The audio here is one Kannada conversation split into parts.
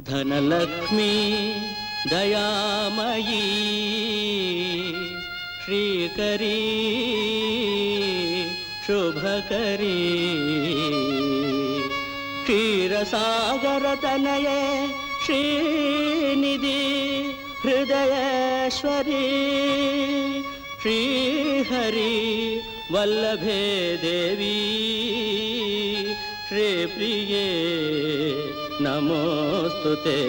धनलक्ष्मी दयामयी श्रीकरी शुभकरी क्षीरसागरतनये श्रीनिधि हृदयेश्वरी श्रीहरि वल्लभे देवी श्रीप्रिये नमोस्तुते।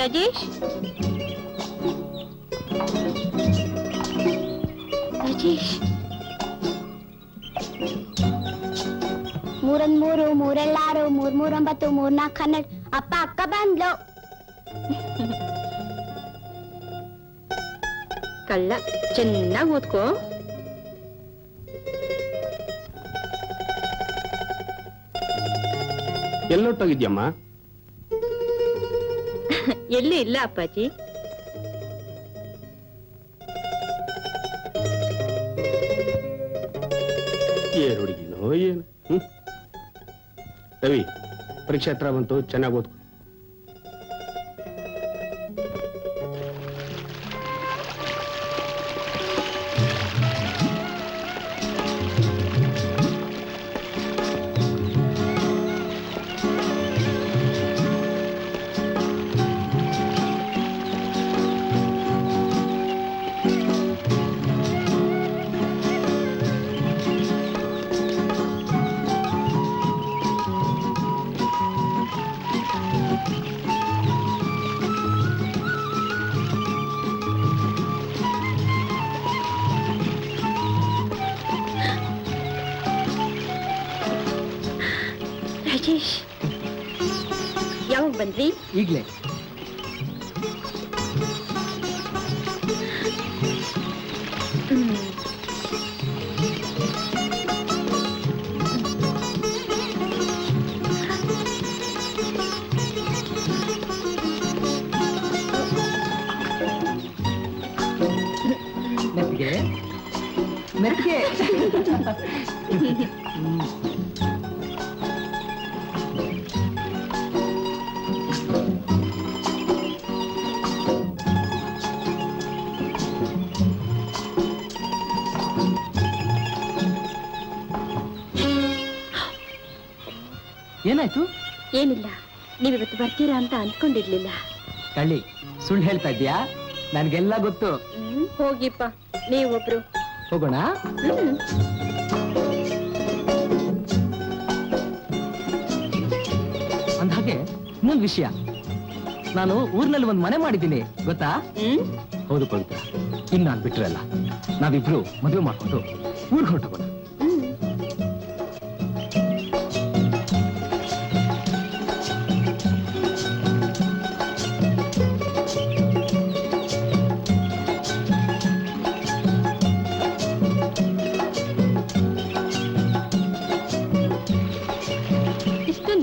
राजेश, राजेश, ಮೂರೊಂದು ಮೂರೆಳ್ಳಾರು ಮೂರ್ಮೂರೊಂಬತ್ತು ಮೂರ್ನಾಲ್ಕು 12 ಅಪ್ಪ ಅಕ್ಕ ಬಂದ್ಲು. ಕಳ್ಳ ಚೆನ್ನಾಗಿ ಓದ್ಕೋ. ಎಲ್ಲೊಟ್ಟೋಗಿದ್ಯಮ್ಮ? ಎಲ್ಲಿ ಇಲ್ಲ ಅಪ್ಪಾಜಿ. ಏನ್ ಹುಡುಗಿನೋ ಏನು? ರವಿ, ಪರೀಕ್ಷೆ ಹತ್ರ ಬಂತು, ಚೆನ್ನಾಗಿ ಓದ್ಕೊ. ರಾಜೇಶ್, ಯಾವಾಗ ಬಂದ್ರಿ? ಈಗ್ಲೇ. ಏನಾಯ್ತು? ಏನಿಲ್ಲ, ನೀವಿವತ್ತು ಬರ್ತೀರಾ ಅಂತ ಅಂದ್ಕೊಂಡಿರ್ಲಿಲ್ಲ. ಕಳ್ಳಿ, ಸುಳ್ಳು ಹೇಳ್ತಾ ಇದ್ಯಾ? ನನ್ಗೆಲ್ಲ ಗೊತ್ತು. ಹೋಗಿಪ್ಪ, ನೀವೊಬ್ರು. ಹೋಗೋಣ. ಅಂದ್ಹಾಗೆ ಇನ್ನೊಂದು ವಿಷಯ, ನಾನು ಊರ್ನಲ್ಲಿ ಒಂದು ಮನೆ ಮಾಡಿದ್ದೀನಿ, ಗೊತ್ತಾ? ಹೌದು ಪವಿತ್ರ, ಇನ್ನು ನಾನು ಬಿಟ್ರಲ್ಲ, ನಾವಿಬ್ರು ಮದುವೆ ಮಾಡ್ಕೊಂಡು ಊರ್ಗೆ ಹೊರಟೋಗೋಣ.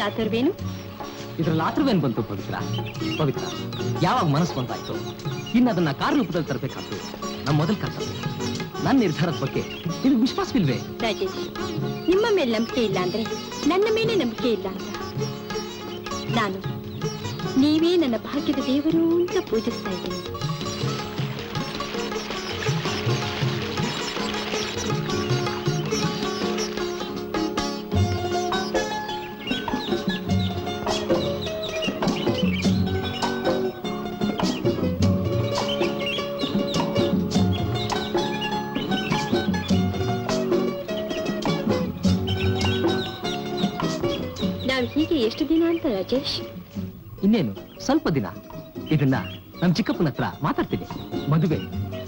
ಆತರ್ವೇನು? ಇದ್ರಲ್ಲಿ ಆತರವೇನು ಬಂತು ಪವಿತ್ರ? ಪವಿತ್ರ, ಯಾವಾಗ ಮನಸ್ಸು ಬಂದಾಯ್ತು, ಇನ್ನು ಅದನ್ನ ಕಾರ್ಯ ರೂಪದಲ್ಲಿ ತರಬೇಕಾಗ್ತು. ನಮ್ಮ ಮೊದಲ ಕರ್ತವ್ಯ. ನನ್ನ ನಿರ್ಧಾರದ ಬಗ್ಗೆ ನಿಮಗೆ ವಿಶ್ವಾಸವಿಲ್ವೇ? ರಾಜೇಶ್, ನಿಮ್ಮ ಮೇಲೆ ನಂಬಿಕೆ ಇಲ್ಲ ಅಂದ್ರೆ ನನ್ನ ಮೇಲೆ ನಂಬಿಕೆ ಇಲ್ಲ ಅಂತ. ನಾನು ನೀವೇ ನನ್ನ ಭಾಗ್ಯದ ದೇವರು ಅಂತ ಪೂಜಿಸ್ತಾ ಇದ್ದೀನಿ. ಹೀಗೆ ಎಷ್ಟು ದಿನ ಅಂತ ರಾಜೇಶ್? ಇನ್ನೇನು ಸ್ವಲ್ಪ ದಿನ. ಇದನ್ನ ನಮ್ ಚಿಕ್ಕಪ್ಪನ ಹತ್ರ ಮಾತಾಡ್ತೀನಿ. ಮದುವೆ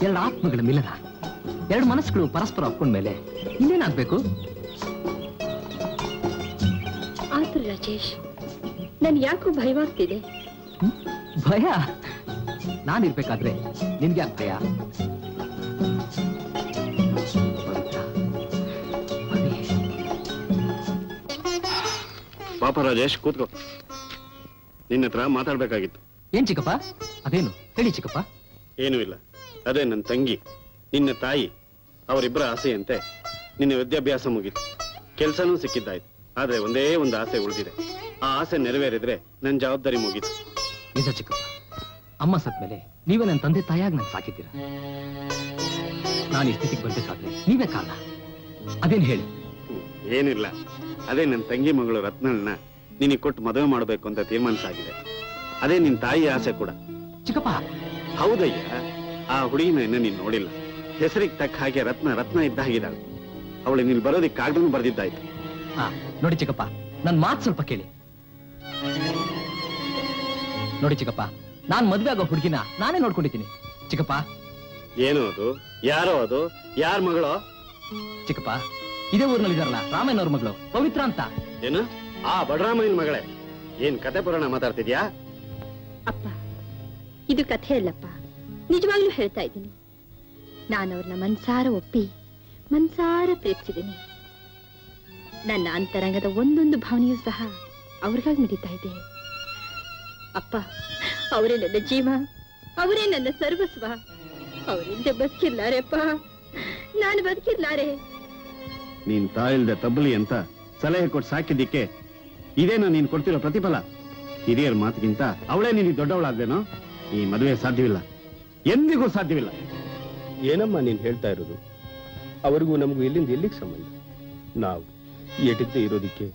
ಎರಡು ಆತ್ಮಗಳ ಮಿಲನ, ಎರಡು ಮನಸ್ಸುಗಳು ಪರಸ್ಪರ ಒಪ್ಕೊಂಡ್ಮೇಲೆ ಇನ್ನೇನಾಗ್ಬೇಕು? ಆದ್ರೂ ರಾಜೇಶ್, ನನ್ ಯಾಕೋ ಭಯವಾಗ್ತಿದೆ. ಭಯ? ನಾನಿರ್ಬೇಕಾದ್ರೆ ನಿನ್ಗೆ ಯಾಕೆ ಭಯ? ಪಾಪ ರಾಜೇಶ್, ಕೂತ್ಕೋ. ನಿನ್ನ ಹತ್ರ ಮಾತಾಡ್ಬೇಕಾಗಿತ್ತು. ಏನ್ ಚಿಕ್ಕಪ್ಪ? ಅದೇನು ಹೇಳಿ ಚಿಕ್ಕಪ್ಪ. ಏನೂ ಇಲ್ಲ, ಅದೇ ನನ್ನ ತಂಗಿ, ನಿನ್ನ ತಾಯಿ, ಅವರಿಬ್ಬರ ಆಸೆಯಂತೆ ನಿನ್ನ ವಿದ್ಯಾಭ್ಯಾಸ ಮುಗೀತು, ಕೆಲ್ಸನೂ ಸಿಕ್ಕಿದ್ದಾಯ್ತು. ಆದ್ರೆ ಒಂದೇ ಒಂದು ಆಸೆ ಉಳಿದಿದೆ. ಆ ಆಸೆ ನೆರವೇರಿದ್ರೆ ನನ್ನ ಜವಾಬ್ದಾರಿ ಮುಗೀತು. ನಿಜ ಚಿಕ್ಕಪ್ಪ, ಅಮ್ಮ ಸತ್ ಮೇಲೆ ನೀವೇ ನನ್ನ ತಂದೆ ತಾಯಿಯಾಗಿ ನನ್ ಸಾಕಿದ್ದೀರ. ನಾನು ಈ ಸ್ಥಿತಿಗೆ ಬರ್ಬೇಕಾದ್ರೆ ನೀವೇ ಕಾರಣ. ಅದೇನು ಹೇಳಿ? ಏನಿಲ್ಲ, ಅದೇ ನನ್ನ ತಂಗಿ ಮಗಳು ರತ್ನಳನ್ನ ನಿನಗೆ ಕೊಟ್ಟು ಮದುವೆ ಮಾಡಬೇಕು ಅಂತ ತೀರ್ಮಾನಿಸಾಗಿದೆ. ಅದೇ ನಿನ್ ತಾಯಿ ಆಸೆ ಕೂಡ. ಚಿಕ್ಕಪ್ಪ? ಹೌದಯ್ಯ, ಆ ಹುಡುಗಿನ ಇನ್ನ ನೀನ್ ನೋಡಿಲ್ಲ. ಹೆಸರಿಗೆ ತಕ್ಕ ಹಾಗೆ ರತ್ನ ರತ್ನ ಇದ್ದಾಗಿದ್ದಾಳೆ. ಅವಳು ನೀನ್ ಬರೋದಿಕ್ಕೆ ಕಾಗದನು ಬರ್ದಿದ್ದಾಯ್ತು. ನೋಡಿ ಚಿಕ್ಕಪ್ಪ, ನನ್ ಮಾತು ಸ್ವಲ್ಪ ಕೇಳಿ. ನೋಡಿ ಚಿಕ್ಕಪ್ಪ, ನಾನ್ ಮದ್ವೆ ಆಗೋ ಹುಡುಗಿನ ನಾನೇ ನೋಡ್ಕೊಂಡಿದ್ದೀನಿ. ಚಿಕ್ಕಪ್ಪ, ಏನು ಅದು? ಯಾರೋ ಅದು? ಯಾರ ಮಗಳೋ? ಚಿಕ್ಕಪ್ಪ, ಇದೇ ಊರ್ನಲ್ಲಿ ಇದಾರಲ್ಲ ರಾಮಯ್ಯನವ್ರ ಮಗಳು ಪವಿತ್ರ ಅಂತ. ಏನು? ಆ ಬಡರಾಮಯ್ಯನ ಮಗಳೇ? ಏನ್ ಕತೆ ಪುರಾಣ ಮಾತಾಡ್ತಿದ್ಯಾ? ಅಪ್ಪ, ಇದು ಕಥೆ ಅಲ್ಲಪ್ಪ, ನಿಜವಾಗ್ಲೂ ಹೇಳ್ತಾ ಇದ್ದೀನಿ. ನಾನು ಅವ್ರನ್ನ ಮನ್ಸಾರ ಒಪ್ಪಿ ಮನ್ಸಾರ ಪ್ರೀತಿಸಿದ್ದೀನಿ. ನನ್ನ ಅಂತರಂಗದ ಒಂದೊಂದು ಭಾವನೆಯೂ ಸಹ ಅವ್ರಿಗಾಗಿ ಮಿಡಿತಾ ಇದೆ. ಅಪ್ಪ, ಅವರೇ ನನ್ನ ಜೀವ, ಅವರೇ ನನ್ನ ಸರ್ವಸ್ವ. ಅವರಿಂದ ಬದುಕಿರ್ಲಾರೆಪ್ಪ, ನಾನು ಬದುಕಿರ್ಲಾರೆ. ನೀನ್ ತಾಯಿಲ್ದ ತಬ್ಬಲಿ ಅಂತ ಸಲಹೆ ಕೊಟ್ಟು ಸಾಕಿದ್ದಕ್ಕೆ ಇದೇನೋ ನೀನ್ ಕೊಡ್ತಿರೋ ಪ್ರತಿಫಲ? ಹಿರಿಯರ ಮಾತಿಗಿಂತ ಅವಳೇ ನಿನಗೆ ದೊಡ್ಡವಳಾದ್ರೇನೋ? ಈ ಮದುವೆ ಸಾಧ್ಯವಿಲ್ಲ, ಎಂದಿಗೂ ಸಾಧ್ಯವಿಲ್ಲ. ಏನಮ್ಮ ನೀನ್ ಹೇಳ್ತಾ ಇರೋದು? ಅವರಿಗೂ ನಮಗೂ ಎಲ್ಲಿಂದ ಎಲ್ಲಿಗೆ ಸಂಬಂಧ? ನಾವು ಎಟಕ್ಕೆ ಇರೋದಿಕ್ಕೆ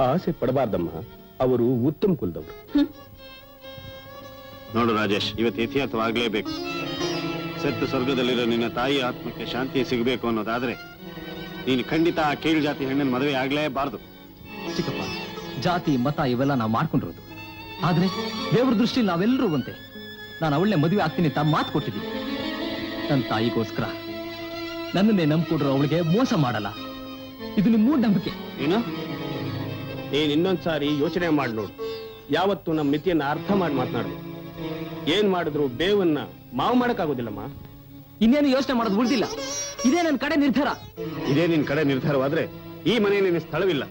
ಆಸೆ ಪಡಬಾರ್ದಮ್ಮ. ಅವರು ಉತ್ತಮ ಕುಲದವರು. ನೋಡು ರಾಜೇಶ್, ಇವತ್ತು ಇತಿಹಾಸವಾಗ್ಲೇಬೇಕು. ಸತ್ತು ಸ್ವರ್ಗದಲ್ಲಿರೋ ನಿನ್ನ ತಾಯಿ ಆತ್ಮಕ್ಕೆ ಶಾಂತಿ ಸಿಗಬೇಕು ಅನ್ನೋದಾದ್ರೆ ನೀನು ಖಂಡಿತ ಆ ಕೀಳು ಜಾತಿ ಹೆಣ್ಣಿನ ಮದುವೆ ಆಗ್ಲೇಬಾರ್ದು. ಚಿಕ್ಕಪ್ಪ, ಜಾತಿ ಮತ ಇವೆಲ್ಲ ನಾವು ಮಾಡ್ಕೊಂಡಿರೋದು, ಆದ್ರೆ ದೇವ್ರ ದೃಷ್ಟಿ ನಾವೆಲ್ಲರೂ ಒಂದೇ. ನಾನು ಅವಳನ್ನೇ ಮದುವೆ ಆಗ್ತೀನಿ ಅಂತ ಮಾತು ಕೊಟ್ಟಿದ್ದೀನಿ. ನನ್ನ ತಾಯಿಗೋಸ್ಕರ ನನ್ನನ್ನೇ ನಂಬಿಕೊಂಡ್ರು ಅವಳಿಗೆ ಮೋಸ ಮಾಡಲ್ಲ. ಇದು ನಿಮ್ಮ ಮೂಢನಂಬಿಕೆ. ಏನು? ನೀನ್ ಇನ್ನೊಂದ್ಸಾರಿ ಯೋಚನೆ ಮಾಡಿ ನೋಡು. ಯಾವತ್ತು ನಮ್ಮ ಮಿತಿಯನ್ನ ಅರ್ಥ ಮಾಡಿ ಮಾತನಾಡು. ಏನ್ ಮಾಡಿದ್ರು ಬೇವನ್ನ ಮಾವು ಮಾಡಕ್ಕಾಗೋದಿಲ್ಲಮ್ಮ. ಇನ್ನೇನು ಯೋಚನೆ ಮಾಡೋದು ಉಳಿದಿಲ್ಲ. ಇದೇ ನನ್ನ ಕಡೆ ನಿರ್ಧಾರ. ಇದೇ ನಿನ್ ಕಡೆ ನಿರ್ಧಾರವಾದ್ರೆ ಈ ಮನೆಯಲ್ಲಿ ನಿನ್ನ ಸ್ಥಳವಿಲ್ಲ.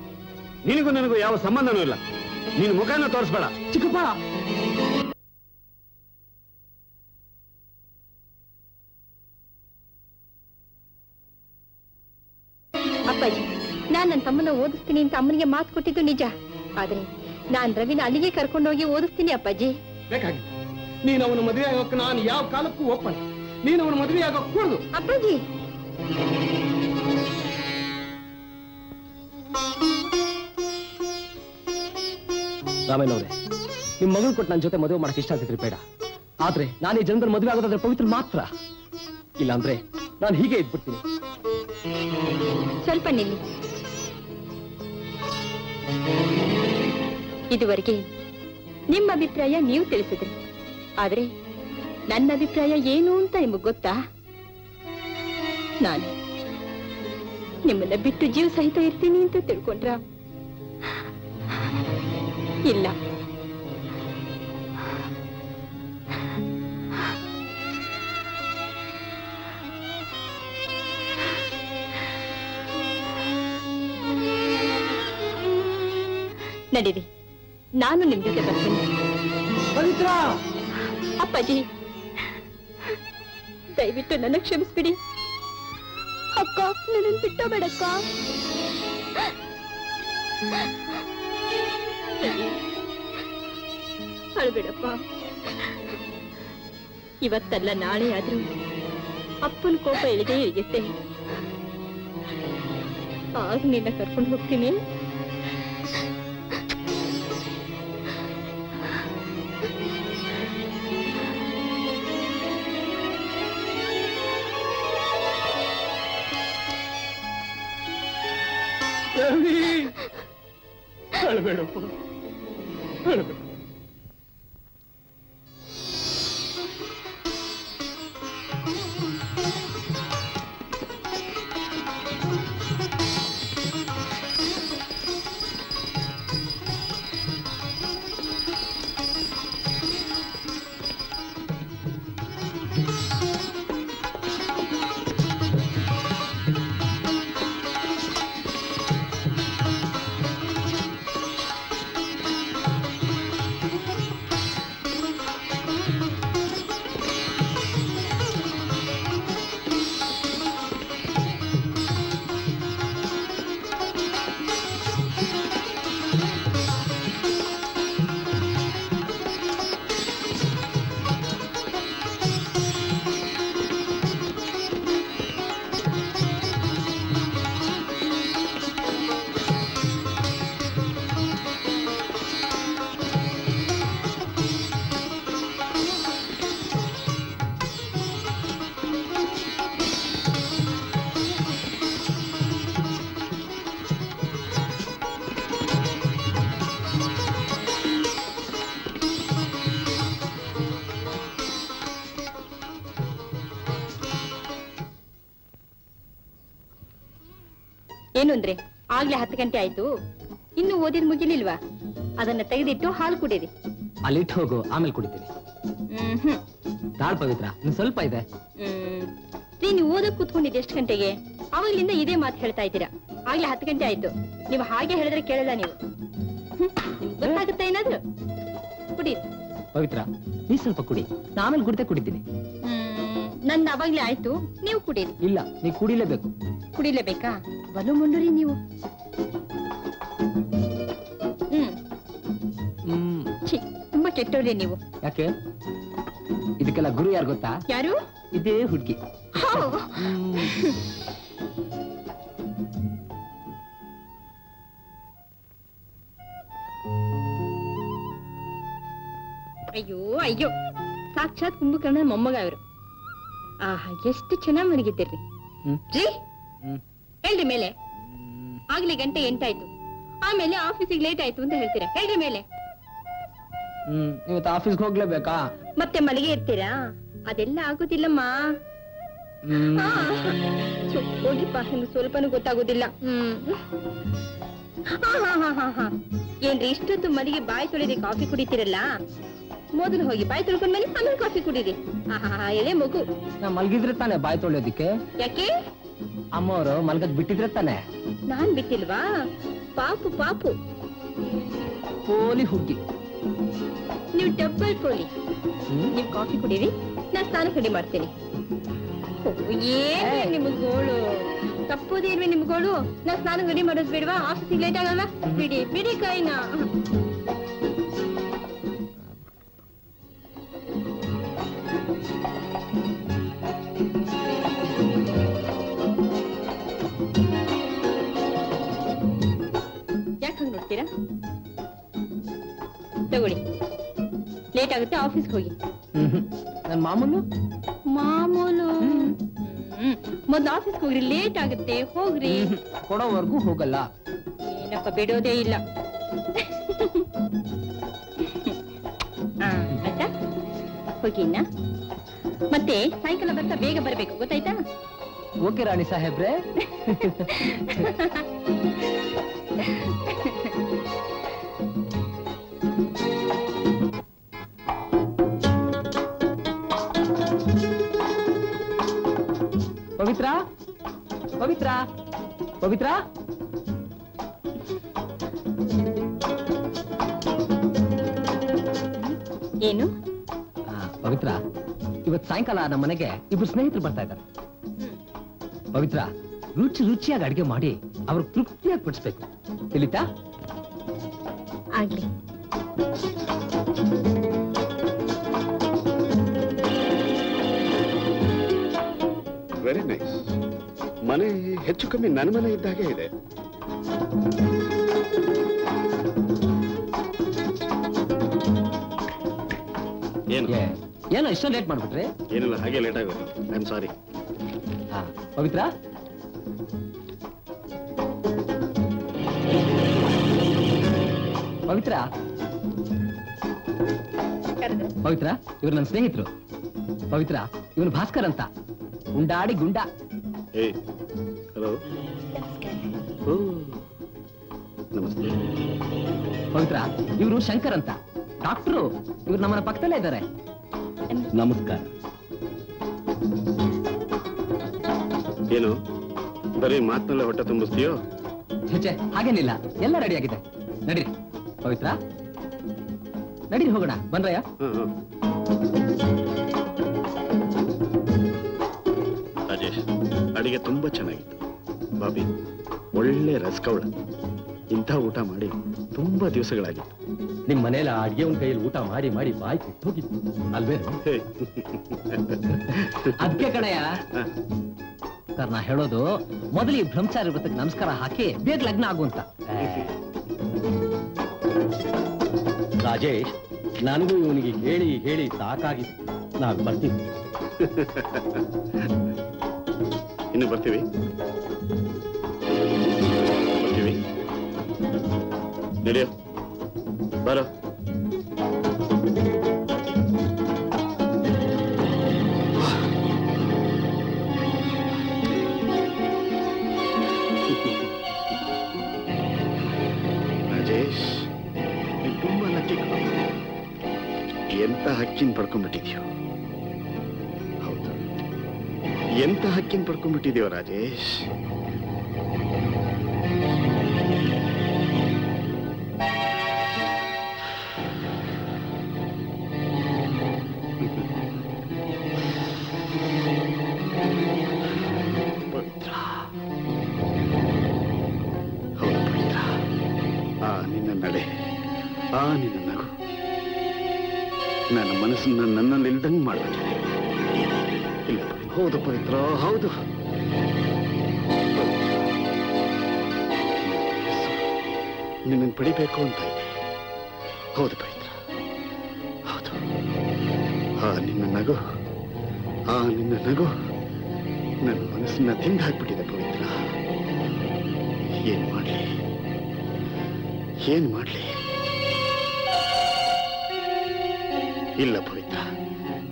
ನಿನಗೂ ನನಗೂ ಯಾವ ಸಂಬಂಧನೂ ಇಲ್ಲ. ನಿನ್ ಮುಖನ ತೋರಿಸ್ಬೇಡ. ಚಿಕ್ಕಪ್ಪ, ಅಪ್ಪ, ಅಪ್ಪಾಜಿ, ನಾನ್ ನನ್ನ ತಮ್ಮನ ಓದಿಸ್ತೀನಿ ಅಂತ ಅಮ್ಮನಿಗೆ ಮಾತು ಕೊಟ್ಟಿದ್ದು ನಿಜ. ಆದ್ರೆ ನಾನ್ ರವಿನ ಅಲ್ಲಿಗೆ ಕರ್ಕೊಂಡೋಗಿ ಓದಿಸ್ತೀನಿ ಅಪ್ಪಾಜಿ. ಬೇಕಾಗಿಲ್ಲ. ನೀನು ಅವನ ಮದುವೆ ಆಗೋಕೆ ನಾನು ಯಾವ ಕಾಲಕ್ಕೂ ಒಪ್ಪನೆ. ನೀನು ಅವನ ಮದುವೆ ಆಗೋಕೆ ಕೂಡದು. ಅಪ್ಪಾಜಿ, ರಾಮಯ್ಯನವ್ರೆ, ನಿಮ್ ಮಗಳು ಕೊಟ್ಟು ನನ್ನ ಜೊತೆ ಮದುವೆ ಮಾಡಕ್ ಇಷ್ಟ ಆಗ್ತಿದ್ರಿ ಬೇಡ. ಆದ್ರೆ ನಾನು ಈ ಜನರ ಮದುವೆ ಆಗೋದಾದ್ರೆ ಪವಿತ್ರ ಮಾತ್ರ. ಇಲ್ಲ ಅಂದ್ರೆ ನಾನು ಹೀಗೆ ಇದ್ಬಿಡ್ತೀನಿ. ಸ್ವಲ್ಪ ನಿಲ್ಲಿ. ಇದುವರೆಗೆ ನಿಮ್ಮ ಅಭಿಪ್ರಾಯ ನೀವು ತಿಳಿಸಿದ್ರಿ. ಆದ್ರೆ ನನ್ನ ಅಭಿಪ್ರಾಯ ಏನು ಅಂತ ನಿಮಗ್ ಗೊತ್ತಾ? ನಾನು ನಿಮ್ಮನ್ನ ಬಿಟ್ಟು ಜೀವ ಸಹಿತ ಇರ್ತೀನಿ ಅಂತ ತಿಳ್ಕೊಂಡ್ರ? ಇಲ್ಲ. ನಡೀರಿ, ನಾನು ನಿಮ್ ಜೊತೆ ಬರ್ತೀನಿ. ಪವಿತ್ರ, ಅಪ್ಪಾಜಿ, ದಯವಿಟ್ಟು ನನ್ನ ಕ್ಷಮಿಸ್ಬಿಡಿ. ಅಕ್ಕ, ನನ್ನ ಬಿಟ್ಟೋಬೇಡಕ್ಕ. ಅಳ್ಬೇಡಪ್ಪ. ಇವತ್ತಲ್ಲ ನಾಳೆ ಆದ್ರೂ ಅಪ್ಪನ ಕೋಪ ಇಳಿದೇ ಇಳಿಯುತ್ತೆ. ಆಗ ನಿನ್ನ ಕರ್ಕೊಂಡು ಹೋಗ್ತೀನಿ. ಅಳಬೇಡಪ್ಪ, ಅಳಬೇಡ. ಏನು ಅಂದ್ರೆ ಆಗ್ಲೇ 10 ಗಂಟೆ ಆಯ್ತು, ಇನ್ನು ಓದಿದ್ ಮುಗಿಲಿಲ್ವಾ? ಅದನ್ನ ತೆಗೆದಿಟ್ಟು ಹಾಲು ಕುಡೀರಿ. ಅಲ್ಲಿಟ್ಟು ಹೋಗು, ಆಮೇಲೆ ಕುಡಿತೀನಿ. ತಾಳ್ ಪವಿತ್ರ, ಇನ್ನು ಸ್ವಲ್ಪ ಇದೆ. ನೀನು ಓದಕ್ ಕೂತ್ಕೊಂಡಿದ್ದೆ ಎಷ್ಟು ಗಂಟೆಗೆ? ಅವಾಗ್ಲಿಂದ ಇದೇ ಮಾತು ಹೇಳ್ತಾ ಇದ್ದೀರಾ. ಆಗ್ಲೇ 10 ಗಂಟೆ ಆಯ್ತು. ನೀವು ಹಾಗೆ ಹೇಳಿದ್ರೆ ಕೇಳಲ್ಲ ನೀವು. ನಿಮ್ಗೆ ಗೊತ್ತಾಗುತ್ತೆ ಏನಾದ್ರು? ಕುಡೀರಿ. ಪವಿತ್ರ, ನೀ ಸ್ವಲ್ಪ ಕುಡಿ, ನಾ ಆಮೇಲೆ ಕುಡಿತೀನಿ. ನಂದು ಅವಾಗ್ಲೇ ಆಯ್ತು, ನೀವು ಕುಡೀರಿ. ಇಲ್ಲ, ನೀ ಕುಡಿಲೇಬೇಕು. ಕುಡಿಲೇಬೇಕಾ? ಬಲು ಮುಂಡುರಿ ನೀವು. ಛೀ, ತುಂಬಾ ಕೆಟ್ಟವ್ರೆ ನೀವು. ಯಾಕೆ? ಇದಕ್ಕೆಲ್ಲ ಗುರು ಯಾರು ಗೊತ್ತಾ? ಯಾರು? ಇದೇ ಹುಡುಗಿ. ಅಯ್ಯೋ ಅಯ್ಯೋ, ಸಾಕ್ಷಾತ್ ಕುಂಭಕರ್ಣ ಮೊಮ್ಮಗ ಅವರು. ಆಹಾ, ಎಷ್ಟು ಚೆನ್ನಾಗಿ ಮಲಗಿದ್ದೀರಿ. ಜೀ, ಹೇಳ್ರಿ ಮೇಲೆ. ಆಗ್ಲಿ ಗಂಟೆ 8 ಆಯ್ತು, ಆಮೇಲೆ ಆಫೀಸಿಗೆ ಲೇಟ್ ಆಯ್ತು ಅಂತ ಹೇಳ್ತೀರಾ. ಹೇಳ್ರಿ ಮೇಲೆ. ಇವತ್ತು ಆಫೀಸ್ಗೆ ಹೋಗ್ಲೇಬೇಕಾ? ಮತ್ತೆ ಮಲಗೆ ಇರ್ತೀರಾ? ಅದೆಲ್ಲ ಆಗೋದಿಲ್ಲಮ್ಮ. ಹೋಗಿಪ್ಪ, ನಿಮ್ಗೆ ಸ್ವಲ್ಪನೂ ಗೊತ್ತಾಗೋದಿಲ್ಲ. ಏನ್ರಿ ಇಷ್ಟೊತ್ತು ಮನೆಗೆ ಬಾಯಿ ತೊಳೆದಿ ಕಾಫಿ ಕುಡಿತೀರಲ್ಲ, ಮೊದಲು ಹೋಗಿ ಬಾಯಿ ತೊಳ್ಕೊಂಡ್ಮೇಲೆ ಆಮೇಲೆ ಕಾಫಿ ಕುಡೀರಿ. ಎಳೆ ಮಗು. ನಾ ಮಲ್ಗಿದ್ರೆ ತಾನೆ ಬಾಯಿ ತೊಳೆಯೋದಿಕ್ಕೆ. ಯಾಕೆ? ಅಮ್ಮವರು ಮಲ್ಗದ್ ಬಿಟ್ಟಿದ್ರೆ ತಾನೆ. ನಾನ್ ಬಿಟ್ಟಿಲ್ವಾ? ಪಾಪು ಪಾಪು, ಪೋಲಿ ಹುಡುಗಿ. ನೀವು ಡಬ್ಬಲ್ ಪೋಲಿ. ನೀವು ಕಾಫಿ ಕುಡೀರಿ, ನಾ ಸ್ನಾನ ಕಡಿ ಮಾಡ್ತೀನಿ. ಏನ್ ನಿಮ್ಗೆ ಗೋಳು? ತಪ್ಪೋದೇನ್ವಿ ನಿಮ್ಗಳು? ನಾ ಸ್ನಾನ ರೆಡಿ ಮಾಡೋದು ಬೇಡವಾ? ಆಫೀಸಿಗೆ ಲೇಟ್ ಆಗಲ್ಲ? ಬಿಡಿ ಬಿಡಿ ಕೈನ. ಯಾಕೆ ಹಂಗ್ ನೋಡ್ತೀರಾ? ತಗೊಳ್ಳಿ, ಲೇಟ್ ಆಗುತ್ತೆ, ಆಫೀಸ್ಗೆ ಹೋಗಿ. ನನ್ ಮಾಮೂಲು ಮಾಮೂಲು. ಮೊದ್ಲು ಆಫೀಸ್ಗೆ ಹೋಗ್ರಿ, ಲೇಟ್ ಆಗುತ್ತೆ, ಹೋಗ್ರಿ. ಕೊಡೋವರೆಗೂ ಹೋಗಲ್ಲ. ಏನಪ್ಪ ಬಿಡೋದೇ ಇಲ್ಲ. ಆಯ್ತಾ, ಹೋಗಿ ಇನ್ನ. ಮತ್ತೆ ಸಾಯಂಕಾಲ ಬರ್ತಾ ಬೇಗ ಬರ್ಬೇಕು, ಗೊತ್ತಾಯ್ತಾ? ಓಕೆ ರಾಣಿ ಸಾಹೇಬ್ರೆ. ಪವಿತ್ರ, ಪವಿತ್ರ, ಪವಿತ್ರ. ಏನು? ಪವಿತ್ರ, ಇವತ್ ಸಾಯಂಕಾಲ ನಮ್ಮ ಮನೆಗೆ ಇಬ್ರು ಸ್ನೇಹಿತರು ಬರ್ತಾ ಇದ್ದಾರೆ. ಪವಿತ್ರ, ರುಚಿಯಾಗಿ ಅಡಿಗೆ ಮಾಡಿ ಅವ್ರ ತೃಪ್ತಿಯಾಗಿ ಪಡಿಸ್ಬೇಕು, ತಿಳಿತಾ? ಆಗ್ಲಿ. Very nice. ಮನೆ ಹೆಚ್ಚು ಕಮ್ಮಿ ನನ್ನ ಮನೆ ಇದ್ದಾಗೆ ಇದೆ. ಏನೋ ಇಷ್ಟೊಂದು ಲೇಟ್ ಮಾಡ್ಬಿಟ್ರಿ? ಏನಿಲ್ಲ, ಹಾಗೆ ಲೇಟ್ ಆಗೋದು. I am sorry. ಪವಿತ್ರ, ಪವಿತ್ರ, ಪವಿತ್ರ, ಇವ್ರು ನನ್ನ ಸ್ನೇಹಿತರು. ಪವಿತ್ರ, ಇವನು ಭಾಸ್ಕರ್ ಅಂತ, ಉಂಡಾಡಿ ಗುಂಡ. ಹಲೋ, ನಮಸ್ತೆ. ಪವಿತ್ರ, ಇವರು ಶಂಕರ್ ಅಂತ, ಡಾಕ್ಟ್ರು. ಇವ್ರು ನಮ್ಮನ ಪಕ್ಕದಲ್ಲೇ ಇದ್ದಾರೆ. ನಮಸ್ಕಾರ. ಏನು ಬರೀ ಮಾತನಲ್ಲೇ ಹೊಟ್ಟೆ ತುಂಬಿಸ್ತೀಯೋ? ಛೆ, ಹಾಗೇನಿಲ್ಲ, ಎಲ್ಲ ರೆಡಿ ಆಗಿದೆ. ನಡೀರಿ ಪವಿತ್ರ, ನಡೀರಿ ಹೋಗೋಣ. ಬನ್ರಯ್ಯ. ರಾಜೇಶ್, ಅಡಿಗೆ ತುಂಬಾ ಚೆನ್ನಾಗಿತ್ತು. ಬಾಬಿ ಒಳ್ಳೆ ರಸಕವಳ. ಇಂಥ ಊಟ ಮಾಡಿ ತುಂಬಾ ದಿವಸಗಳಾಗಿತ್ತು. ನಿಮ್ ಮನೇಲಿ ಅಡಿಗೆ ಒಂದ್ ಕೈಯಲ್ಲಿ ಊಟ ಮಾಡಿ ಮಾಡಿ ಬಾಯಿ ಕೆಟ್ಟು ಹೋಗಿತ್ತು ಅಲ್ವೇ? ಅದಕ್ಕೆ ಕಣಯ್ಯ ಸರ್, ನಾ ಹೇಳೋದು ಮೊದಲು ಈ ಬ್ರಹ್ಮಚಾರಿ ವ್ರತಕ್ಕೆ ನಮಸ್ಕಾರ ಹಾಕಿ ಬೇಗ ಲಗ್ನ ಆಗುವಂತ. ರಾಜೇಶ್, ನನಗೂ ಇವನಿಗೆ ಹೇಳಿ ಹೇಳಿ ಸಾಕಾಗಿದೆ. ನಾನು ಬರ್ತೀನಿ. ಇನ್ನು ಬರ್ತೀವಿ. ನಡೆಯೋ, ಬರೋ. ರಾಜೇಶ್, ನೀನು ತುಂಬಾ ಲಕ್ಕಿ. ಎಂತ ಹಕ್ಕಿನ ಪಡ್ಕೊಂಡ್ಬಿಟ್ಟಿದ್ಯೋ? ಹೌದು, ಎಂತ ಹಕ್ಕಿನ ಪಡ್ಕೊಂಡ್ಬಿಟ್ಟಿದ್ಯೋ ರಾಜೇಶ್? ಪವಿತ್ರ, ಹೌದು ಪವಿತ್ರ. ಆ ನಿನ್ನ ನಡೆ, ಆ ನಿನ್ನ ನಗು ನನ್ನ ಮನಸ್ಸನ್ನ ನನ್ನಲ್ಲಿ ಇಲ್ದಂಗೆ ಮಾಡ್ಬಿಟ್ಟಿದೆ. ಇಲ್ಲ, ಹೌದು ಪವಿತ್ರ, ಹೌದು. ನಿನ್ನನ್ನು ಪಡಿಬೇಕು ಅಂತ ಇದೆ. ಹೌದು ಪವಿತ್ರ, ಹೌದು. ಆ ನಿನ್ನ ನಗು, ಆ ನಿನ್ನ ನಗು ನನ್ನ ಮನಸ್ಸನ್ನ ತಿಂದು ಹಾಕ್ಬಿಟ್ಟಿದೆ ಪವಿತ್ರ. ಏನ್ ಮಾಡ್ಲಿ, ಏನ್ ಮಾಡ್ಲಿ? ಇಲ್ಲ ಪವಿತ್ರ,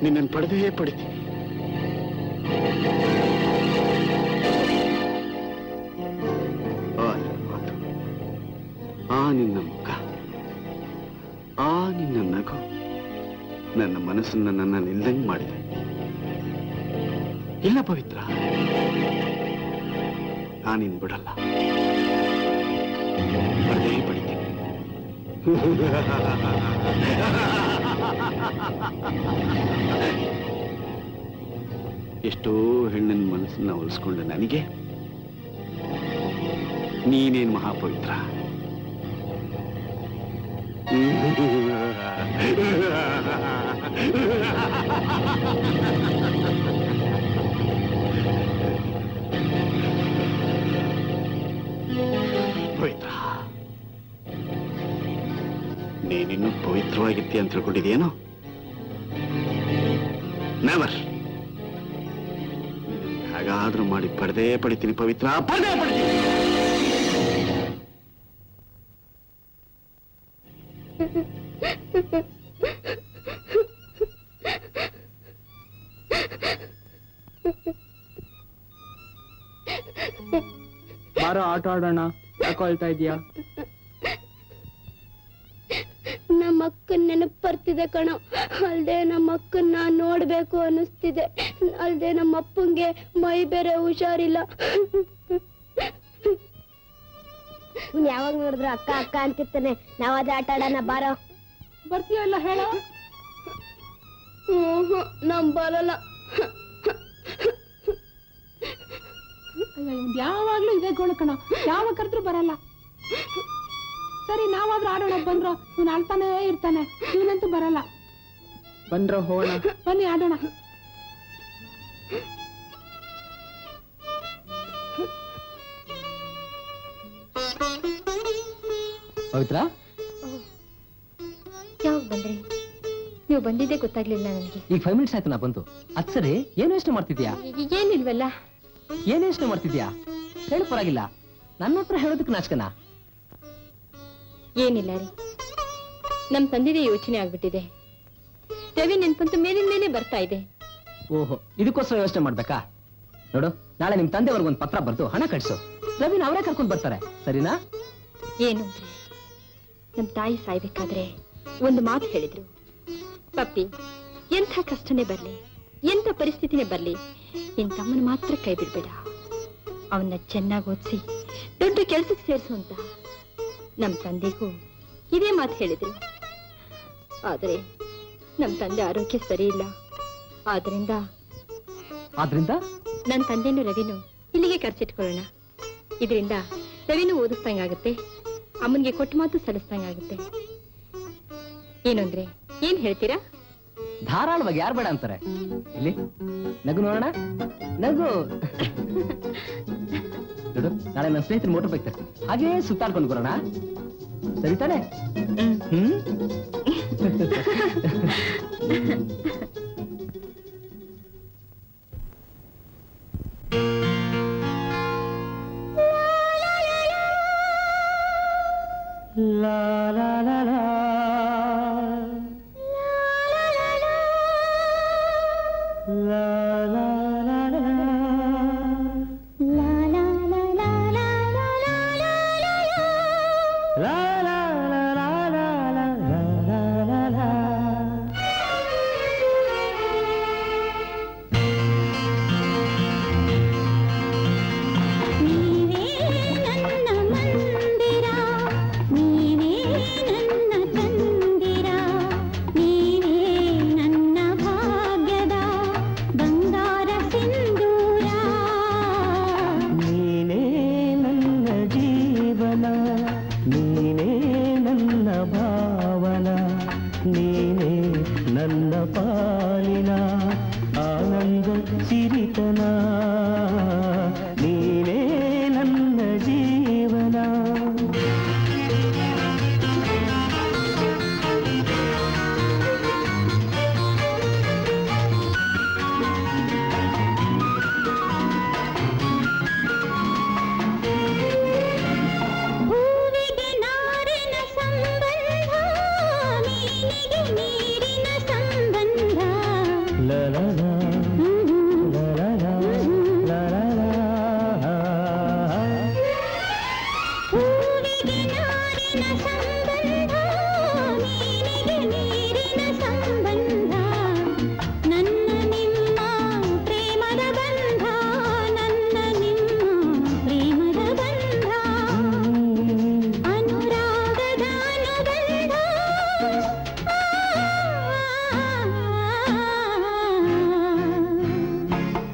ನಿನ್ನನ್ನು ಪಡೆದೇ ಪಡಿತೀನಿ. ಆ ನಿನ್ನ ಮಾತು, ಆ ನಿನ್ನ ಮುಖ, ಆ ನಿನ್ನ ನಗು ನನ್ನ ಮನಸ್ಸನ್ನ ನನ್ನಲ್ಲಿ ಇಲ್ದಂಗೆ ಮಾಡಿದೆ. ಇಲ್ಲ ಪವಿತ್ರ, ನಾನಿನ್ ಬಿಡಲ್ಲ, ಪಡೆದೇ ಪಡಿತೀನಿ. ಎಷ್ಟೋ ಹೆಣ್ಣಿನ ಮನಸ್ಸನ್ನ ಒಲಿಸ್ಕೊಂಡ ನನಗೆ ನೀನೇನ್ ಮಹಾಪವಿತ್ರ. ಪವಿತ್ರ, ನೀನಿನ್ನೂ ಪವಿತ್ರವಾಗಿರ್ತೀಯ ಅಂತ ತಿಳ್ಕೊಂಡಿದ್ಯೇನೋ? ನೆವರ್. ಹಾಗಾದ್ರೂ ಮಾಡಿ ಪಡೆದೇ ಪಡಿತೀನಿ ಪವಿತ್ರ, ಪಡೆದೇ ಪಡಿತೀನಿ. ಬಾರೋ ಆಟ ಆಡೋಣ. ಯಾಕೋ ಅಳ್ತಾ ಇದೀಯಾ? ನಮ್ಮ ಅಕ್ಕನ್ ನೆನಪು ಬರ್ತಿದೆ ಕಣ. ಅಲ್ದೆ ನಮ್ಮ ಅಕ್ಕನ್ನ ನೋಡ್ಬೇಕು ಅನ್ನಿಸ್ತಿದೆ. ಅಲ್ದೆ ನಮ್ಮ ಅಪ್ಪಂಗೆ ಮೈ ಬೇರೆ ಹುಷಾರಿಲ್ಲ. ಯಾವಾಗ ನೋಡಿದ್ರು ಅಕ್ಕ ಅಕ್ಕ ಅಂತಿರ್ತಾನೆ. ನಾವಾದ್ರೆ ಆಟ ಆಡೋಣ ಬಾರೋ. ಬರ್ತೀಯ ಇಲ್ಲ ಹೇಳ? ನಮ್ ಬರಲ್ಲ. ಯಾವಾಗ್ಲೂ ಇದೇ ಗೋಳು ಕಣ, ಯಾವಾಗ ಕರೆದ್ರು ಬರಲ್ಲ. ಸರಿ ನಾವಾದ್ರೂ ಆಡೋಣ ಬಂದ್ರು, ಇವ್ನು ಆಡ್ತಾನೇ ಇರ್ತಾನೆ, ಇವನಂತೂ ಬರಲ್ಲ. ಬಂದ್ರ ಹೋಣ. ಬನ್ನಿ ಆಡೋಣ. ಪವಿತ್ರ, ಯಾವಾಗ ಬಂದ್ರಿ? ನೀವು ಬಂದಿದ್ದೇ ಗೊತ್ತಾಗ್ಲಿಲ್ಲ ನನಗೆ. ಈಗ 5 ಮಿನಿಟ್ಸ್ ಆಯ್ತು ನಾ ಬಂದು. ಅದ್ ಸರಿ, ಏನು ಯೋಚನೆ ಮಾಡ್ತಿದ್ಯಾ? ಏನಿಲ್ವಲ್ಲ. ಏನ್ ಯೋಚನೆ ಮಾಡ್ತಿದ್ಯಾ? ಹೇಳು, ಪರವಾಗಿಲ್ಲ. ನನ್ನ ಹತ್ರ ಹೇಳೋದಕ್ಕೆ ನಾಚ್ಕನಾ? ಏನಿಲ್ಲ ರೀ, ನಮ್ ತಂದೆದೇ ಯೋಚನೆ ಆಗ್ಬಿಟ್ಟಿದೆ. ರವಿ ನೆನ್ಪಂತೂ ಮೇಲಿನ ಮೇಲೆ ಬರ್ತಾ ಇದೆ. ಓಹೋ, ಇದಕ್ಕೋಸ್ಕರ ಯೋಚನೆ ಮಾಡ್ಬೇಕಾ? ನೋಡು, ನಾಳೆ ನಿಮ್ ತಂದೆವರೆಗೆ ಒಂದು ಪತ್ರ ಬರ್ದು ಹಣ ಕಟ್ಸು. ರವಿನ ಅವರೇ ಕರ್ಕೊಂಡು ಬರ್ತಾರೆ, ಸರಿನಾ? ಏನು ಅಂದ್ರೆ, ನಮ್ ತಾಯಿ ಸಾಯ್ಬೇಕಾದ್ರೆ ಒಂದು ಮಾತು ಹೇಳಿದ್ರು. ಪಪ್ಪಿ, ಎಂಥ ಕಷ್ಟನೇ ಬರ್ಲಿ, ಎಂಥ ಪರಿಸ್ಥಿತಿನೇ ಬರ್ಲಿ, ನಿನ್ ತಮ್ಮನ ಮಾತ್ರ ಕೈ ಬಿಡ್ಬೇಡ. ಅವನ್ನ ಚೆನ್ನಾಗಿ ಓದಿಸಿ ದೊಡ್ಡ ಕೆಲ್ಸಕ್ಕೆ ಸೇರಿಸು ಅಂತ ನಮ್ ತಂದೆಗೂ ಇದೇ ಮಾತು ಹೇಳಿದ್ರು. ಆದ್ರೆ ನಮ್ ತಂದೆ ಆರೋಗ್ಯ ಸರಿ ಇಲ್ಲ. ಆದ್ರಿಂದ ನನ್ ತಂದೆನೂ ರವಿನೂ ಇಲ್ಲಿಗೆ ಕರ್ಸಿಟ್ಕೊಳ್ಳೋಣ. ಇದರಿಂದ ರವಿನೂ ಓದಿಸ್ದಂಗಾಗುತ್ತೆ, ಅಮ್ಮನ್ಗೆ ಕೊಟ್ಟ ಮಾತು ಸಲ್ಲಿಸ್ದಂಗಾಗುತ್ತೆ. ಏನಂದ್ರೆ ಏನ್ ಹೇಳ್ತೀರಾ? ಧಾರಾಳವಾಗಿ ಯಾರು ಬೇಡ ಅಂತಾರೆ. ಇಲ್ಲಿ ನಗು ನೋಡೋಣ, ನಗು. ನೋಡು, ನಾಳೆ ನನ್ನ ಸ್ನೇಹಿತರು ಮೋಟರ್ ಬೈಕ್ ತರ್ತೀನಿ, ಹಾಗೇ ಸುತ್ತಾಡ್ಕೊಂಡು ಬರೋಣ, ಸರಿ ತಾನೆ? ಲಾ ಲಾ ಲಾ ಲಾ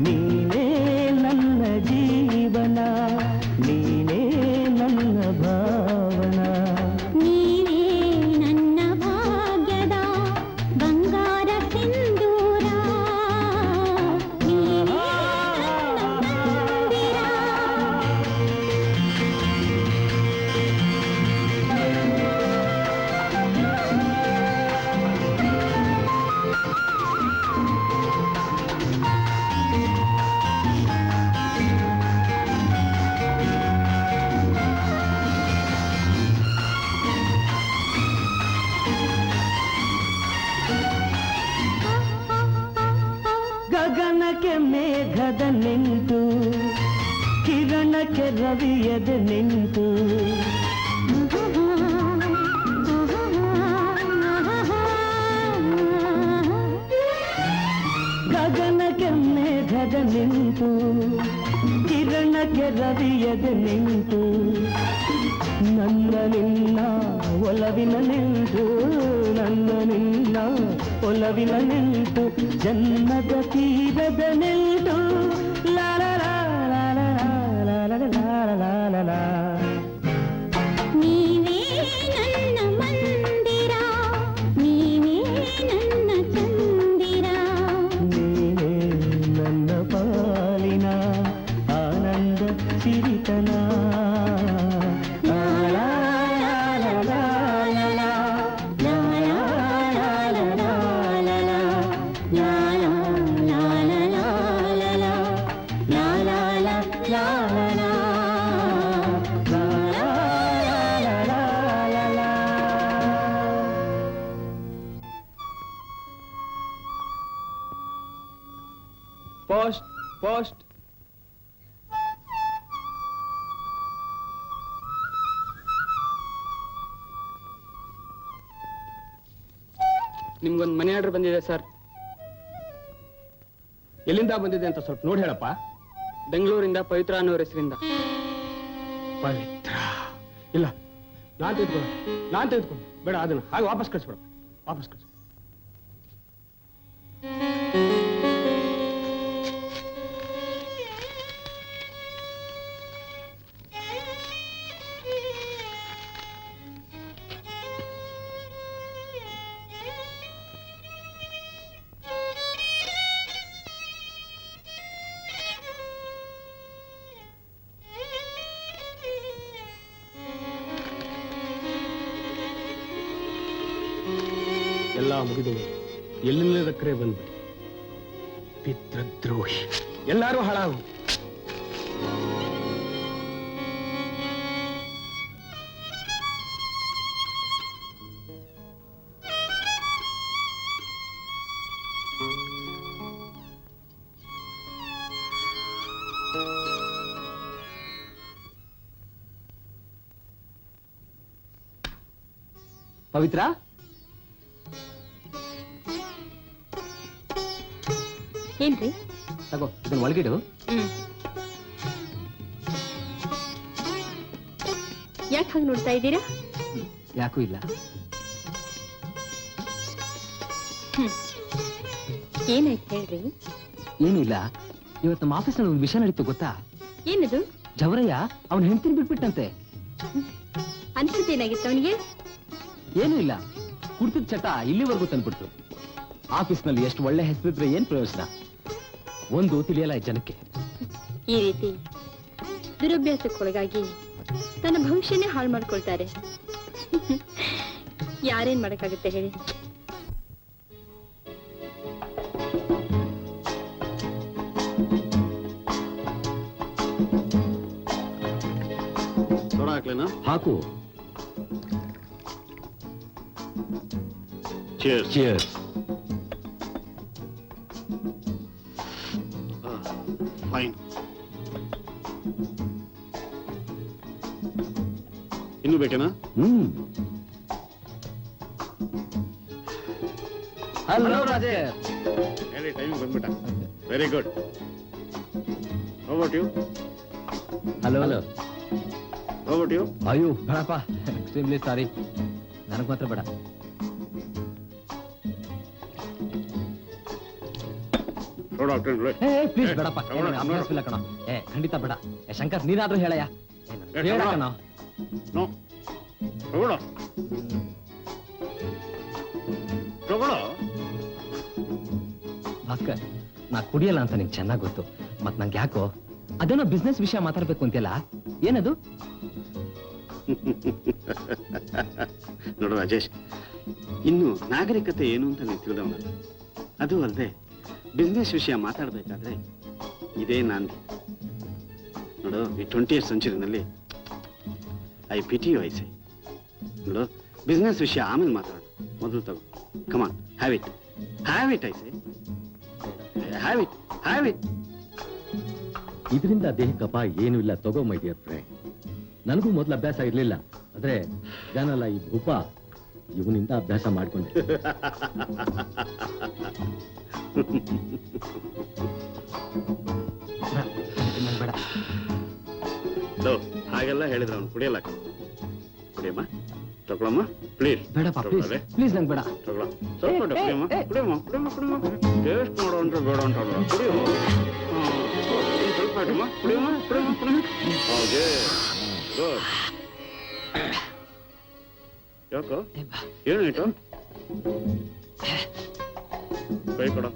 ನೀನೇ ನನ್ನ ಜೀವನ, ನೀನೇ ನನ್ನ ಮೇಘದ ನಿಂತು ಕಿರಣಕ್ಕೆ ರವಿಯದ ನಿಂತು ಗಗನಕ್ಕೆ ಮೇಘದ ನಿಂತು ಕಿರಣಕ್ಕೆ ರವಿಯದ ನಿಂತು ನನ್ನ ನಿನ್ನ ಒಲವಿನ ನಿಂತು ನನ್ನ ನಿನ್ನ ಒಲವಿನ ನಿಂತು ಜನ್ಮದ ತೀರದ ನಿಂತು ಲಾಲ ನೀವೇ ನನ್ನ ಮಂದಿರ ನೀವೇ ನನ್ನ ಚಂದಿರ ನೀನೇ ನನ್ನ ಪಾಲಿನ ಆನಂದ ಸಿರಿತನ ಪೋಸ್ಟ್ ಪೋಸ್ಟ್ ನಿಮ್ಗೊಂದು ಮನಿ ಆರ್ಡರ್ ಬಂದಿದೆ ಸರ್. ಎಲ್ಲಿಂದ ಬಂದಿದೆ ಅಂತ ಸ್ವಲ್ಪ ನೋಡಿ ಹೇಳಪ್ಪ. ಬೆಂಗಳೂರಿಂದ ಪವಿತ್ರ ಅನ್ನೋರ ಹೆಸರಿಂದ. ಪವಿತ್ರ ಇಲ್ಲ, ನಾನ್ ತೆಗೆದುಕೊಂಡು ಬೇಡ, ಅದನ್ನ ಹಾಗೆ ವಾಪಸ್ ಕಳಿಸ್ಬೇಡ, ವಾಪಸ್ ಕಳಿಸ್. ಎಲ್ಲ ಮುಗಿದು ಎಲ್ಲಿಲ್ಲದ ಕರೆ ಬಂದ್ಬಿಡಿ. ಪಿತೃದ್ರೋಹಿ, ಎಲ್ಲರೂ ಹಾಳಾಗು. ಪವಿತ್ರ, ಏನ್ರಿ? ತಗೋ ಇದನ್ನ ಒಳಗಿಡು. ಯಾಕೆ ಹಾಗೆ ನೋಡ್ತಾ ಇದ್ದೀರಾ? ಯಾಕೂ ಇಲ್ಲ. ಏನಾಯ್ತು ಹೇಳ್ರಿ? ಏನೂ ಇಲ್ಲ. ಇವತ್ತು ನಮ್ಮ ಆಫೀಸ್ನಲ್ಲಿ ಒಂದು ವಿಷಯ ನಡೀತು ಗೊತ್ತಾ? ಏನದು? ಜವರಯ್ಯ ಅವನ ಹೆಂಡತಿನ ಬಿಟ್ಬಿಟ್ಟಂತೆ. ಅನ್ಸುತ್ತೇನಾಗಿತ್ತು ಅವನಿಗೆ? ಏನೂ ಇಲ್ಲ, ಕುಡ್ತದ ಚಟ ಇಲ್ಲಿವರೆಗೂ ತಂದ್ಬಿಡ್ತು. ಆಫೀಸ್ನಲ್ಲಿ ಎಷ್ಟು ಒಳ್ಳೆ ಹೆಸರಿದ್ರೆ ಏನ್ ಪ್ರಯೋಜನ? ಒಂದು ತಿಳಿಯಲ್ಲ ಈ ಜನಕ್ಕೆ. ಈ ರೀತಿ ದುರಭ್ಯಾಸಕ್ಕೊಳಗಾಗಿ ತನ್ನ ಭವಿಷ್ಯನೇ ಹಾಳು ಮಾಡ್ಕೊಳ್ತಾರೆ. ಯಾರೇನ್ ಮಾಡಕ್ಕಾಗುತ್ತೆ ಹೇಳಿ? ಸೋಡಾ ಹಾಕ್ಲೇನಾ? ಹಾಕು. Cheers. Cheers. Fine. ಇನ್ನು ಬೇಕೇನಾ? ಹಲೋ ರಾಜೇಶ್. ಹೇಳಿ, ಟೈಮಿಂಗ್ ಬಂದ್ಬಿಟ್ಟ. Very good. How about you? Hello. How about you? ಅಯ್ಯೋ ಬೇಡಪ್ಪ, ಎಕ್ಸ್ಟ್ರೀಮ್ಲಿ ಸಾರಿ. ನನಗ್ ಮಾತ್ರ ಬೇಡ. ಪ್ಲೀಸ್ ಬೇಡಪ್ಪ, ಅಭ್ಯಾಸ ಇಲ್ಲ ಕಣ. ಖಂಡಿತ ಬೇಡ. ಶಂಕರ್, ನೀನಾದ್ರೂ ಹೇಳಯ್ಯ. ಭಾಸ್ಕರ್, ನಾ ಕುಡಿಯಲ್ಲ ಅಂತ ನಿಂಗೆ ಚೆನ್ನಾಗ್ ಗೊತ್ತು. ಮತ್ ನಂಗೆ ಯಾಕೋ ಅದೇನೋ ಬಿಸ್ನೆಸ್ ವಿಷಯ ಮಾತಾಡ್ಬೇಕು ಅಂತೆಲ್ಲ. ಏನದು? ನೋಡು ರಾಜೇಶ್, ಇನ್ನು ನಾಗರಿಕತೆ ಏನು ಅಂತ ನೀವು ತಿಳಿದವನಲ್ಲ. ಅದು ಅಲ್ಲದೆ ಬಿಸ್ನೆಸ್ ವಿಷಯ ಮಾತಾಡ್ಬೇಕಾದ್ರೆ ಇದೇ ನಾಂದಿ. ನೋಡು, ಈ 20th ಸೆಂಚುರಿನಲ್ಲಿ I pity you, I say. ನೋಡು, ಬಿಸ್ನೆಸ್ ವಿಷಯ ಆಮೇಲೆ ಮಾತಾಡೋಣ, ಮೊದಲು ತಗೋ. Come on, have it, I say. Have it. ಇದರಿಂದ ದೇಹಕ್ಕೆ ಅಪಾಯ ಏನೂ ಇಲ್ಲ. ತಗೋ ಮೈ ಡಿಯರ್ ಫ್ರೆಂಡ್. ನನಗೂ ಮೊದಲು ಅಭ್ಯಾಸ ಇರಲಿಲ್ಲ, ಆದ್ರೆ ಜಾನಲ್ಲ ಈ ಭೂಪ ಇವನಿಂದ ಅಭ್ಯಾಸ ಮಾಡ್ಕೊಂಡೆ. ಬೇಡ ಲೋ, ಹಾಗೆಲ್ಲ ಹೇಳಿದ್ರೆ ಅವ್ನು ಕುಡಿಯಲ್ಲ. ಕುಡಿಯಮ್ಮ, ತಗೊಳಮ್ಮ ಪ್ಲೀಸ್. ಬೇಡಪ್ಪ ಪ್ಲೀಸ್ ಪ್ಲೀಸ್ ನಂಗೆ ಬೇಡ. ತಗೊಳ, ಸ್ವಲ್ಪ ಕುಡಿಯಮ್ಮ, ಕುಡಿಯಮ್ಮ, ಕುಡಿಯಮ್ಮ, ಕುಡಿಯಮ್ಮ. ಟೇಸ್ಟ್ ಮಾಡೋ ಅಂದ್ರೆ ಬೇಡ ಅಂತ ಕುಡಿಯಮ್ಮ. ಸ್ವಲ್ಪ ಹಾಕಮ್ಮ, ಕುಡಿಯಮ್ಮ, ಕುಡಿಯಮ್ಮ, ಕುಡಿಯಮ್ಮ. Okay good. ಯಾಕೋ ಏನಾಯ್ತು? ಕೈ ಕೊಡ.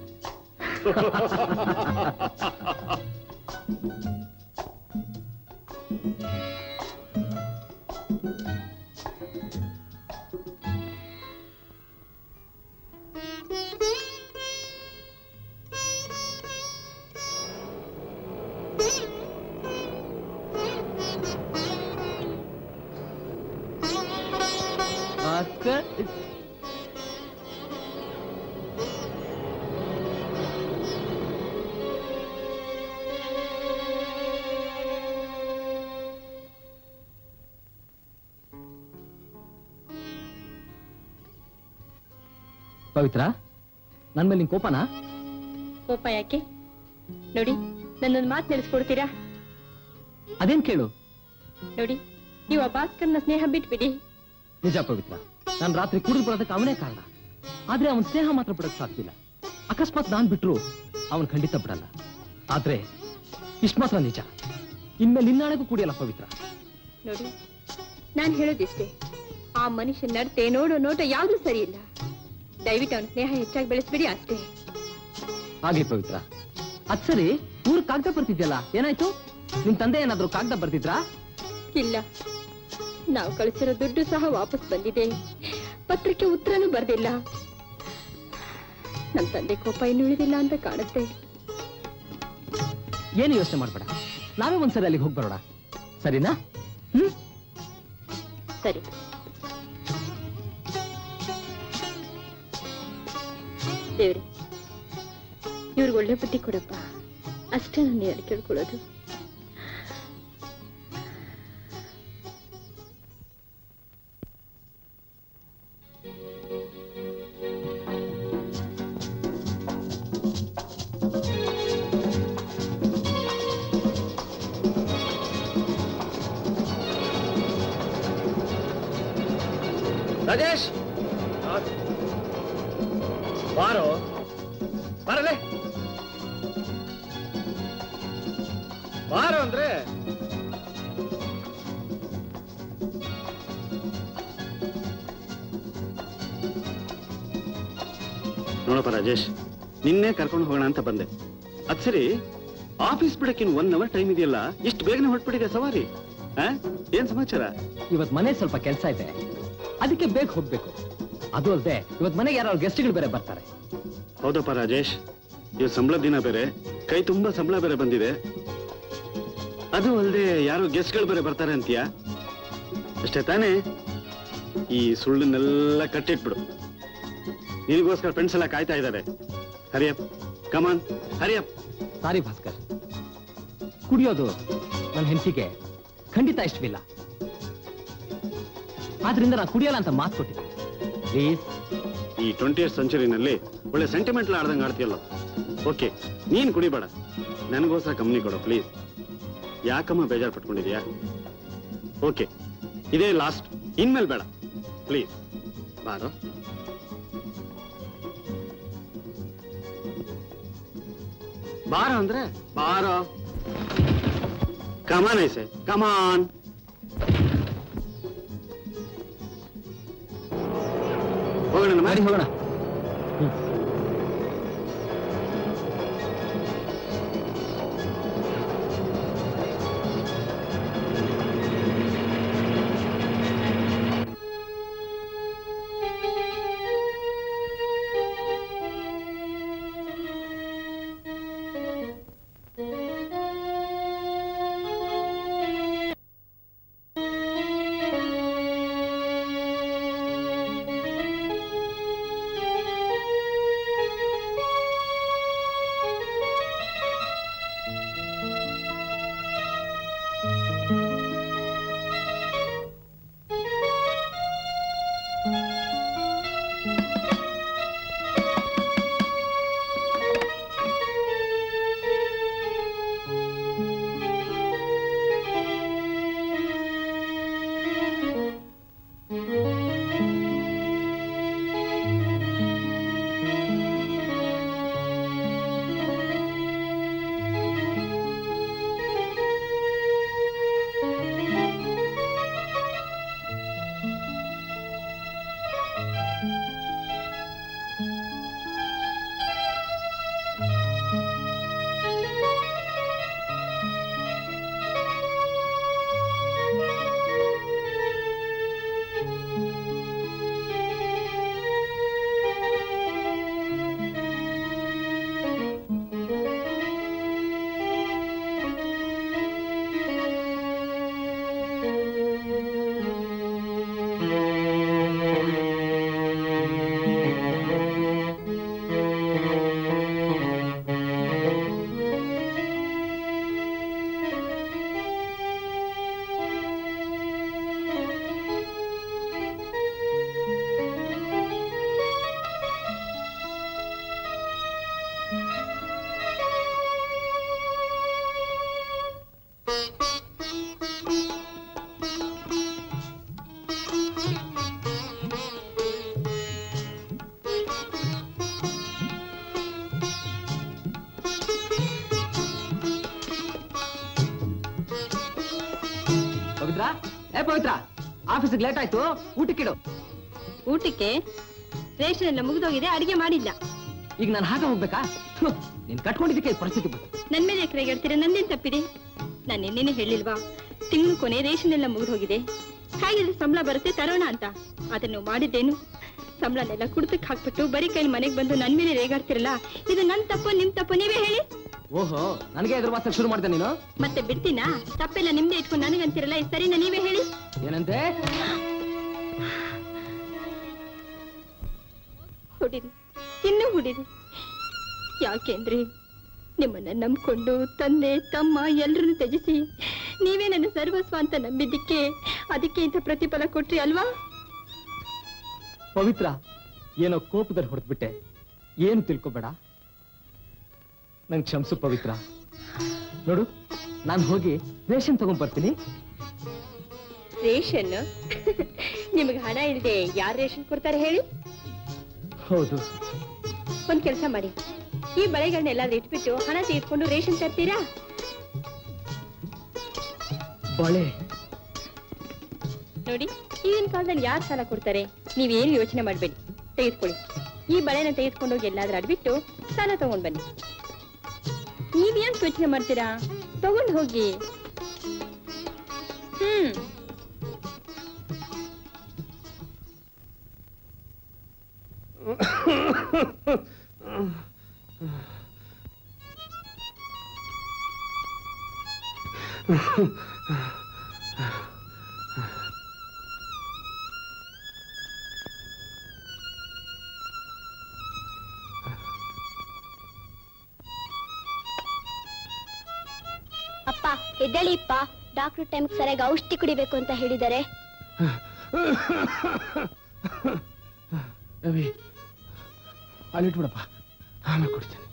ಪವಿತ್ರ, ನನ್ ಮೇಲೆ ನಿನ್ ಕೋಪನಾ? ಕೋಪ ಯಾಕೆ? ನೋಡಿ, ನನ್ನೊಂದು ಮಾತು ನಡೆಸ್ಕೊಡ್ತೀರಾ? ಅದೇನ್ ಕೇಳು. ನೋಡಿ, ನೀವು ಆ ಭಾಸ್ಕರ್ನ ಸ್ನೇಹ ಬಿಟ್ಬಿಡಿ. ನಿಜ ಪವಿತ್ರ, ನಾನು ರಾತ್ರಿ ಕುಡಿದು ಬರೋದಕ್ಕೆ ಅವನೇ ಕಾರಣ. ಆದ್ರೆ ಅವನ್ ಸ್ನೇಹ ಮಾತ್ರ ಬಿಡಕ್ ಸಾಧ್ಯವಿಲ್ಲ. ಅಕಸ್ಮಾತ್ ನಾನ್ ಬಿಟ್ರು ಅವನ್ ಖಂಡಿತ ಬಿಡಲ್ಲ. ಆದ್ರೆ ಇಷ್ಟ ಮಾತ್ರ ನಿಜ, ಇನ್ಮೇಲೆ ನಿನ್ನಾಳೆಗೂ ಕುಡಿಯಲ್ಲ ಪವಿತ್ರ. ನೋಡಿ, ನಾನ್ ಹೇಳೋದಿಷ್ಟೇ, ಆ ಮನುಷ್ಯ ನಡತೆ ನೋಡೋ ನೋಟ ಯಾವ್ದು ಸರಿ ಇಲ್ಲ. ದಯವಿಟ್ಟು ಅವನ ಸ್ನೇಹ ಹೆಚ್ಚಾಗಿ ಬೆಳೆಸ್ಬಿಡಿ ಅಷ್ಟೇ. ಹಾಗೆ ಪವಿತ್ರ. ಅದ್ ಸರಿ, ಊರ್ ಕಾಗದ ಬರ್ತಿದ್ಯಲ್ಲ, ಏನಾಯ್ತು? ನಿನ್ ತಂದೆ ಏನಾದ್ರು ಕಾಗದ ಬರ್ತಿದ್ರಾ? ಇಲ್ಲ, ನಾವು ಕಳಿಸಿರೋ ದುಡ್ಡು ಸಹ ವಾಪಸ್ ಬಂದಿದೆ. ಪತ್ರಕ್ಕೆ ಉತ್ತರನೂ ಬರ್ದಿಲ್ಲ. ನಮ್ ತಂದೆ ಕೋಪ ಇನ್ನು ಉಳಿದಿಲ್ಲ ಅಂತ ಕಾಣುತ್ತೆ. ಏನು ಯೋಚನೆ ಮಾಡ್ಬೇಡ, ನಾವೇ ಒಂದ್ಸರಿ ಅಲ್ಲಿಗೆ ಹೋಗಿ ಬರೋಣ, ಸರಿನಾ? ಸರಿ. ದೇವ್ರಿ, ಇವ್ರಿಗೆ ಒಳ್ಳೆ ಬುದ್ಧಿ ಕೊಡಪ್ಪ, ಅಷ್ಟೇ ನಾನು ಕೇಳ್ಕೊಳ್ಳೋದು. ರಾಜೇಶ್, ಬಾರೋ, ಬರಲೇ, ಬಾರೋ ಅಂದ್ರೆ. ನೋಡಪ್ಪ ರಾಜೇಶ್, ನಿನ್ನೆ ಕರ್ಕೊಂಡು ಹೋಗೋಣ ಅಂತ ಬಂದೆ. ಅದ್ ಸರಿ, ಆಫೀಸ್ ಬಿಡಕ್ಕಿನ್ 1 ಅವರ್ ಟೈಮ್ ಇದೆಯಲ್ಲ, ಇಷ್ಟು ಬೇಗನೆ ಹೊರಟ್ಬಿಟ್ಟಿದೆ ಸವಾರಿ. ಏನ್ ಸಮಾಚಾರ? ಇವತ್ ಮನೆ ಸ್ವಲ್ಪ ಕೆಲಸ ಇದೆ, ಅದಕ್ಕೆ ಬೇಗ ಹೋಗ್ಬೇಕು. ಅದು ಅಲ್ಲದೆ ಇವತ್ ಮನೆಗೆ ಯಾರು ಗೆಸ್ಟ್ಗಳು ಬೇರೆ ಬರ್ತಾರೆ. ಹೌದಪ್ಪ ರಾಜೇಶ್, ಇವತ್ತು ಸಂಬಳ ದಿನ ಬೇರೆ, ಕೈ ತುಂಬಾ ಸಂಬಳ ಬೇರೆ ಬಂದಿದೆ. ಅದು ಅಲ್ಲದೆ ಯಾರು ಗೆಸ್ಟ್ಗಳು ಬೇರೆ ಬರ್ತಾರೆ ಅಂತೀಯ. ಅಷ್ಟೇ ತಾನೇ? ಈ ಸುಳ್ಳನ್ನೆಲ್ಲ ಕಟ್ಟಿಟ್ಬಿಡು. ನಿನಗೋಸ್ಕರ ಫ್ರೆಂಡ್ಸ್ ಎಲ್ಲ ಕಾಯ್ತಾ ಇದ್ದಾರೆ. ಹರಿಯಪ್, ಕಮಾನ್, ಹರಿಯಪ್. ಸಾರಿ ಭಾಸ್ಕರ್, ಕುಡಿಯೋದು ನನ್ನ ಹೆಂಡತಿಗೆ ಖಂಡಿತ ಇಷ್ಟವಿಲ್ಲ. ಆದ್ರಿಂದ ನಾನು ಕುಡಿಯಲ್ಲ ಅಂತ ಮಾತು ಕೊಟ್ಟಿದ್ದೆ. ಪ್ಲೀಸ್. ಈ 20th ಸೆಂಚುರಿನಲ್ಲಿ ಒಳ್ಳೆ ಸೆಂಟಿಮೆಂಟಲ್ ಆಡ್ದಂಗೆ ಆಡ್ತೀಯಲ್ಲ. ಓಕೆ, ನೀನ್ ಕುಡಿಬೇಡ, ನನಗೋಸ್ಕರ ಕಂಪ್ನಿ ಕೊಡು ಪ್ಲೀಸ್. ಯಾಕಮ್ಮ ಬೇಜಾರು ಪಟ್ಕೊಂಡಿದ್ಯಾ? ಓಕೆ, ಇದೇ ಲಾಸ್ಟ್, ಇನ್ಮೇಲೆ ಬೇಡ ಪ್ಲೀಸ್. ಬಾರೋ. ಬಾರೋ ಅಂದ್ರೆ ಬಾರೋ. ಕಮಾನ್ ಐಸೆ, ಕಮಾನ್. ಹೋಗೋಣ ಮಾಡಿ ಹೋಗೋಣ. ಪವಿತ್ರ, ಏ ಪವಿತ್ರ, ಆಫೀಸಿಗೆ ಲೇಟ್ ಆಯ್ತು, ಊಟಕ್ಕಿಡು. ಊಟಕ್ಕೆ ರೇಷನ್ ಎಲ್ಲ ಮುಗಿದೋಗಿದೆ, ಅಡಿಗೆ ಮಾಡಿಲ್ಲ. ಈಗ ನಾನು ಹಾಗೆ ಹೋಗ್ಬೇಕಾ? ನೀನ್ ಕಟ್ಕೊಂಡಿದ್ದಕ್ಕೆ ಈ ಪರಿಸ್ಥಿತಿ ಬಂತು. ನನ್ ಮೇಲೆ ಎಕರೆ ಹೇಳ್ತೀರಾ? ನಂದೇನ್ ತಪ್ಪಿದೆ? ನಾನು ನಿನ್ನೆನೆ ಹೇಳಿಲ್ವಾ, ತಿಂಗಳು ಕೊನೆ ರೇಷನ್ ಎಲ್ಲ ಮುಗಿದು ಹೋಗಿದೆ, ಹಾಗಿದ್ರೆ ಸಂಬಳ ಬರುತ್ತೆ ತರೋಣ ಅಂತ. ಆದ್ರೆ ನೀವು ಮಾಡಿದ್ದೇನು? ಸಂಬಳನೆಲ್ಲ ಕುಡ್ತಕ್ಕೆ ಹಾಕ್ಬಿಟ್ಟು ಬರೀ ಕೈಲಿ ಮನೆಗೆ ಬಂದು ನನ್ ಮೇಲೆ ರೇಗಾಡ್ತಿರಲ್ಲ, ಇದು ನನ್ ತಪ್ಪು ನಿಮ್ ತಪ್ಪು? ನೀವೇ ಹೇಳಿ. ಓಹೋ, ನನಗೆ ಎದುರು ಮಾತ್ರ ಶುರು ಮಾಡ್ದೆ ನೀನು? ಮತ್ತೆ ಬಿಡ್ತೀನಾ? ತಪ್ಪೆಲ್ಲ ನಿಮ್ದೇ ಇಟ್ಕೊಂಡು ನನಗಂತಿರಲ್ಲ, ಇದು ಸರಿನಾ? ನೀವೇ ಹೇಳಿ. ಏನಂತೆ? ಹುಡಿರಿ, ಇನ್ನೂ ಹುಡಿರಿ. ಯಾಕೆಂದ್ರೆ ನಿಮ್ಮನ್ನ ನಂಬ್ಕೊಂಡು ತಂದೆ ತಮ್ಮ ಎಲ್ರನ್ನು ತ್ಯಜಿಸಿ ನೀವೇ ನನ್ನ ಸರ್ವಸ್ವ ಅಂತ ನಂಬಿದ್ದಕ್ಕೆ ಅದಕ್ಕೆ ಇಂಥ ಪ್ರತಿಫಲ ಕೊಟ್ರಿ ಅಲ್ವಾ? ಪವಿತ್ರ, ಏನೋ ಕೋಪದಲ್ಲಿ ಹೊಡೆದ್ಬಿಟ್ಟೆ, ಏನು ತಿಳ್ಕೊಬೇಡ, ನಂಗೆ ಕ್ಷಮಿಸು ಪವಿತ್ರ. ನೋಡು, ನಾನು ಹೋಗಿ ರೇಷನ್ ತಗೊಂಡ್ ಬರ್ತೀನಿ. ರೇಷನ್? ನಿಮಗೆ ಹಣ ಇಲ್ಲದೆ ಯಾರು ರೇಷನ್ ಕೊಡ್ತಾರೆ ಹೇಳಿ? ಹೌದು. ಒಂದ್ ಕೆಲಸ ಮಾಡಿ, ಈ ಬಳೆಗಳನ್ನೆಲ್ಲಾದ್ರೂ ಇಟ್ಬಿಟ್ಟು ಹಣ ತೆಗೆದುಕೊಂಡು ರೇಷನ್ ತರ್ತೀರಾ? ಬಳೆ? ನೋಡಿ, ಈಗಿನ ಕಾಲದಲ್ಲಿ ಯಾರು ಸಾಲ ಕೊಡ್ತಾರೆ? ನೀವೇನು ಯೋಚನೆ ಮಾಡ್ಬೇಡಿ, ತೆಗೆದುಕೊಳ್ಳಿ. ಈ ಬಳೆನ ತೆಗೆದುಕೊಂಡೋಗಿ ಎಲ್ಲಾದ್ರೂ ಅಡ್ಬಿಟ್ಟು ಸಾಲ ತಗೊಂಡ್ ಬನ್ನಿ. ನೀವೇನ್ ಯೋಚನೆ ಮಾಡ್ತೀರಾ? ತಗೊಂಡ್ ಹೋಗಿ. ಅಪ್ಪ ಎದ್ದೇಳಿಪ್ಪ, ಡಾಕ್ಟರ್ ಟೈಮ್ ಸರಿಯಾಗಿ ಔಷಧಿ ಕುಡಿಬೇಕು ಅಂತ ಹೇಳಿದ್ದಾರೆ. ರವಿ, ಅಲ್ಲಿಟ್ಬಿಡಪ್ಪ, ಆಮೇಲೆ ಕೊಡ್ತೀನಿ.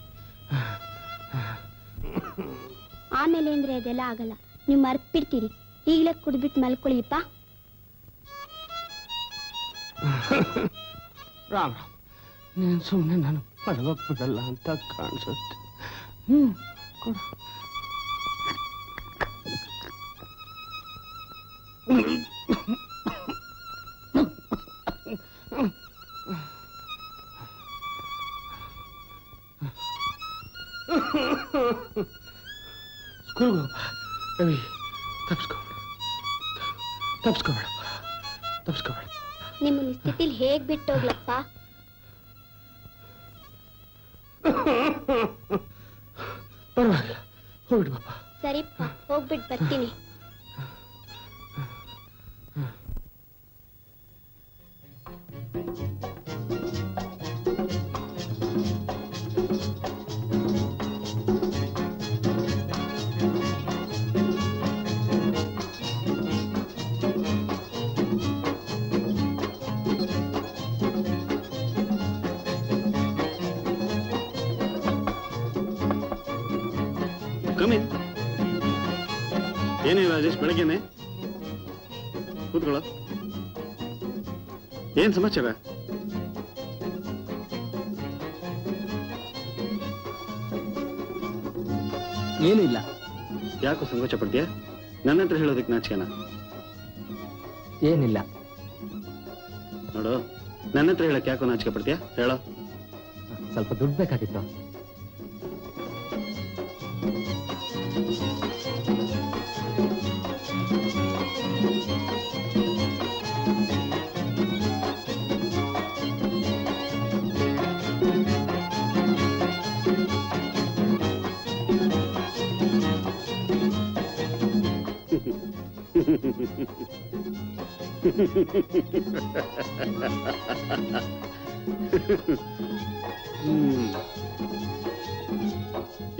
ಆಮೇಲೆ ಅಂದ್ರೆ ಅದೆಲ್ಲ ಆಗಲ್ಲ, ನೀವು ಮರ್ತ್ ಬಿಡ್ತೀರಿ. ಈಗಲೇ ಕುಡಿದ್ಬಿಟ್ಟು ಮಲ್ಕೊಳ್ಳಿಪ್ಪ. ರಾಮ್ ರಾಮ್, ನೀನು ಸುಮ್ಮನೆ ನಾನು ಪಡವಕ್ಬಿಡಲ್ಲ ಅಂತ ಕಾಣಿಸುತ್ತೆ. ಕೊಡು. ಸ್ಕೂಲ್ಗೆ ಹೋಗಪ್ಪ ರವಿ, ತಪ್ಸ್ಕೋಬೇಡ. ನಿಮ್ಮ ಸ್ಥಿತಿಲಿ ಹೇಗ್ ಬಿಟ್ಟೋಗ್ಲಪ್ಪ? ಪರವಾಗಿಲ್ಲ, ಹೋಗ್ಬಿಡ್ಬಪ್ಪ. ಸರಿಪ್ಪ, ಹೋಗ್ಬಿಟ್ಟು ಬರ್ತೀನಿ. ಏನೇ ರಾಜೇಶ್, ಬೆಳಗ್ಗೆನೆ ಕೂತ್ಕೊಳ್ಳ. ಏನ್ ಸಮಾಚಾರ? ಏನಿಲ್ಲ. ಯಾಕೋ ಸಂಕೋಚ ಪಡ್ತೀಯ? ನನ್ನ ಹತ್ರ ಹೇಳೋದಕ್ಕೆ ನಾಚಿಕೆನಾ? ಏನಿಲ್ಲ. ನೋಡು, ನನ್ನ ಹತ್ರ ಹೇಳಕ್ ಯಾಕೋ ನಾಚಿಕೆ ಪಡ್ತೀಯ? ಹೇಳೋ. ಸ್ವಲ್ಪ ದುಡ್ಡು ಬೇಕಾಗಿತ್ತು.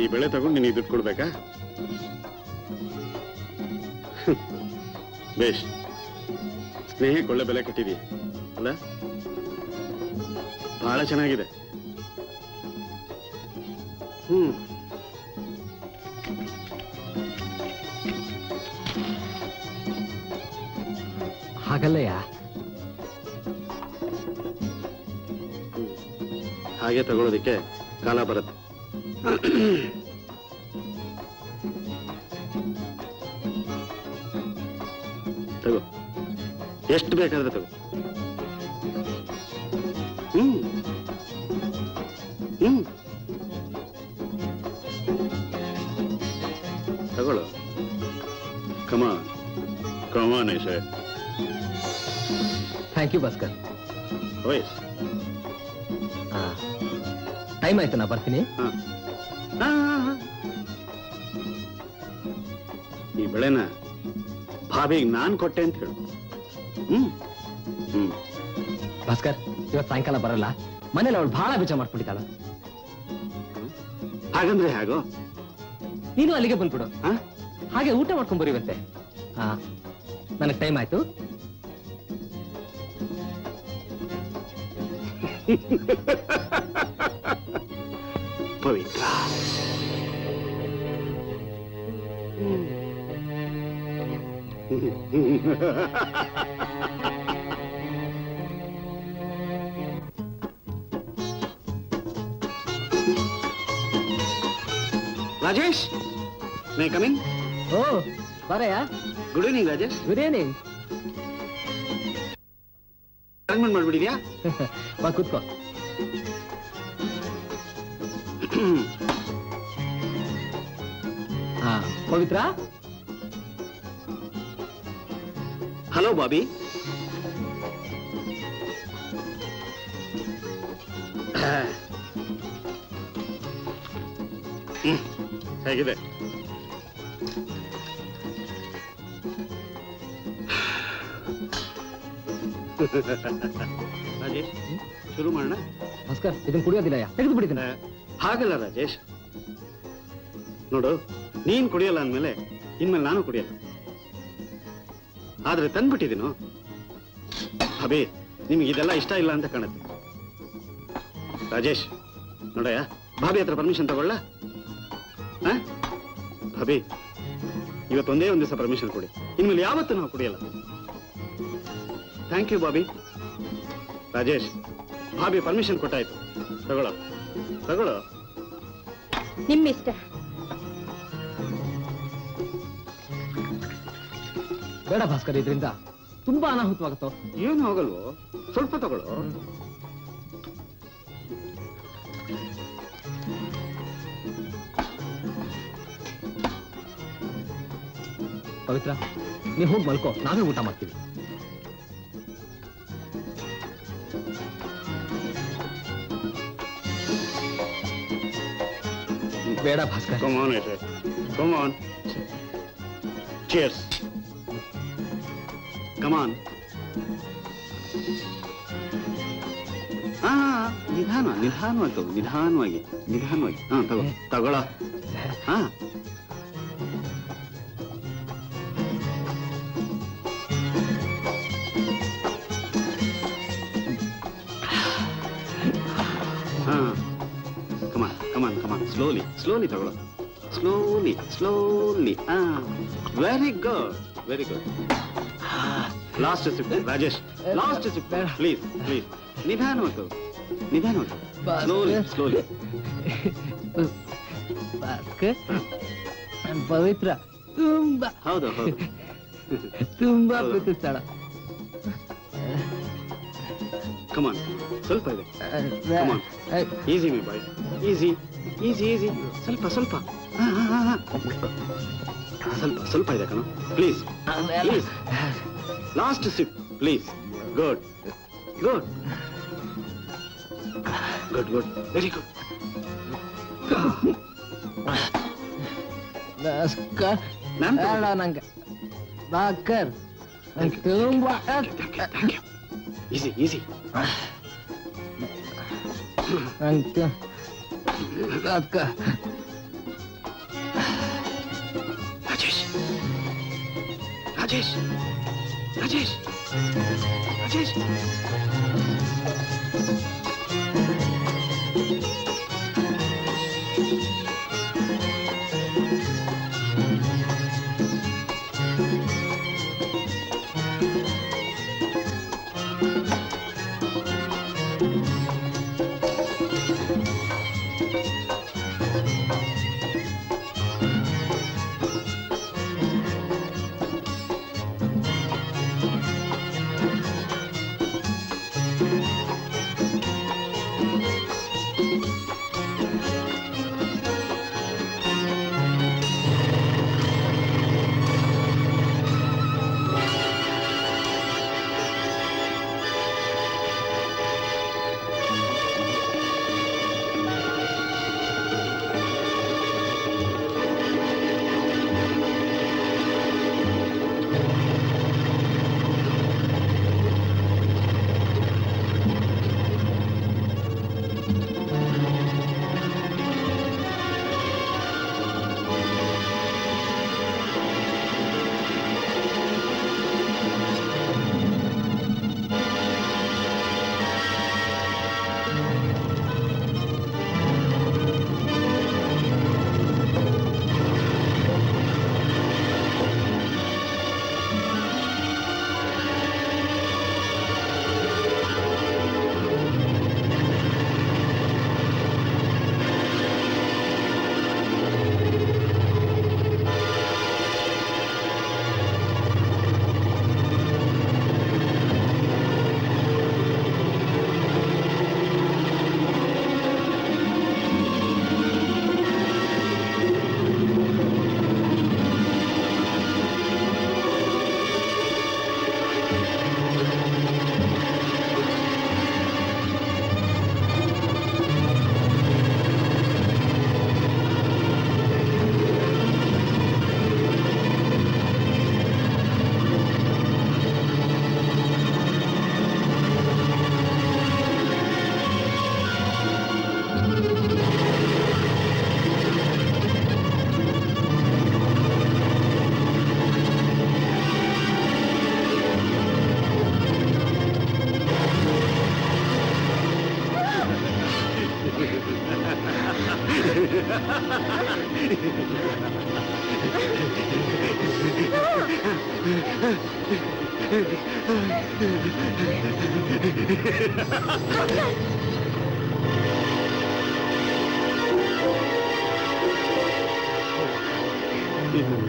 ಈ ಬೆಳೆ ತಗೊಂಡು ನೀನು ದುಡ್ಡು ಕೊಡ್ಬೇಕಾ? ಬೇಷ್, ಸ್ನೇಹಕ್ಕೆ ಒಳ್ಳೆ ಬೆಲೆ ಕಟ್ಟಿದೀಯ ಅಲ್ಲ? ಬಹಳ ಚೆನ್ನಾಗಿದೆ. ಹಾಗಲ್ಲಯ್ಯ. ಹಾಗೆ ತಗೊಳ್ಳೋದಿಕ್ಕೆ ಕಾಲ ಬರುತ್ತೆ. ತಗೋ, ಎಷ್ಟು ಬೇಕಾದ್ರೆ ತಗೋ. ತಗೊಳ್ಳೋ. Come on come on I say. Thank you Bhaskar. ವಯಸ್ ಟೈಮ್ ಆಯ್ತು, ನಾ ಬರ್ತೀನಿ. ಈ ಬೆಳೆನ ಭಾವಿಗೆ ನಾನ್ ಕೊಟ್ಟೆ ಅಂತ ಹೇಳು. ಭಾಸ್ಕರ್, ಇವತ್ತು ಸಾಯಂಕಾಲ ಬರಲ್ಲ. ಮನೇಲಿ ಅವಳು ಬಹಳ ಬೇಜಾರು ಮಾಡ್ಕೊಂಡಿದ್ದಾಳ. ಹಾಗಂದ್ರೆ ಹೇಗೋ? ನೀನು ಅಲ್ಲಿಗೆ ಬಂದ್ಬಿಡು. ಹಾಗೆ ಊಟ ಮಾಡ್ಕೊಂಡ್ ಬರೀವಂತೆ. ನನಗೆ ಟೈಮ್ ಆಯ್ತು. Pavitra, Rajesh, may come in? ಓ ಬರಯ್ಯ. Good evening Rajesh. Good evening. Arrangement ಮಾಡ್ಬಿಡಿದ್ಯಾ? ಬಾ ಕೂತ್ಕೋ. ಪವಿತ್ರ. ಹಲೋ ಬಾಬಿ. ಹೇಗಿದೆ? ರಾಜೇಶ್, ಶುರು ಮಾಡೋಣ. ಭಾಸ್ಕರ್, ಇದನ್ನ ಕುಡಿಯೋದಿಲ್ಲ, ತೆಗೆದು ಬಿಡಿದ್ದೀನಿ. ಹಾಗಲ್ಲ ರಾಜೇಶ್, ನೋಡು, ನೀನ್ ಕುಡಿಯಲ್ಲ ಅಂದ್ಮೇಲೆ ಇನ್ಮೇಲೆ ನಾನು ಕುಡಿಯಲ್ಲ. ಆದ್ರೆ ತಂದ್ಬಿಟ್ಟಿದ್ದೀನೋ ಅಬೇ, ನಿಮ್ಗೆ ಇದೆಲ್ಲ ಇಷ್ಟ ಇಲ್ಲ ಅಂತ ಕಾಣುತ್ತೆ. ರಾಜೇಶ್ ನೋಡಯ್ಯ, ಭಾಬಿ ಹತ್ರ ಪರ್ಮಿಷನ್ ತಗೊಳ್ಳ? ಭಾಬಿ, ಇವತ್ತೊಂದೇ ಒಂದು ದಿವಸ ಪರ್ಮಿಷನ್ ಕೊಡಿ, ಇನ್ಮೇಲೆ ಯಾವತ್ತೂ ನಾವು ಕುಡಿಯಲ್ಲ. Thank you bhabhi. Rajesh, bhabhi permission ಕೊಟ್ಟಾಯ್ತು, ತಗೊಳ್ಳೋ ತಗೊಳ್ಳೋ. ನಿಮ್ಮಿಷ್ಟ. ಬೇಡ ಭಾಸ್ಕರ್, ಇದರಿಂದ ತುಂಬಾ ಅನಾಹುತವಾಗುತ್ತೋ. ಏನು ಹೋಗಲ್ವೋ, ಸ್ವಲ್ಪ ತಗೊಳ್ಳೋ. ಪವಿತ್ರ, ನೀವು ಹೋಗಿ ಮಲ್ಕೋ, ನಾವೇ ಊಟ ಮಾಡ್ತೀವಿ. ಬೇಡ Bhaskar. Come on, Ethan. Come on. Cheers. Come on. ನಿಧಾನವಾಗಿ ತಗೋ, ನಿಧಾನವಾಗಿ. ತಗೋ, ತಗೊಳ. Come on. Slowly ತಗೊಳ. slowly, slowly. Very good, very good. Last sip, Rajesh. Last sip, please, please. ನಿಧಾನವಾಗಿ, ನಿಧಾನವಾಗಿ. Slowly, slowly. ಭಾಸ್ಕರ್, ನನ್ ಪವಿತ್ರ ತುಂಬಾ ಹೌದು, ಹೌದು. ತುಂಬಾ ಪ್ರೀತಿಸ್ತಾಳ. Come on, ಸ್ವಲ್ಪ ಇದೆ. Come on. Easy, my boy. Easy, easy, easy. ಸ್ವಲ್ಪ, ಸ್ವಲ್ಪ. ಸ್ವಲ್ಪ ಇದೆ ಕಣ. Please, please. Last sip, please. Good, good. Good, good. Very good. Bhaskar, ನಾನು ಬೇಡ ನಂಗೆ. ಭಾಸ್ಕರ್, ನಂಗೆ ತುಂಬಾ Thank you. Easy, easy. ನಂಗೆ Bhaskar. Rajesh. Rajesh. Rajesh. Rajesh.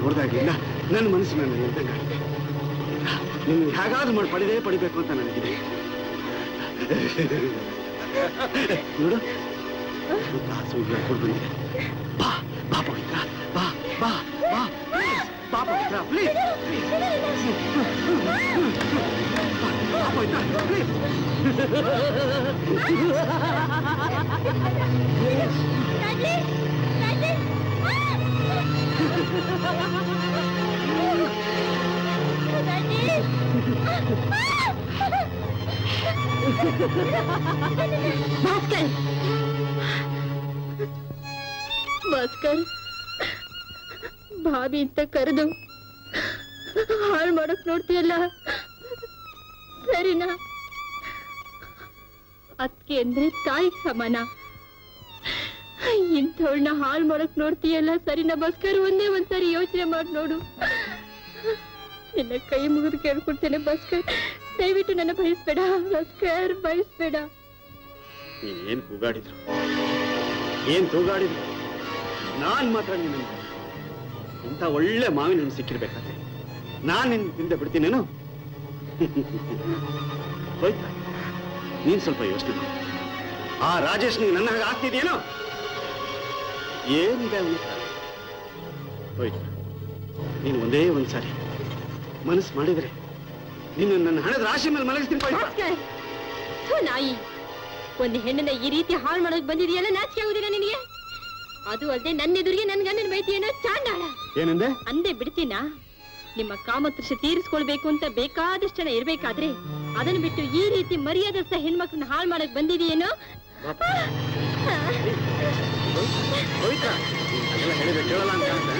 ನೋಡಿದಾಗಿಲ್ಲ ನನ್ನ ಮನಸ್ಸು ನನ್ನ ನಿಂತಂಗಾಗಿದೆ. ನಿನ್ನ ಹೇಗಾದ್ರೂ ಮಾಡಿ ಪಡಿಬೇಕು ಅಂತ ನನಗಿದೆ. ನೋಡು ಕಾಸು ಹೇಳ್ಕೊಂಡು ಬಂದಿದೆ. ಬಾ ಬಾ ಪವಿತ್ರ, ಬಾ ಬಾ ಬಾ ಪ್ಲೀಸ್, ಬಾ ಪವಿತ್ರ ಪ್ಲೀಸ್, ಬಾ ಪವಿತ್ರ ಪ್ಲೀಸ್. ಭಾಸ್ಕರ್, ಭಾಸ್ಕರ್, ಭಾವಿ ಅಂತ ಕರೆದು ಹಾಳು ಮಾಡಕ್ ನೋಡ್ತೀಯಲ್ಲ, ಸರಿನಾ? ಅದಕ್ಕೆ ಅಂದ್ರೆ ತಾಯಿ ಸಮಾನ. ಇಂಥವಳನ್ನ ಹಾಳು ಮಾಡಕ್ ನೋಡ್ತೀಯಲ್ಲ ಸರಿನಾ ಭಾಸ್ಕರ್? ಒಂದೇ ಒಂದ್ಸರಿ ಯೋಚನೆ ಮಾಡಿ ನೋಡು. ನಿನ್ನ ಕೈ ಮುಗಿದು ಕೇಳ್ಕೊಡ್ತೇನೆ ಭಾಸ್ಕರ್, ದಯವಿಟ್ಟು ನನ್ನ ಬಯಸ್ಬೇಡ ಭಾಸ್ಕರ್, ಬಯಸ್ಬೇಡ. ಏನ್ ಕೂಗಾಡಿದ್ರು, ಏನ್ ತೂಗಾಡಿದ್ರು, ನಾನ್ ಮಾತ್ರ ನಿನ್ನ ಇಂಥ ಒಳ್ಳೆ ಮಾವಿನ ಹಣ್ಣು ಸಿಕ್ಕಿರ್ಬೇಕಾದ್ರೆ ನಾನ್ ನಿನ್ ಹಿಂದೆ ಬಿಡ್ತೀನೇನು? ಹೋಯ್ತಾ? ನೀನ್ ಸ್ವಲ್ಪ ಯೋಚನೆ ಮಾಡು. ಆ ರಾಜೇಶ್ ನನ್ನ ಹಾಗೆ ಆಗ್ತಿದ್ಯೇನೋ? ಏನಿದೆ ಅವನು? ಹೋಯ್ತು. ನೀನು ಒಂದೇ ಒಂದ್ಸಾರಿ ಮನಸ್ಸು ಮಾಡಿದ್ರೆ ನೀನು ನನ್ನ ಹಣದ ರಾಶಿ ಮೇಲೆ ಮಲಗಿಸ್ತೀನಿ. ಭಾಸ್ಕರ್, ಥು ನಾಯಿ, ಒಂದು ಹೆಣ್ಣನ್ನ ಈ ರೀತಿ ಹಾಳು ಮಾಡೋಕ್ ಬಂದಿದೆಯಲ್ಲ, ನಾಚಿಕೆ ಆಗುದಿಲ್ಲ ನಿನಗೆ? ಅದು ಅಲ್ಲದೆ ನನ್ನ ಎದುರಿಗೆ ನನ್ ಗಂಡನ ಬೈತಿಯೇನೋ ಚಾಂಡಾಳ. ಏನಂದೆ? ಅಂದೆ ಬಿಡ್ತೀನಾ? ನಿಮ್ಮ ಕಾಮತೃಷ ತೀರಿಸ್ಕೊಳ್ಬೇಕು ಅಂತ ಬೇಕಾದಷ್ಟು ಜನ ಇರ್ಬೇಕಾದ್ರೆ ಅದನ್ನ ಬಿಟ್ಟು ಈ ರೀತಿ ಮರ್ಯಾದಸ್ಥ ಹೆಣ್ಮಕ್ಳನ್ನ ಹಾಳು ಮಾಡಕ್ ಬಂದಿದೆಯೇನೋ? ಹೋಯ್ತಾ? ಅದೆಲ್ಲ ಹೇಳಿದ್ರೆ ಕೇಳಲ್ಲ ಅಂತ ಕಾಣ್ತಾ?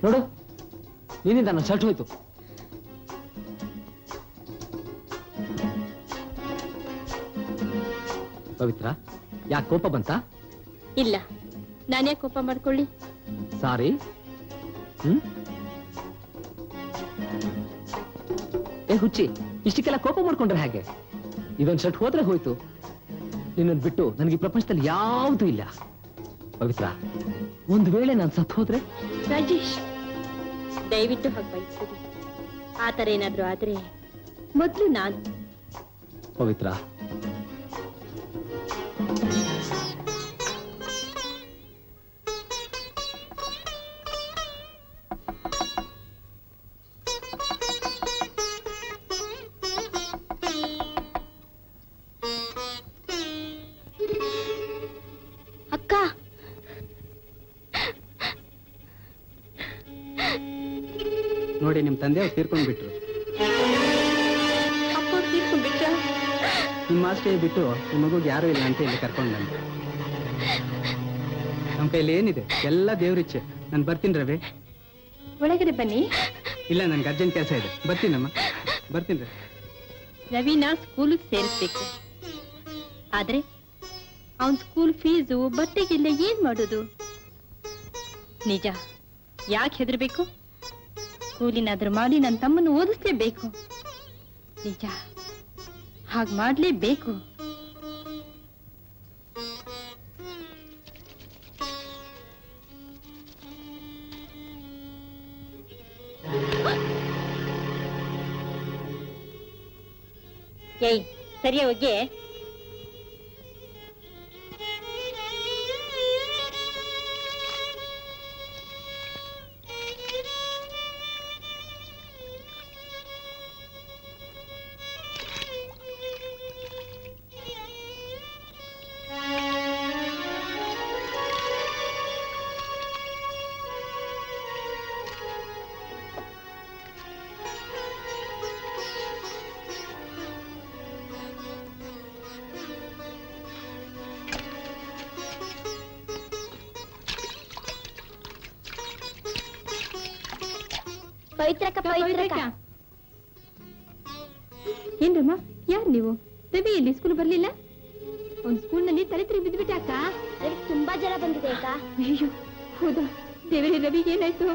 ನೋಡು, ನಿನ್ನಿಂದ ನನ್ನ ಶರ್ಟ್ ಹೋಯ್ತು. ಪವಿತ್ರ, ಯಾಕೆ ಕೋಪ ಬಂತ? ಇಲ್ಲ, ನಾನೇ ಕೋಪ ಮಾಡ್ಕೊಳ್ಳಿ. ಸಾರಿ. ಏ ಹುಚ್ಚಿ, ಇಷ್ಟಕ್ಕೆಲ್ಲ ಕೋಪ ಮಾಡ್ಕೊಂಡ್ರೆ ಹೇಗೆ? ಇದೊಂದು ಶರ್ಟ್ ಹೋದ್ರೆ ಹೋಯ್ತು. ನಿನ್ನನ್ನು ಬಿಟ್ಟು ನನಗೆ ಈ ಪ್ರಪಂಚದಲ್ಲಿ ಯಾವುದೂ ಇಲ್ಲ. ಪವಿತ್ರ, ಒಂದು ವೇಳೆ ನಾನು ಸತ್ತು ಹೋದ್ರೆ? ರಾಜೇಶ್, ದಯವಿಟ್ಟು ಹಾಗೆ ಬಯಸ್ತೀರಿ. ಆ ತರ ಏನಾದ್ರೂ ಆದ್ರೆ ಮೊದ್ಲು ನಾನು. ಪವಿತ್ರ, ಅಕ್ಕ, ನೋಡಿ, ನಿಮ್ ತಂದೆ ಅವ್ರು ತೀರ್ಕೊಂಡ್ ಬಿಟ್ರು. ಅಪ್ಪ ತೀರ್ಕೊಂಡ್ಬಿಟ್ರ? ನಿಮ್ಮ ಅಷ್ಟೇ ಬಿಟ್ಟು ನಿಮ್ಮ ಮಗುಗೆ ಯಾರು ಇಲ್ಲ ಅಂತ ಇಲ್ಲಿ ಕರ್ಕೊಂಡು ಬಂದೆ. ನಮ್ಮ ಕೈಲಿ ಏನಿದೆ ಎಲ್ಲ ದೇವ್ರಿಚ್ಛೆ. ನಾನು ಬರ್ತೀನಿ ರವಿ. ಒಳಗಡೆ ಬನ್ನಿ. ಇಲ್ಲ, ನನ್ಗೆ ಅರ್ಜೆಂಟ್ ಕೆಲಸ ಇದೆ. ಬರ್ತೀನಮ್ಮ, ಬರ್ತೀನಿ ರವಿ. ರವಿನ ಸ್ಕೂಲಿಗೆ ಸೇರಿಸ್ಬೇಕು. ಆದ್ರೆ ಅವನ್ ಸ್ಕೂಲ್ ಫೀಸು ಬಟ್ಟೆಗೆಲ್ಲ ಏನ್ ಮಾಡೋದು? ನಿಜ, ಯಾಕೆ ಹೆದರ್ಬೇಕು? ಸ್ಕೂಲಿನಾದ್ರೂ ಮಾಡಿ ನನ್ನ ತಮ್ಮನ್ನು ಓದಿಸ್ಲೇಬೇಕು. ನಿಜ, ಹಾಗೆ ಮಾಡ್ಲೇಬೇಕು. ಏಯ್, ಸರಿಯಾ ಹೋಗಿ. ಪವಿತ್ರಕ್ಕ, ಪವಿತ್ರಕ್ಕ. ಏನ್ರಮ್ಮ, ಯಾರು ನೀವು? ರವಿ ಎಲ್ಲಿ? ಸ್ಕೂಲ್ ಬರ್ಲಿಲ್ಲ? ಅವ್ನ್ ಸ್ಕೂಲ್ನಲ್ಲಿ ತಲೆ ತಿರುಗಿ ಬಿದ್ದುಬಿಟ್ಟ ಅಕ್ಕ. ಅದಕ್ಕೆ ತುಂಬಾ ಜನ ಬಂದಿದೆ ಅಕ್ಕ. ಅಯ್ಯೋ, ಹೌದಾ? ದೇವರೇ, ರವಿಗೆ ಏನಾಯ್ತು?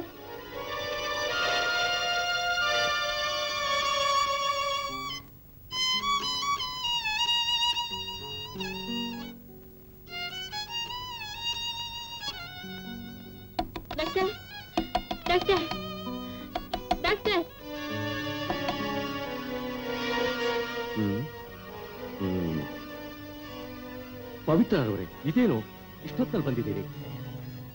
ಡಾಕ್ಟರ್. ಪವಿತ್ರ ಅವರೇ, ಇದೇನು ಇಷ್ಟೊತ್ತಲ್ಲಿ ಬಂದಿದ್ದೀರಿ?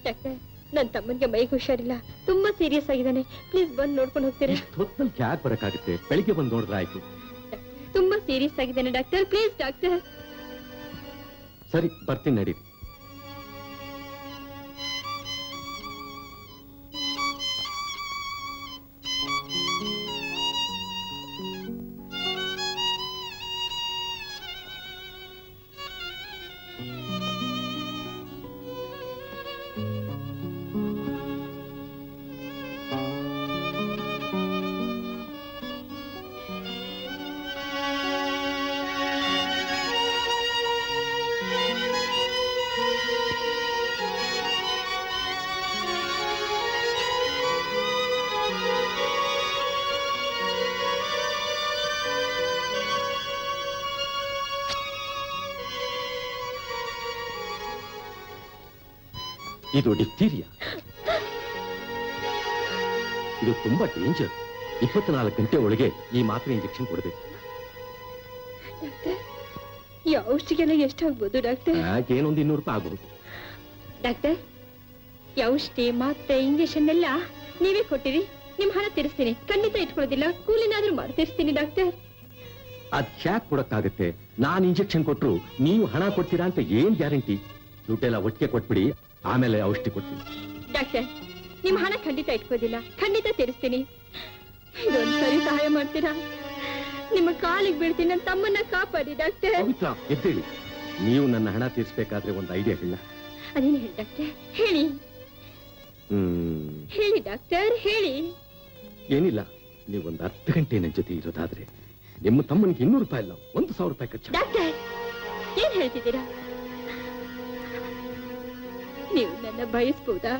ಡಾಕ್ಟರ್, ನನ್ನ ತಮ್ಮನಿಗೆ ಮೈಗೆ ಹುಷಾರಿಲ್ಲ, ತುಂಬಾ ಸೀರಿಯಸ್ ಆಗಿದ್ದಾನೆ. ಪ್ಲೀಸ್ ಬಂದು ನೋಡ್ಕೊಂಡು ಹೋಗ್ತೀರಾ? ಇಷ್ಟೊತ್ತಲ್ಲಿ ಯಾಕೆ ಬರಕ್ಕಾಗುತ್ತೆ? ಬೆಳಿಗ್ಗೆ ಬಂದು ನೋಡಿದ್ರೆ ಆಯ್ತು. ತುಂಬಾ ಸೀರಿಯಸ್ ಆಗಿದ್ದಾನೆ ಡಾಕ್ಟರ್, ಪ್ಲೀಸ್ ಡಾಕ್ಟರ್. ಸರಿ, ಬರ್ತೀನಿ, ನಡೀರಿ. ಇದು ಡಿಫ್ತೀರಿಯಾ. ಇದು ತುಂಬಾ ಡೇಂಜರ್. 24 ಗಂಟೆ ಒಳಗೆ ಈ ಮಾತ್ರೆ ಇಂಜೆಕ್ಷನ್ ಕೊಡಬೇಕು. ಡಾಕ್ಟರ್, ಈ ಔಷಧಿಗೆಲ್ಲ ಎಷ್ಟಾಗ್ಬೋದು ಡಾಕ್ಟರ್? ಏನೊಂದು 200 ರೂಪಾಯಿ ಆಗ್ಬಹುದು. ಡಾಕ್ಟರ್, ಈ ಔಷಧಿ ಮಾತ್ರೆ ಇಂಜೆಕ್ಷನ್ ಎಲ್ಲ ನೀವೇ ಕೊಟ್ಟಿರಿ. ನಿಮ್ ಹಣ ತೀರಿಸ್ತೀನಿ, ಖಂಡಿತ ಇಟ್ಕೊಳ್ಳೋದಿಲ್ಲ. ಕೂಲಿನಾದ್ರೂ ಮಾಡಿ ತೀರಿಸ್ತೀನಿ ಡಾಕ್ಟರ್. ಅದ್ ಹ್ಯಾಕ್ ಕೊಡಕ್ಕಾಗತ್ತೆ? ನಾನ್ ಇಂಜೆಕ್ಷನ್ ಕೊಟ್ರು ನೀವು ಹಣ ಕೊಡ್ತೀರಾ ಅಂತ ಏನ್ ಗ್ಯಾರಂಟಿ? ದುಡ್ಡೆಲ್ಲ ಒಟ್ಟಿಗೆ ಕೊಟ್ಬಿಡಿ, ಆಮೇಲೆ ಔಷಧಿ ಕೊಡ್ತೀನಿ. ಡಾಕ್ಟರ್, ನಿಮ್ ಹಣ ಖಂಡಿತ ಇಟ್ಕೋದಿಲ್ಲ, ಖಂಡಿತ ತೀರಿಸ್ತೀನಿ. ಇದೊಂದ್ಸರಿ ಸಹಾಯ ಮಾಡ್ತೀರಾ? ನಿಮ್ಮ ಕಾಲಿಗೆ ಬೀಳ್ತೀನಿ, ನನ್ನ ತಮ್ಮನ್ನ ಕಾಪಾಡಿ ಡಾಕ್ಟರ್. ಪವಿತ್ರ, ಎದ್ದೇಳಿ. ನೀವು ನನ್ನ ಹಣ ತೀರಿಸಬೇಕಾದ್ರೆ ಒಂದು ಐಡಿಯಾ ಇಲ್ಲ? ಅದೇನು ಹೇಳಿ ಡಾಕ್ಟರ್, ಹೇಳಿ. ಹೇಳಿ ಡಾಕ್ಟರ್, ಹೇಳಿ. ಏನಿಲ್ಲ, ನೀವೊಂದು ಅರ್ಧ ಗಂಟೆ ನನ್ನ ಜೊತೆ ಇರೋದಾದ್ರೆ ನಿಮ್ಮ ತಮ್ಮನಿಗೆ 200 ರೂಪಾಯಿ ಇಲ್ಲ, 1000 ರೂಪಾಯಿ ಖರ್ಚು. ಡಾಕ್ಟರ್, ಏನ್ ಹೇಳ್ತಿದ್ದೀರಾ? ನೀವು ನನ್ನ ಬಯಸ್ಬೋದಾ?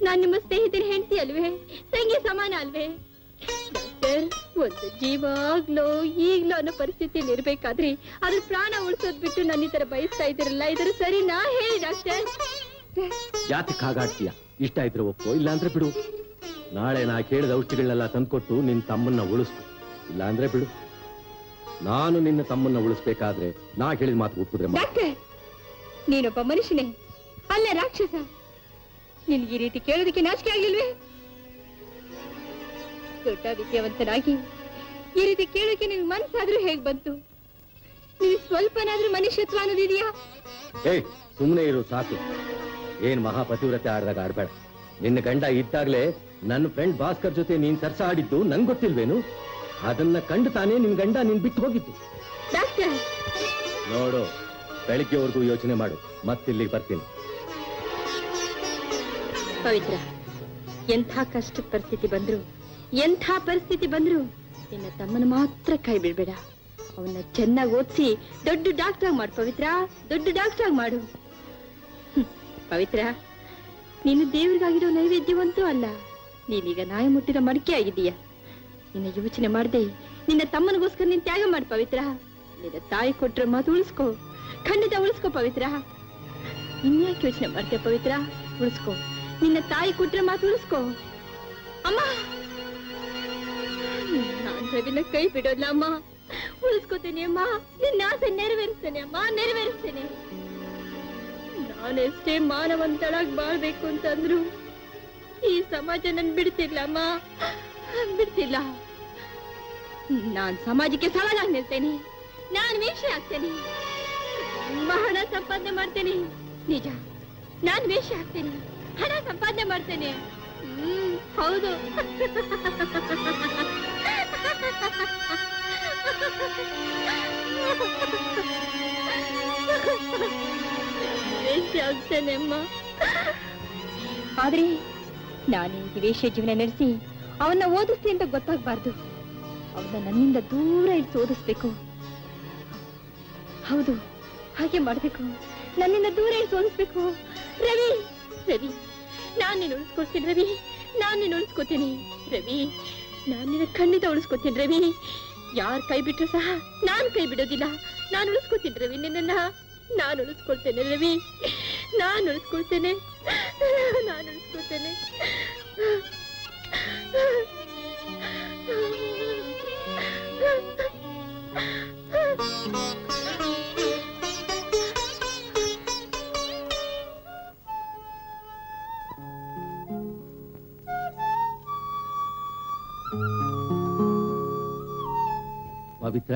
ನಾನ್ ನಿಮ್ಮ ಸ್ನೇಹಿತನ ಹೆಂಡತಿ ಅಲ್ವೇ? ತಂಗಿ ಸಮಾನ ಅಲ್ವೇ? ಡಾಕ್ಟರ್, ಒಂದು ಜೀವ ಆಗ್ಲೋ ಈಗ್ಲೋ ಅನ್ನೋ ಪರಿಸ್ಥಿತಿಯಲ್ಲಿ ಇರ್ಬೇಕಾದ್ರೆ ಅದ್ರ ಪ್ರಾಣ ಉಳಿಸೋದ್ ಬಿಟ್ಟು ನನ್ನ ಈ ತರ ಬಯಸ್ತಾ ಇದ್ದೀರಲ್ಲ, ಇದ್ರ ಸರಿನಾ? ಹೇಳಿ ಡಾಕ್ಟರ್. ಯಾತಕ್ಕೆ ಹಾಗಾಡ್ತೀಯ? ಇಷ್ಟ ಇದ್ರೆ ಒಪ್ಪೋ, ಇಲ್ಲ ಅಂದ್ರೆ ಬಿಡು. ನಾಳೆ ನಾ ಕೇಳಿದ ಔಷಧಿಗಳನ್ನೆಲ್ಲ ತಂದ್ಕೊಟ್ಟು ನಿನ್ನ ತಮ್ಮನ್ನ ಉಳಿಸ್ತು, ಇಲ್ಲ ಅಂದ್ರೆ ಬಿಡು. ನಾನು ನಿನ್ನ ತಮ್ಮನ್ನ ಉಳಿಸ್ಬೇಕಾದ್ರೆ ನಾ ಹೇಳಿದ ಮಾತು ಒಪ್ಪಿದ್ರೆ ಡಾಕ್ಟರ್, ನೀನೊಬ್ಬ ಮನುಷ್ಯನೇ ಅಲ್ಲ ರಾಕ್ಷಸ. ನಿನ್ಗೆ ಈ ರೀತಿ ಕೇಳೋದಕ್ಕೆ ನಾಚಿಕೆ ಆಗ್ಲಿಲ್ವೇ? ದೊಡ್ಡ ವಿದ್ಯಾವಂತನಾಗಿ ಈ ರೀತಿ ಕೇಳೋಕೆ ನಿನ್ ಮನ್ಸಾದ್ರೂ ಹೇಗ್ ಬಂತು? ನಿನ್ ಸ್ವಲ್ಪನಾದ್ರೂ ಮನುಷ್ಯತ್ವ ಅನ್ನೋದಿದೆಯಾ? ಏಯ್, ಸುಮ್ಮನೆ ಇರು ಸಾಕು. ಏನ್ ಮಹಾಪತಿವ್ರತೆ ಆಡ್ದಾಗ ಆಡ್ಬೇಡ. ನಿನ್ನ ಗಂಡ ಇದ್ದಾಗ್ಲೇ ನನ್ನ ಫ್ರೆಂಡ್ ಭಾಸ್ಕರ್ ಜೊತೆ ನೀನ್ ಸರ್ಸ ಆಡಿದ್ದು ನಂಗೆ ಗೊತ್ತಿಲ್ವೇನು? ಅದನ್ನ ಕಂಡು ತಾನೇ ನಿನ್ ಗಂಡ ನಿನ್ ಬಿಟ್ಟು ಹೋಗಿತ್ತು. ಡಾಕ್ಟರ್, ನೋಡು, ಬೆಳಿಗ್ಗೆವರೆಗೂ ಯೋಚನೆ ಮಾಡು, ಮತ್ತಿಲ್ಲಿಗೆ ಬರ್ತೀನಿ. ಪವಿತ್ರ, ಎಂಥ ಕಷ್ಟದ ಪರಿಸ್ಥಿತಿ ಬಂದ್ರು ನಿನ್ನ ತಮ್ಮನ ಮಾತ್ರ ಕೈ ಬಿಡ್ಬೇಡ. ಅವನ್ನ ಚೆನ್ನಾಗಿ ಓದಿಸಿ ದೊಡ್ಡ ಡಾಕ್ಟರ್ ಮಾಡು ಪವಿತ್ರ, ದೊಡ್ಡ ಡಾಕ್ಟರ್ ಮಾಡು. ಪವಿತ್ರ, ನೀನು ದೇವರಿಗಾಗಿರೋ ನೈವೇದ್ಯವಂತೂ ಅಲ್ಲ, ನೀನೀಗ ನಾಯಿ ಮುಟ್ಟಿರೋ ಮಡಿಕೆ ಆಗಿದೀಯ. ನಿನ್ನ ಯೋಚನೆ ಮಾಡದೆ ನಿನ್ನ ತಮ್ಮನಿಗೋಸ್ಕರ ನೀನ್ ತ್ಯಾಗ ಮಾಡು ಪವಿತ್ರ. ನಿನ್ನ ತಾಯಿ ಕೊಟ್ರ ಮಾತು ಉಳಿಸ್ಕೋ, ಖಂಡಿತ ಉಳಿಸ್ಕೋ ಪವಿತ್ರ. ಇನ್ಯಾಕೆ ಯೋಚನೆ ಮಾಡ್ತೇವೆ ಪವಿತ್ರ? ಉಳಿಸ್ಕೋ, ನಿನ್ನ ತಾಯಿ ಕೊಟ್ರ ಮಾತು ಉಳಿಸ್ಕೋ. ಅಮ್ಮ, ನಾನ್ ರವಿನ ಕೈ ಬಿಡೋಲ್ಲ ಅಮ್ಮ, ಉಳಿಸ್ಕೋತೀನಿ ಅಮ್ಮ. ನಿನ್ನ ಆಸೆ ನೆರವೇರಿಸ್ತೇನೆ ಅಮ್ಮ, ನೆರವೇರಿಸ್ತೇನೆ. ನಾನೆಷ್ಟೇ ಮಾನವಂತಳಾಗಿ ಬಾಳ್ಬೇಕು ಅಂತಂದ್ರು ಈ ಸಮಾಜ ನನ್ ಬಿಡ್ತಿಲ್ಲ ಅಮ್ಮ, ಬಿಡ್ತಿಲ್ಲ. ನಾನ್ ಸಮಾಜಕ್ಕೆ ಸವಾಲಾಗಿ ನಿಲ್ತೇನೆ, ನಾನ್ ವೇಷೆ ಆಗ್ತೇನೆ, ಹಣ ಸಂಪಾದನೆ ಮಾಡ್ತೇನೆ. ನಿಜ, ನಾನ್ ವೇಷ ಆಗ್ತೇನೆ, ಹಣ ಸಂಪಾದನೆ ಮಾಡ್ತೇನೆ. ಹೌದು. ವೇಷ ಆಗ್ತೇನೆ ಅಮ್ಮ. ಆದ್ರೆ ನಾನು ಈ ವೇಷ ಜೀವನ ನಡೆಸಿ ಅವನ್ನ ಓದಿಸ್ತೀನಿ ಅಂತ ಗೊತ್ತಾಗ್ಬಾರ್ದು. ಅವನ್ನ ನನ್ನಿಂದ ದೂರ ಇಟ್ಟು ಓದಿಸ್ಬೇಕು. ಹೌದು, ಹಾಗೆ ಮಾಡ್ಬೇಕು. ನನ್ನಿಂದ ದೂರ ಇಟ್ಟು ಓದಿಸ್ಬೇಕು. ರವಿ, ರವಿ, ನಾನ್ ನಿನ್ನ ಉಳಿಸ್ಕೊಡ್ತೀನಿ ರವಿ, ನಾನ್ ನಿನ್ನ ಉಳಿಸ್ಕೊತೀನಿ ರವಿ, ನಾನ್ ನಿನ್ನ ಖಂಡಿತ ಉಳಿಸ್ಕೊತೀನಿ ರವಿ. ಯಾರ್ ಕೈ ಬಿಟ್ರು ಸಹ ನಾನ್ ಕೈ ಬಿಡೋದಿಲ್ಲ. ನಾನು ಉಳಿಸ್ಕೊತೀನಿ ರವಿ, ನಿನ್ನ ನಾನು ಉಳಿಸ್ಕೊಳ್ತೇನೆ ರವಿ, ನಾನು ಉಳಿಸ್ಕೊಳ್ತೇನೆ, ನಾನು ಉಳಿಸ್ಕೊಳ್ತೇನೆ. ಪವಿತ್ರ,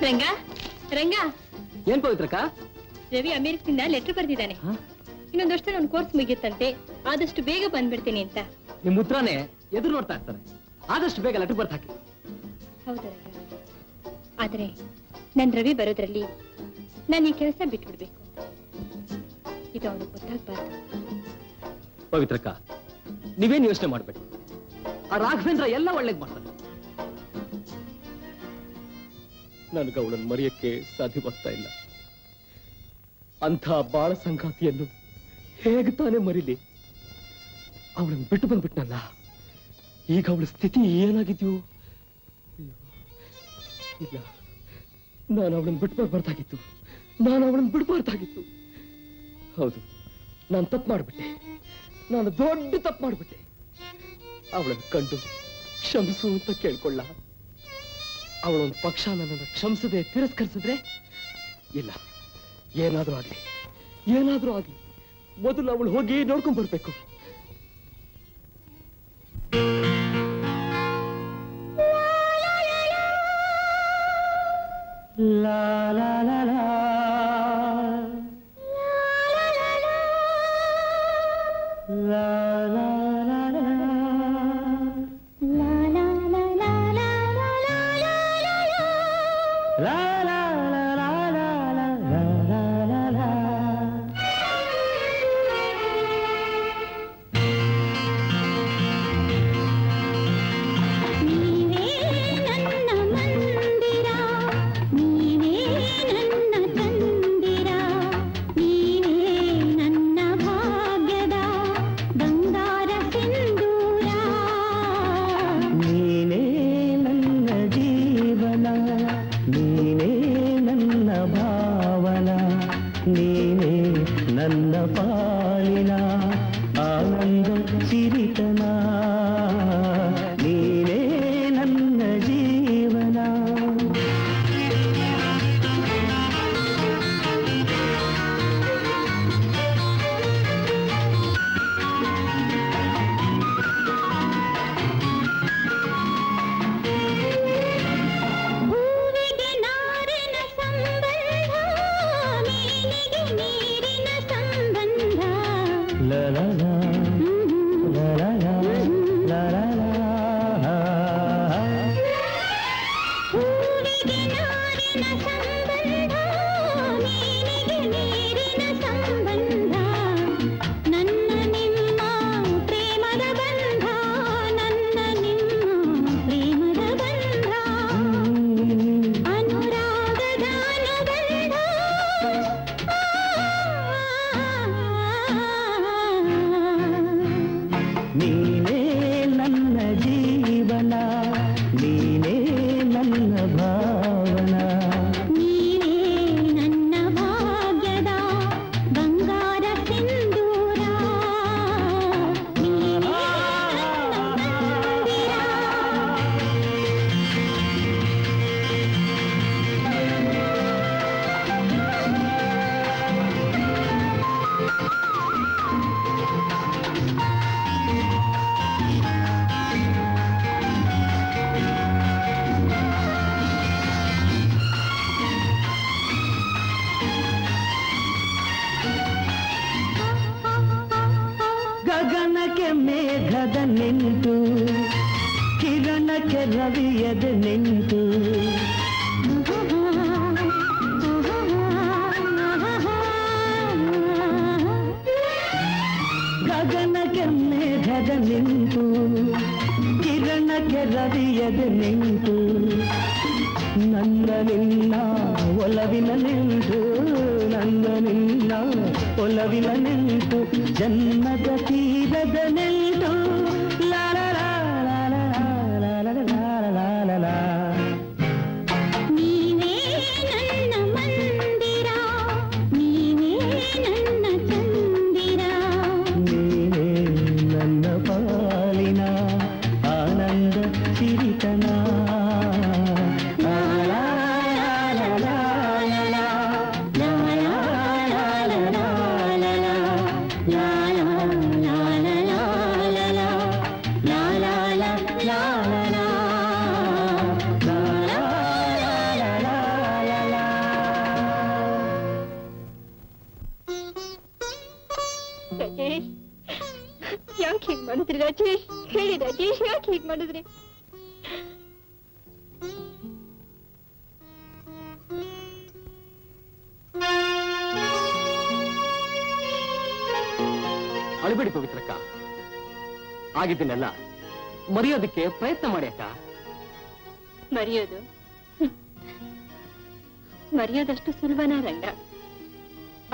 ರಂಗ ರಂಗ, ಏನ್ ಪವಿತ್ರಕ್ಕ? ರವಿ ಅಮೆರಿಕದಿಂದ ಲೆಟರ್ ಬರ್ದಿದ್ದಾನೆ. ಇನ್ನೊಂದಷ್ಟು ನನ್ನ ಕೋರ್ಸ್ ಮುಗಿಯುತ್ತಂತೆ, ಆದಷ್ಟು ಬೇಗ ಬಂದ್ಬಿಡ್ತೀನಿ ಅಂತ. ನಿಮ್ ಉತ್ತರನೇ ಎದುರು ನೋಡ್ತಾ ಇರ್ತಾರೆ. ಆದಷ್ಟು ಬೇಗ ಲೆಟರ್ ಬರ್ತ್ ಹಾಕಿ. ಹೌದಾ ರಂಗ? ಆದ್ರೆ ನನ್ ರವಿ ಬರೋದ್ರಲ್ಲಿ ನಾನು ಈ ಕೆಲಸ ಬಿಟ್ಬಿಡ್ಬೇಕು. ಇದು ಅವನು ಗೊತ್ತಾಗ್ಬಾರ್ದು. ಪವಿತ್ರಕ್ಕ, ನೀವೇನ್ ಯೋಚನೆ ಮಾಡ್ಬೇಡಿ. ಆ ರಾಘವೇಂದ್ರ ಎಲ್ಲ ಒಳ್ಳೇದ್ ಮಾಡ್ತಾನೆ. ನನಗೆ ಅವಳನ್ನು ಮರೆಯಕ್ಕೆ ಸಾಧ್ಯವಾಗ್ತಾ ಇಲ್ಲ. ಅಂಥ ಬಾಳ ಸಂಗಾತಿಯನ್ನು ಹೇಗೆ ತಾನೇ ಮರಿಲಿ? ಅವಳನ್ನು ಬಿಟ್ಟು ಬಂದ್ಬಿಟ್ನಲ್ಲ. ಈಗ ಅವಳ ಸ್ಥಿತಿ ಏನಾಗಿದ್ಯೋ? ಇಲ್ಲ, ನಾನು ಅವಳನ್ನು ಬಿಟ್ಬಾರ್ದಾಗಿತ್ತು. ಹೌದು, ನಾನು ತಪ್ಪು ಮಾಡ್ಬಿಟ್ಟೆ. ನಾನು ದೊಡ್ಡ ತಪ್ಪು ಮಾಡ್ಬಿಟ್ಟೆ. ಅವಳನ್ನು ಕಂಡು ಕ್ಷಮಿಸು ಅಂತ ಕೇಳ್ಕೊಳ್ಳ. ಅವಳೊಂದು ಪಕ್ಷ ನನ್ನನ್ನು ಕ್ಷಮಿಸದೆ ತಿರಸ್ಕರಿಸಿದ್ರೆ, ಇಲ್ಲ, ಏನಾದ್ರೂ ಆಗ್ಲಿ ಮೊದಲು ಅವಳು ಹೋಗಿ ನೋಡ್ಕೊಂಡ್ ಬರ್ಬೇಕು. ಲಾ ಲಾ ಲಾ ಲಾ ಲಾ ಲಾ ಲಾ ಲಾ ನಿಂತು ಕಿರಣಕ್ಕೆ ರವಿಯದೆ ನಿಂತು ತೀರದ ನಿಂತು ಕಿರಣಕ್ಕೆ ರವಿಯದ ನಿಂತು ನನ್ನ ನಿನ್ನ ಒಲವಿನ ನಿಂತು ನನ್ನ ನಿನ್ನ ಒಲವಿನ ನಿಂತು ಜನ್ಮದ ತೀರದ ನಿಂತು ಲಾಲ ನೀನೇ ನನ್ನ ಮಂದಿರ ನೀನೇ ನನ್ನ ಚಂದಿರ ನೀನೇ ನನ್ನ ಪಾಲಿನ ಆನಂದ ಸಿರಿತನ ರಾಜೇಶ್ ಯಾಕೆ ಹೀಗ್ ಮಾಡಿದ್ರಿ ರಾಜೇಶ್? ಹೇಳಿ ರಾಜೇಶ್, ಯಾಕೆ ಹೀಗ್ ಮಾಡಿದ್ರಿ? ಅಳಬೇಡಿ ಪವಿತ್ರಕ್ಕ, ಆಗಿದ್ದನ್ನೆಲ್ಲ ಮರೆಯೋದಕ್ಕೆ ಪ್ರಯತ್ನ ಮಾಡಿ ಅಕ್ಕ. ಮರೆಯೋದು ಮರೆಯೋದಷ್ಟು ಸುಲಭನಾ ರಂಗ?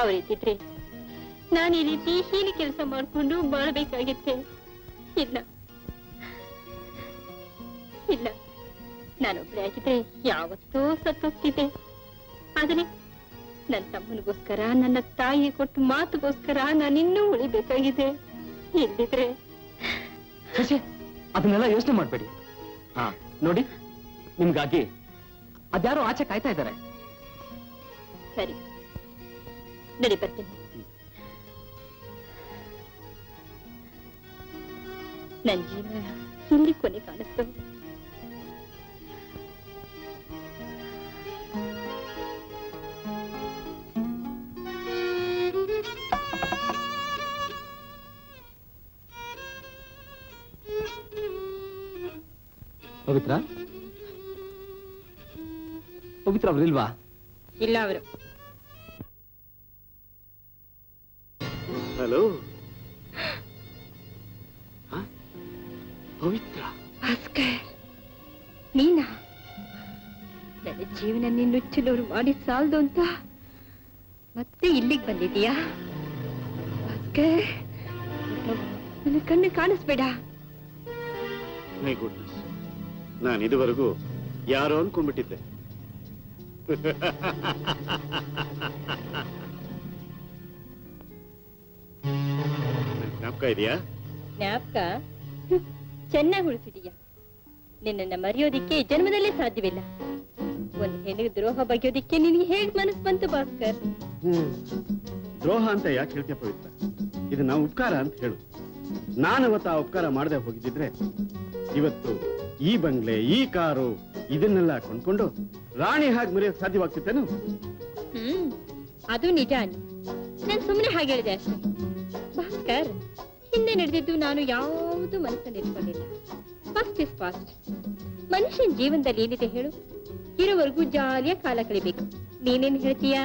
ಅವರಿದ್ದಿದ್ರೆ ನಾನು ಈ ರೀತಿ ಹೀನಿ ಕೆಲಸ ಮಾಡ್ಕೊಂಡು ಬಾಳ್ಬೇಕಾಗಿತ್ತೆ. ಇಲ್ಲ ಇಲ್ಲ, ನಾನೊಬ್ಳೆ ಆಗಿದ್ರೆ ಯಾವತ್ತೋ ಸತ್ತೋಗ್ತಿದ್ದೆ. ಆದರೆ ನನ್ನ ತಮ್ಮನಿಗೋಸ್ಕರ, ನನ್ನ ತಾಯಿ ಕೊಟ್ಟು ಮಾತುಗೋಸ್ಕರ ನಾನಿನ್ನೂ ಉಳಿಬೇಕಾಗಿದೆ. ಇಲ್ಲಿದ್ರೆ ಶಶಿ, ಅದನ್ನೆಲ್ಲ ಯೋಚನೆ ಮಾಡ್ಬೇಡಿ. ಹಾ ನೋಡಿ, ನಿಮ್ಗಾಗಿ ಅದ್ಯಾರೋ ಆಚೆ ಕಾಯ್ತಾ ಇದ್ದಾರೆ. ಸರಿ, ನಡಿ ಬರ್ತೀನಿ. ನನ್ ಜೀವನ ಇಲ್ಲಿ ಕೊನೆ ಕಾಣಿಸ್ತು. ಪವಿತ್ರ ಪವಿತ್ರ ಅವರಿಲ್ವಾ? ಇಲ್ಲ, ಅವರು ಹಲೋ ಪವಿತ್ರ. ಭಾಸ್ಕರ್, ನೀನಾ? ನನ್ನ ಜೀವನ ನುಚ್ಚಲೂರು ಮಾಡಿ ಸಾಲ್ದು ಅಂತ ಮತ್ತೆ ಇಲ್ಲಿಗೆ ಬಂದಿದೀಯಾ? ಭಾಸ್ಕರ್, ನನ್ನ ಕಣ್ಣು ಕಾಣಿಸ್ಬೇಡ. ಮೈ ಗುಡ್ನೆಸ್, ನಾನು ಇದುವರೆಗೂ ಯಾರೋ ಅನ್ಕೊಂಡ್ಬಿಟ್ಟಿದ್ದೆ. ಜ್ಞಾಪಕ ಇದೆಯಾ? ಜ್ಞಾಪಕ ಚೆನ್ನಾಗಿ ಉಳಿಸಿದೀಯ. ನಿನ್ನನ್ನ ಮರೆಯೋದಿಕ್ಕೆ ಜನ್ಮದಲ್ಲೇ ಸಾಧ್ಯವಿಲ್ಲ. ಒಂದು ಹೆಣ್ಣಿಗೆ ದ್ರೋಹ ಬಗೆಯೋದಿಕ್ಕೆ ನಿನಗೆ ಹೇಗ್ ಮನಸ್ಸು ಬಂತು ಭಾಸ್ಕರ್? ದ್ರೋಹ ಅಂತ ಯಾಕೆ ಹೇಳ್ತೀಯ ಪವಿತ್ರ? ಇದು ನಾವು ಉಪಕಾರ ಅಂತ ಹೇಳು. ನಾನು ಅವತ್ತು ಆ ಉಪಕಾರ ಮಾಡದೆ ಹೋಗಿದ್ದಿದ್ರೆ ಇವತ್ತು ಈ ಬಂಗ್ಲೆ, ಈ ಕಾರು, ಇದನ್ನೆಲ್ಲ ಕೊಂಡ್ಕೊಂಡು ರಾಣಿ ಹಾಗೆ ಮರೆಯೋಕೆ ಸಾಧ್ಯವಾಗ್ತಿತ್ತೇನು? ಅದು ನಿಜ. ನಾನು ಸುಮ್ಮನೆ ಹಾಗೆ ಹೇಳಿದೆ ಅಷ್ಟೇ. ಭಾಸ್ಕರ್, ಹಿಂದೆ ನಡೆದಿದ್ದು ನಾನು ಯಾವುದು ಮನಸ್ಸಲ್ಲಿ ಇಟ್ಕೊಂಡಿಲ್ಲ. First is fast. ಮನುಷ್ಯನ ಜೀವನದಲ್ಲಿ ಏನಿದೆ ಹೇಳು? ಇರೋವರೆಗೂ ಜಾಲಿಯ ಕಾಲ ಕಳಿಬೇಕು. ನೀನೇನ್ ಹೇಳ್ತೀಯಾ?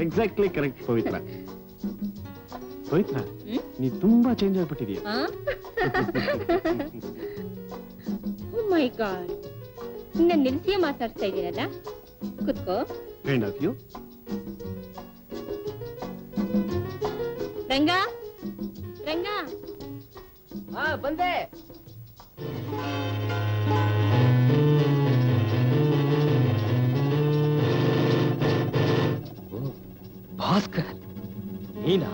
ಎಕ್ಸಾಕ್ಟ್ಲಿ ಕರೆಕ್ಟ್ ಪವಿತ್ರ. ಪವಿತ್ರ, ನೀ ತುಂಬಾ ಚೇಂಜ್ ಆಗ್ಬಿಟ್ಟಿದೀಯ. ಓ ಮೈ ಗಾಡ್, ನಿನ್ನ ನಿಲ್ಸಿಯೇ ಮಾತಾಡ್ತಾ ಇದೀನಲ್ಲ. ಕುತ್ಕೋ. Kind of you. Ranga, Ranga, ಬಂದೆ. ಭಾಸ್ಕರ್, ನೀನಾ?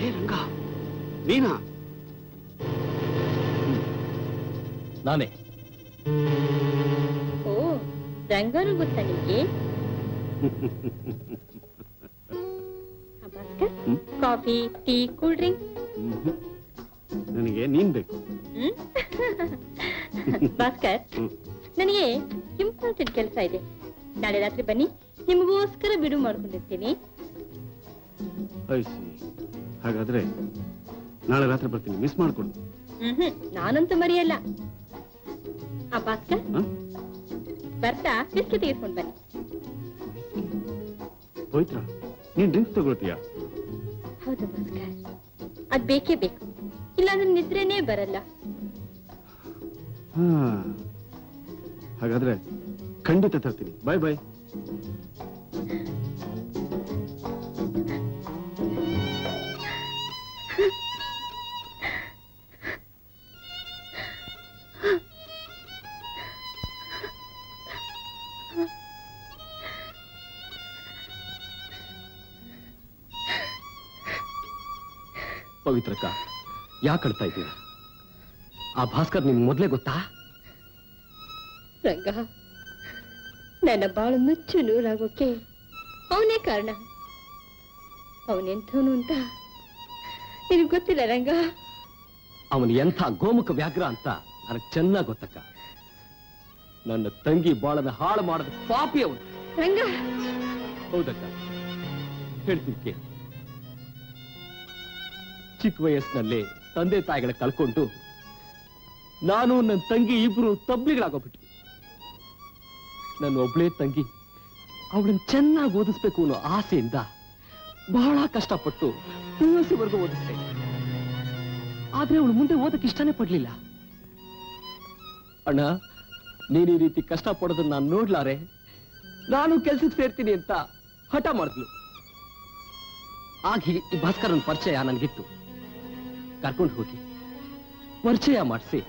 ಏ ರಂಗ, ನೀನಾ? ನಾನೇ. ಓ, ರಂಗನು ಗೊತ್ತಾ ನಿಮಗೆ? Bhaskar, coffee, tea, cool drink? ನನಗೆ ನೀನ್ ಬೇಕು. ಭಾಸ್ಕರ್, ನನಗೆ ಇಂಪಾರ್ಟೆಂಟ್ ಕೆಲಸ ಇದೆ. ನಾಳೆ ರಾತ್ರಿ ಬನ್ನಿ, ನಿಮಗೋಸ್ಕರ ಬಿಡು ಮಾಡ್ಕೊಂಡಿರ್ತೀನಿ. ಹಾಗಾದ್ರೆ ನಾಳೆ ರಾತ್ರಿ ಬರ್ತೀನಿ, ಮಿಸ್ ಮಾಡ್ಕೊಂಡು. ನಾನಂತೂ ಮರೆಯಲ್ಲ. ಆ ಭಾಸ್ಕರ್, ಬರ್ತಾ ಬಿಸ್ಕೆಟ್ ತೆಗೆದುಕೊಂಡು ಬನ್ನಿ. ಪವಿತ್ರ, ನೀನ್ ಡ್ರಿಂಕ್ಸ್ ತಗೊಳ್ತೀಯಾ? ಹೌದು ಭಾಸ್ಕರ್, ಅದ್ ಬೇಕೇ ಬೇಕು, ಇಲ್ಲಾಂದ್ರೆ ನಿದ್ರೆನೇ ಬರಲ್ಲ. ಹಾ, ಹಾಗಾದ್ರೆ ಖಂಡಿತ ತರ್ತೀನಿ. ಬಾಯ್ ಬಾಯ್. ಪವಿತ್ರಕ್ಕ, ಯಾಕೆ ಅಳ್ತಾ ಇದ್ದೀಯ? ಆ ಭಾಸ್ಕರ್ ನಿಮ್ಗೆ ಮೊದಲೇ ಗೊತ್ತಾ? ರಂಗ, ನನ್ನ ಬಾಳು ನುಚ್ಚು ನೂರಾಗೋಕೆ ಅವನೇ ಕಾರಣ. ಅವನೆಂಥವನು ಅಂತ ನಿನಗೆ ಗೊತ್ತಿಲ್ಲ ರಂಗ. ಅವನು ಎಂಥ ಗೋಮುಖ ವ್ಯಾಘ್ರ ಅಂತ ನನಗೆ ಚೆನ್ನಾಗಿ ಗೊತ್ತಕ್ಕ. ನನ್ನ ತಂಗಿ ಬಾಳನ ಹಾಳು ಮಾಡದ ಪಾಪಿ ಅವನು. ರಂಗ, ಹೌದಕ್ಕ, ಹೇಳ್ತೀನಿ ಕೇಳಿ. ಚಿಕ್ಕ ವಯಸ್ಸಿನಲ್ಲೇ ತಂದೆ ತಾಯಿಗಳ ಕಳ್ಕೊಂಡು ನಾನು ನನ್ನ ತಂಗಿ ಇಬ್ರು ತಬ್ಲಿಗಳಾಗೋಗ್ಬಿಟ್ವಿ. ನನ್ನ ಒಬ್ಳೇ ತಂಗಿ ಅವಳನ್ನ ಚೆನ್ನಾಗಿ ಓದಿಸ್ಬೇಕು ಅನ್ನೋ ಆಸೆಯಿಂದ ಬಹಳ ಕಷ್ಟಪಟ್ಟು PUC ವರೆಗೂ ಓದಿಸ್ತೆ. ಆದ್ರೆ ಅವಳು ಮುಂದೆ ಓದಕ್ಕೆ ಇಷ್ಟನೇ ಪಡ್ಲಿಲ್ಲ. ಅಣ್ಣ, ನೀನ್ ಈ ರೀತಿ ಕಷ್ಟ ಪಡೋದನ್ನ ನಾನು ನೋಡ್ಲಾರೆ, ನಾನು ಕೆಲ್ಸಕ್ಕೆ ಸೇರ್ತೀನಿ ಅಂತ ಹಠ ಮಾಡಿದ್ಲು. ಆಗ ಈ ಭಾಸ್ಕರನ್ ಪರಿಚಯ ನನಗಿತ್ತು. ಕರ್ಕೊಂಡು ಹೋಗಿ ಪರಿಚಯ ಮಾಡಿಸಿ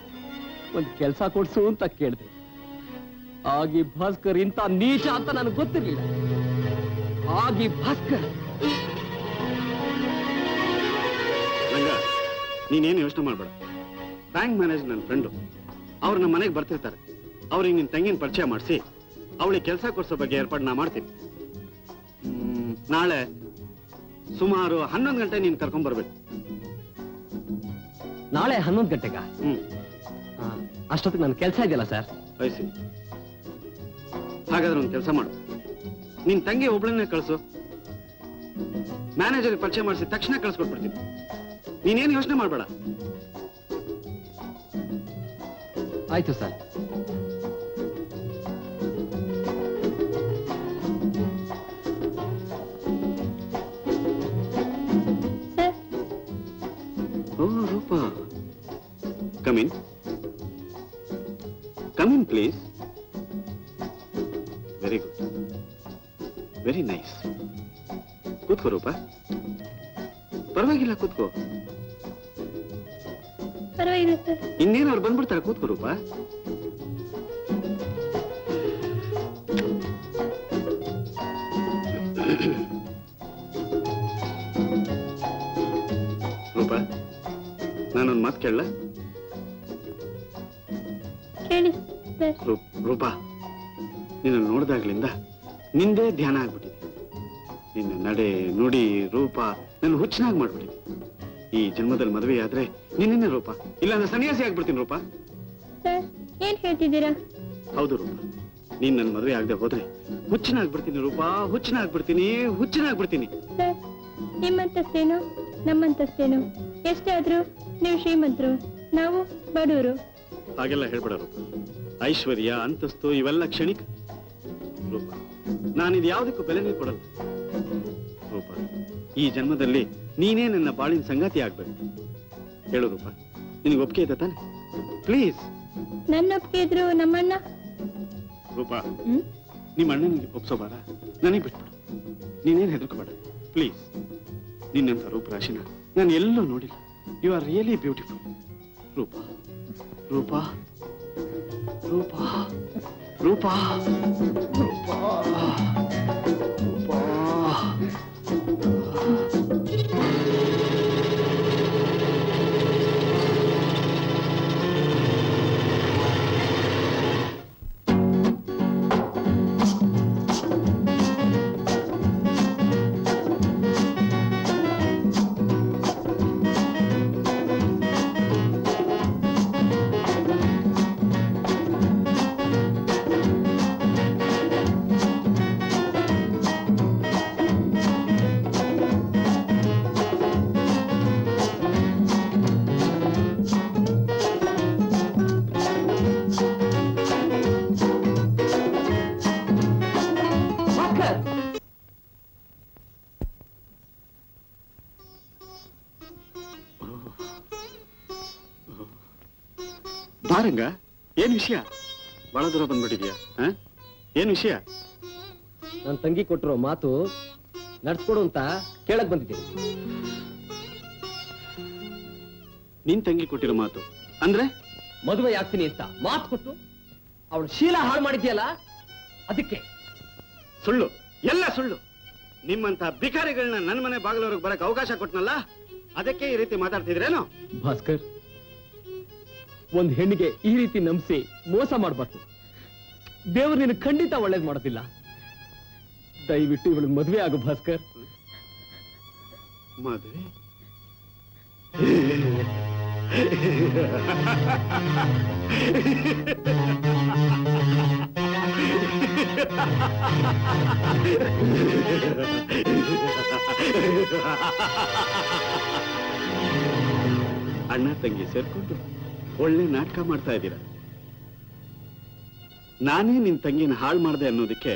ಒಂದು ಕೆಲಸ ಕೊಡ್ಸು ಅಂತ ಕೇಳಿದೆ. ಆಗಿ ಭಾಸ್ಕರ್ ಇಂಥ ನೀಚ ಅಂತ ನನಗೆ ಗೊತ್ತಿರ್ಲಿಲ್ಲ. ಆಗಿ ಭಾಸ್ಕರ್ ರಂಗ, ನೀನೇನು ಯೋಚನೆ ಮಾಡ್ಬೇಡ. ಬ್ಯಾಂಕ್ ಮ್ಯಾನೇಜರ್ ನನ್ನ ಫ್ರೆಂಡು, ಅವ್ರು ನಮ್ಮ ಮನೆಗೆ ಬರ್ತಿರ್ತಾರೆ. ಅವ್ರಿಗೆ ನಿನ್ ತಂಗಿನ ಪರಿಚಯ ಮಾಡಿಸಿ ಅವಳಿಗೆ ಕೆಲಸ ಕೊಡ್ಸೋ ಬಗ್ಗೆ ಏರ್ಪಾಡು ನಾ ಮಾಡ್ತೀನಿ. ನಾಳೆ ಸುಮಾರು 11 ಗಂಟೆ ನೀನ್ ಕರ್ಕೊಂಡ್ ಬರ್ಬೇಕು. ನಾಳೆ 11 ಗಂಟೆಗ? ಅಷ್ಟೊತ್ತಿಗೆ ನನ್ನ ಕೆಲಸ ಇದೆಯಲ್ಲ ಸರ್. ವಯಸ್ಸಿ, ಹಾಗಾದ್ರೆ ಒಂದು ಕೆಲಸ ಮಾಡು, ನಿನ್ ತಂಗಿ ಒಬ್ಳನ್ನೇ ಕಳಿಸು. ಮ್ಯಾನೇಜರ್ ಪರಿಚಯ ಮಾಡಿಸಿ ತಕ್ಷಣ ಕಳಿಸ್ಕೊಟ್ಬಿಡ್ತೀನಿ. ನೀನೇನು ಯೋಚನೆ ಮಾಡ್ಬೇಡ. ಆಯ್ತು ಸರ್. ಓ Rupa, come in. Come in please. Very good, very nice. ಕೂತ್ಕೋ ರೂಪಾ. ಪರವಾಗಿಲ್ಲ, ಕೂತ್ಕೋ. ಪರವಾಗಿಲ್ಲ ಸರ್. ಇನ್ನೇನು ಅವ್ರು ಬಂದ್ಬಿಡ್ತಾರೆ, ಕೂತ್ಕೋ ರೂಪಾ. ರೂಪಾ, ನಾನೊಂದು ಮಾತು ಕೇಳಲ್ಲ? ಕೇಳಿ ಸರ್. ರೂಪಾ, ನಿನ್ನ ನೋಡಿದಾಗ್ಲಿಂದ ನಿಂದೇ ಧ್ಯಾನ ಆಗ್ಬಿಟ್ಟಿದೆ. ನಿನ್ನ ನಡೆ ನುಡಿ ರೂಪ ನನ್ನ ಹುಚ್ಚನಾಗಿ ಮಾಡ್ಬಿಟ್ಟಿದೆ. ಈ ಜನ್ಮದಲ್ಲಿ ಮದುವೆ ಆದ್ರೆ ನಿನ್ನೆ ರೂಪ, ಇಲ್ಲಾಂದ್ರೆ ಸನ್ಯಾಸಿ ಆಗ್ಬಿಡ್ತೀನಿ ರೂಪಾ. ಸರ್, ಏನ್ ಹೇಳ್ತಿದ್ದೀರಾ? ಹೌದು ರೂಪ, ನೀನ್ ನನ್ನ ಮದುವೆ ಆಗದೆ ಹೋದ್ರೆ ಹುಚ್ಚನಾಗ್ಬಿಡ್ತೀನಿ ರೂಪಾ, ಹುಚ್ಚನಾಗ್ಬಿಡ್ತೀನಿ, ಹುಚ್ಚನಾಗ್ಬಿಡ್ತೀನಿ. ಸರ್, ನಿಮ್ಮಂತಸ್ತೇನು ನಮ್ಮಂತಸ್ತೇನು, ಎಷ್ಟೇ ಆದ್ರೂ ನೀವು ಶ್ರೀಮಂತರು, ನಾವು ಬಡವರು. ಹಾಗೆಲ್ಲ ಹೇಳ್ಬೇಡ ರೂಪ. ಐಶ್ವರ್ಯ, ಅಂತಸ್ತು ಇವೆಲ್ಲ ಕ್ಷಣಿಕ ರೂಪ. ನಾನಿದು ಯಾವುದಕ್ಕೂ ಬೆಲೆನೇ ಕೊಡಲ್ಲ ರೂಪ. ಈ ಜನ್ಮದಲ್ಲಿ ನೀನೇ ನನ್ನ ಬಾಳಿನ ಸಂಗಾತಿ ಆಗ್ಬೇಕು. ಹೇಳು ರೂಪ, ನಿನಗೆ ಒಪ್ಪಿಗೆ ಇದೆ ತಾನೆ? ಪ್ಲೀಸ್. ನನ್ನ ಒಪ್ಪಿಗೆ ಇದ್ರು ನಮ್ಮಣ್ಣ ರೂಪ, ನಿಮ್ಮ ಅಣ್ಣನಿಗೆ ಒಪ್ಸೋಬಾರ, ನನಗೆ ಬಿಟ್ಬಿಡು. ನೀನೇನು ಹೆದರ್ಕೋಬೇಡ ಪ್ಲೀಸ್. ನಿನ್ನಂತ ರೂಪರಾಶಿನ ನಾನು ಎಲ್ಲೂ ನೋಡಿಲ್ಲ. ಯು ಆರ್ ರಿಯಲಿ ಬ್ಯೂಟಿಫುಲ್ ರೂಪ. ರೂಪಾ, ರೂಪಾ, ರೂಪಾ, ರೂಪಾ, ರೂಪಾ. ಬಾರಂಗ, ಏನ್ ವಿಷಯ? ಬಹಳ ದೂರ ಬಂದ್ಬಿಟ್ಟಿದ್ಯಾ? ಏನ್ ವಿಷಯ? ನನ್ನ ತಂಗಿ ಕೊಟ್ಟಿರೋ ಮಾತು ನಡ್ಸ್ಕೊಡು ಅಂತ ಕೇಳಕ್ ಬಂದಿದ್ದೀನಿ. ನಿನ್ ತಂಗಿ ಕೊಟ್ಟಿರೋ ಮಾತು ಅಂದ್ರೆ? ಮದುವೆ ಆಗ್ತೀನಿ ಅಂತ ಮಾತು ಕೊಟ್ಟು ಅವಳು ಶೀಲ ಹಾಳು ಮಾಡಿದ್ಯಲ್ಲ, ಅದಕ್ಕೆ. ಸುಳ್ಳು, ಎಲ್ಲ ಸುಳ್ಳು. ನಿಮ್ಮಂತ ಬಿಕಾರಿಗಳನ್ನ ನನ್ನ ಮನೆ ಬಾಗಿಲವ್ರಿಗೆ ಬರಕ್ ಅವಕಾಶ ಕೊಟ್ನಲ್ಲ, ಅದಕ್ಕೆ ಈ ರೀತಿ ಮಾತಾಡ್ತಿದ್ರೇನು? ಭಾಸ್ಕರ್, ಒಂದ್ ಹೆಣ್ಣಿಗೆ ಈ ರೀತಿ ನಂಬಿಸಿ ಮೋಸ ಮಾಡಬಾರ್ದು. ದೇವರು ನಿನ್ನ ಖಂಡಿತ ಒಳ್ಳೇದ್ ಮಾಡೋದಿಲ್ಲ. ದಯವಿಟ್ಟು ಇವಳು ಮದುವೆ ಆಗು ಭಾಸ್ಕರ್. ಮದುವೆ? ಅಣ್ಣ ತಂಗಿ ಸೇರ್ಕೊಂಡು ಒಳ್ಳೆ ನಾಟಕ ಮಾಡ್ತಾ ಇದ್ದೀರಾ. ನಾನೇ ನಿನ್ ತಂಗಿನ ಹಾಳು ಮಾಡ್ದೆ ಅನ್ನೋದಕ್ಕೆ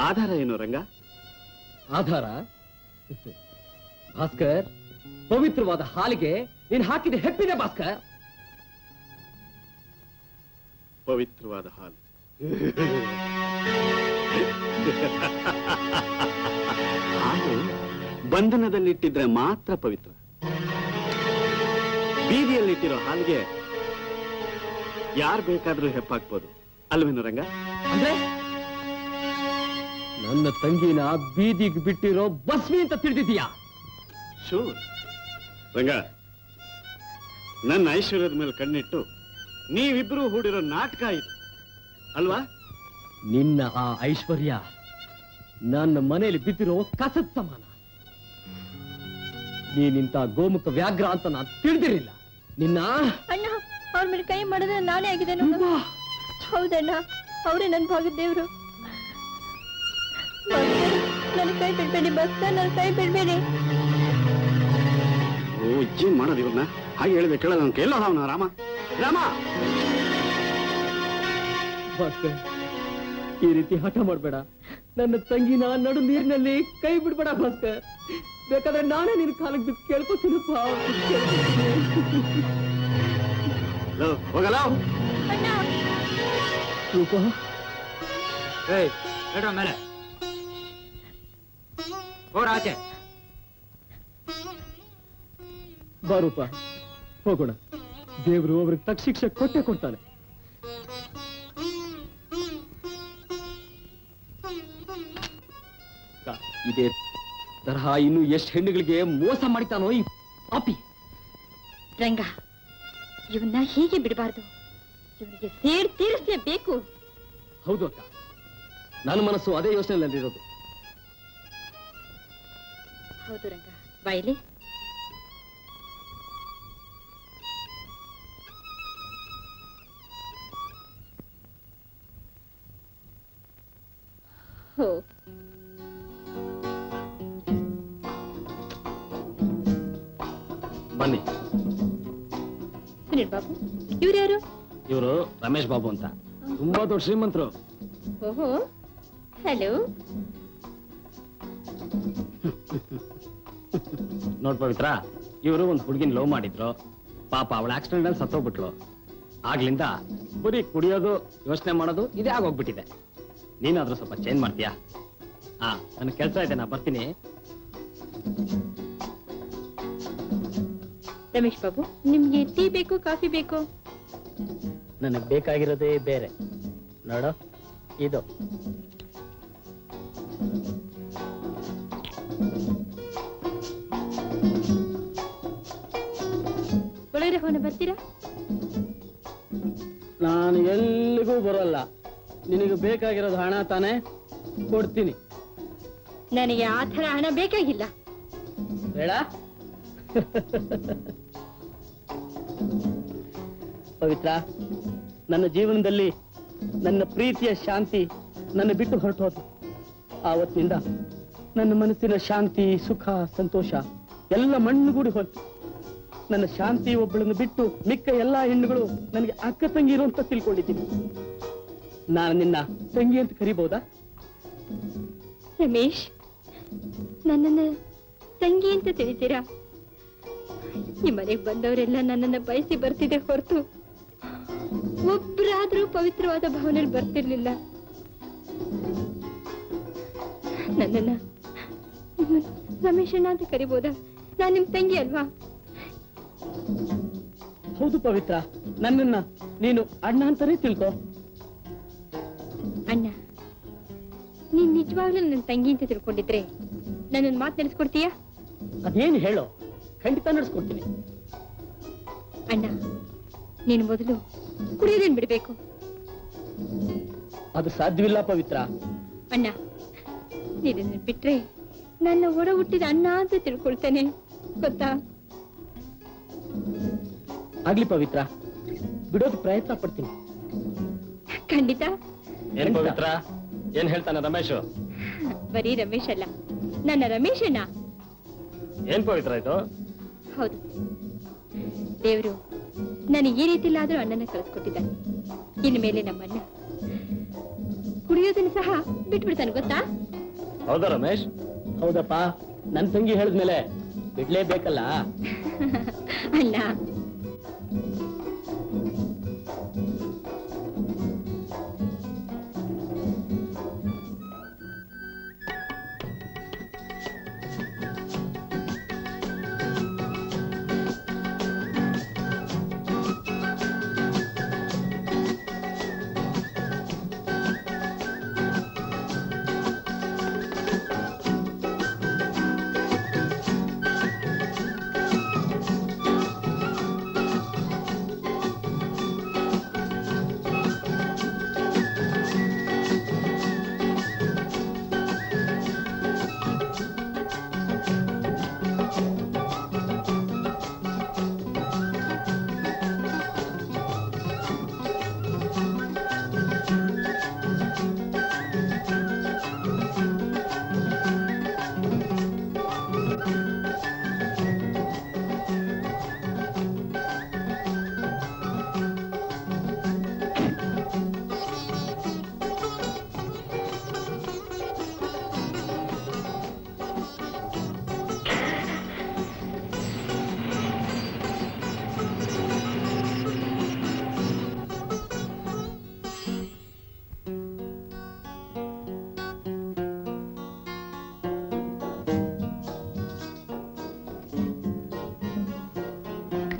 ಆಧಾರ ಏನು ರಂಗ? ಆಧಾರ? ಭಾಸ್ಕರ್, ಪವಿತ್ರವಾದ ಹಾಲಿಗೆ ನೀನ್ ಹಾಕಿದ ಹೆಪ್ಪಿದೆ ಭಾಸ್ಕರ್. ಪವಿತ್ರವಾದ ಹಾಲು. ಹಾಲು ಬಂಧನದಲ್ಲಿಟ್ಟಿದ್ರೆ ಮಾತ್ರ ಪವಿತ್ರ. ಬೀದಿಯಲ್ಲಿಟ್ಟಿರೋ ಹಾಲಿಗೆ ಯಾರು ಬೇಕಾದ್ರೂ ಹೆಪ್ಪಾಕ್ಬೋದು ಅಲ್ವೇನು ರಂಗ? ಅಂದ್ರೆ ನನ್ನ ತಂಗಿನ ಬೀದಿಗೆ ಬಿಟ್ಟಿರೋ ಬಸ್ವಿ ಅಂತ ತಿಳಿದಿದ್ಯಾ? ಶೂರ್ ರಂಗ, ನನ್ನ ಐಶ್ವರ್ಯದ ಮೇಲೆ ಕಣ್ಣಿಟ್ಟು ನೀವಿಬ್ರು ಹೂಡಿರೋ ನಾಟಕ ಇದು ಅಲ್ವಾ? ನಿನ್ನ ಆ ಐಶ್ವರ್ಯ ನನ್ನ ಮನೆಯಲ್ಲಿ ಬಿದ್ದಿರೋ ಕಸದ ಸಮಾನ. ನೀನಿಂತ ಗೋಮುಖ ವ್ಯಾಘ್ರ ಅಂತ ನಾನು ತಿಳಿದಿರಲಿಲ್ಲ. ನಿನ್ನ ಅಣ್ಣ, ಅವ್ರ ಮೇಲೆ ಕೈ ಮಾಡಿದ್ರೆ ನಾನೇ ಆಗಿದ್ದೇನೆ. ಹೌದಣ್ಣ, ಅವರೇ ನನ್ ಭಾಗದ ದೇವ್ರು. ನನ್ನ ಕೈ ಬಿಡ್ಬೇಡಿ ಭಾಸ್ಕರ್, ನನ್ನ ಕೈ ಬಿಡ್ಬೇಡಿ. ಓ, ಏನ್ ಮಾಡೋದು ಇವ್ರನ್ನ? ಹಾಗೆ ಹೇಳಿದೆ ಕೇಳಲ್ಲ ಅಂತ ಎಲ್ಲ ಅವನ ರಾಮ ರಾಮ. ಭಾಸ್ಕರ್, ಈ ರೀತಿ ಹಠ ಮಾಡ್ಬೇಡ. ನನ್ನ ತಂಗಿನ ನಡು ನೀರಿನಲ್ಲಿ ಕೈ ಬಿಡ್ಬೇಡ ಭಾಸ್ಕರ್. ಬೇಕಾದ್ರೆ ನಾನೇ ನಿನ್ ಕಾಲಕ್ಕೆ ಬಿದ್ದು ಕೇಳ್ಕೊತೀನಪ್ಪ. ಹೋಗಲ್ಲ ಅಣ್ಣ, ರೂಪ, ಮೇಲೆ ಆಚೆ ಬಾರೂಪ, ಹೋಗೋಣ. ದೇವರು ಅವ್ರಿಗೆ ತಕ್ಕ ಶಿಕ್ಷೆ ಕೊಟ್ಟೆ ಕೊಡ್ತಾನೆ. ಇದೇ ತರಹ ಇನ್ನು ಎಷ್ಟು ಹೆಣ್ಣುಗಳಿಗೆ ಮೋಸ ಮಾಡಿತಾನೋ ಈ ಪಾಪಿ. ರಂಗ, ಇವನ್ನ ಹೀಗೆ ಬಿಡಬಾರ್ದು. ಇವನಿಗೆ ಸೇಡ್ ತೀರಿಸಲೇಬೇಕು. ಹೌದು ಅಕ್ಕ, ನನ್ನ ಮನಸ್ಸು ಅದೇ ಯೋಚನೆಯಲ್ಲಿರೋದು. ಹೌದು ರಂಗ, ಬಾಯಿಲಿ. ಹೋ, ಬನ್ನಿ. ಸುನೀಲ್ ಬಾಬು, ಇವ್ರು ಯಾರು? ಇವರು ರಮೇಶ್ ಬಾಬು ಅಂತ, ತುಂಬಾ ದೊಡ್ಡ ಶ್ರೀಮಂತರು. ಓಹೋ, ಹಲೋ. ನೋಡ್ ಪವಿತ್ರ, ಇವರು ಒಂದು ಹುಡುಗಿನ ಲವ್ ಮಾಡಿದ್ರು. ಪಾಪ ಅವಳ ಆಕ್ಸಿಡೆಂಟ್ ಅಲ್ಲಿ ಸತ್ತೋಗ್ಬಿಟ್ಲು. ಆಗ್ಲಿಂದ ಬರೀ ಕುಡಿಯೋದು, ಯೋಚನೆ ಮಾಡೋದು ಇದೇ ಆಗೋಗ್ಬಿಟ್ಟಿದೆ. ನೀನಾದ್ರೂ ಸ್ವಲ್ಪ ಚೇಂಜ್ ಮಾಡ್ತೀಯಾ? ನನ್ ಕೆಲಸ ಇದೆ, ನಾ ಬರ್ತೀನಿ. ರಮೇಶ್ ಬಾಬು, ನಿಮ್ಗೆ ಟೀ ಬೇಕು, ಕಾಫಿ ಬೇಕು? ನನಗೆ ಬೇಕಾಗಿರೋದೇ ಬೇರೆ. ನೋಡು, ಇದು ಒಳಗಡೆ ಹೋಗೋಣ, ಬರ್ತೀರಾ? ನಾನು ಎಲ್ಲಿಗೂ ಬರೋಲ್ಲ. ನಿನಗೆ ಬೇಕಾಗಿರೋದು ಹಣ ತಾನೇ? ಕೊಡ್ತೀನಿ. ನನಗೆ ಆ ಥರ ಹಣ ಬೇಕಾಗಿಲ್ಲ. ಬೇಡ? ಪವಿತ್ರ, ನನ್ನ ಜೀವನದಲ್ಲಿ ನನ್ನ ಪ್ರೀತಿಯ ಶಾಂತಿ ನನ್ನ ಬಿಟ್ಟು ಹೊರಟೋದು. ಆವತ್ತಿನಿಂದ ನನ್ನ ಮನಸ್ಸಿನ ಶಾಂತಿ, ಸುಖ, ಸಂತೋಷ ಎಲ್ಲ ಮಣ್ಣುಗೂಡಿ ಹೋಯ್ತು. ನನ್ನ ಶಾಂತಿ ಒಬ್ಬಳನ್ನು ಬಿಟ್ಟು ಮಿಕ್ಕ ಎಲ್ಲಾ ಹೆಣ್ಣುಗಳು ನನಗೆ ಅಕ್ಕ ತಂಗಿರು ಅಂತ ತಿಳ್ಕೊಂಡಿದ್ದೀನಿ. ನಾನು ನಿನ್ನ ತಂಗಿ ಅಂತ ಕರಿಬಹುದಾ? ರಮೇಶ್, ನನ್ನನ್ನು ತಂಗಿ ಅಂತ ತಿಳಿತೀರಾ? ಈ ಮನೆಗೆ ಬಂದವರೆಲ್ಲ ನನ್ನನ್ನು ಬಯಸಿ ಬರ್ತಿದೆ ಹೊರತು ಒಬ್ಬರಾದ್ರೂ ಪವಿತ್ರವಾದ ಭಾವನೆಯಲ್ಲಿ ಬರ್ತಿರ್ಲಿಲ್ಲ. ನನ್ನನ್ನ ರಮೇಶಣ್ಣ ಅಂತ ಕರಿಬೋದಾ? ನಾನ್ ನಿಮ್ ತಂಗಿ ಅಲ್ವಾ? ಹೌದು ಪವಿತ್ರ, ನನ್ನನ್ನ ನೀನು ಅಣ್ಣ ಅಂತಾನೆ ತಿಳ್ಕೊ. ಅಣ್ಣ, ನೀನ್ ನಿಜವಾಗ್ಲೂ ನನ್ನ ತಂಗಿ ಅಂತ ತಿಳ್ಕೊಂಡಿದ್ರೆ ನನ್ನೊಂದು ಮಾತು ನಡೆಸ್ಕೊಡ್ತೀಯಾ? ಅದೇನು ಹೇಳೋ, ಖಂಡಿತ ನಡೆಸ್ಕೊಡ್ತೀನಿ. ಅಣ್ಣ, ನೀನು ಮೊದಲು ಕುಡಿಯೋದೇನ್ ಬಿಡ್ಬೇಕು. ಅದು ಸಾಧ್ಯವಿಲ್ಲ ಪವಿತ್ರ. ಅಣ್ಣ, ನೀನನ್ನು ಬಿಟ್ರೆ ನನ್ನ ಒಡ ಹುಟ್ಟಿದ ಅಣ್ಣ ಅಂತ ತಿಳ್ಕೊಳ್ತೇನೆ, ಗೊತ್ತಾ? ಆಗ್ಲಿ ಪವಿತ್ರ, ಬಿಡೋದು ಪ್ರಯತ್ನ ಪಡ್ತೀನಿ. ಖಂಡಿತ. ಏನ್ ಪವಿತ್ರ, ಏನ್ ಹೇಳ್ತಾನೆ ರಮೇಶ್? ಬರೀ ರಮೇಶ್ ಅಲ್ಲ, ನನ್ನ ರಮೇಶಣ್ಣ. ಏನ್ ಪವಿತ್ರ ಇದು? ಹೌದು, ದೇವರು ನನಗೆ ಈ ರೀತಿಲಾದ್ರೂ ಅಣ್ಣನ ಕಳಿಸ್ಕೊಟ್ಟಿದ್ದಾನೆ. ಇನ್ನು ಮೇಲೆ ನಮ್ಮಣ್ಣ ಕುಡಿಯೋದನ್ನು ಸಹ ಬಿಟ್ಬಿಡ್ತಾನೆ, ಗೊತ್ತಾ? ಹೌದಾ ರಮೇಶ್? ಹೌದಪ್ಪ, ನನ್ ತಂಗಿ ಹೇಳಿದ್ಮೇಲೆ ಬಿಡ್ಲೇಬೇಕಲ್ಲ. ಅಣ್ಣ,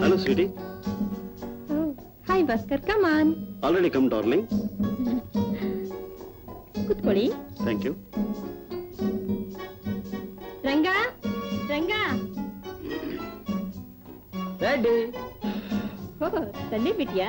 Hello, sweetie. Oh, hi, Bhaskar. Come on. Already come, darling. ಕೂತ್ಕೊಳ್ಳಿ. Thank you. Ranga, Ranga. Ready. ಓ, ತಂದೆ ಬಿಟ್ಯಾ?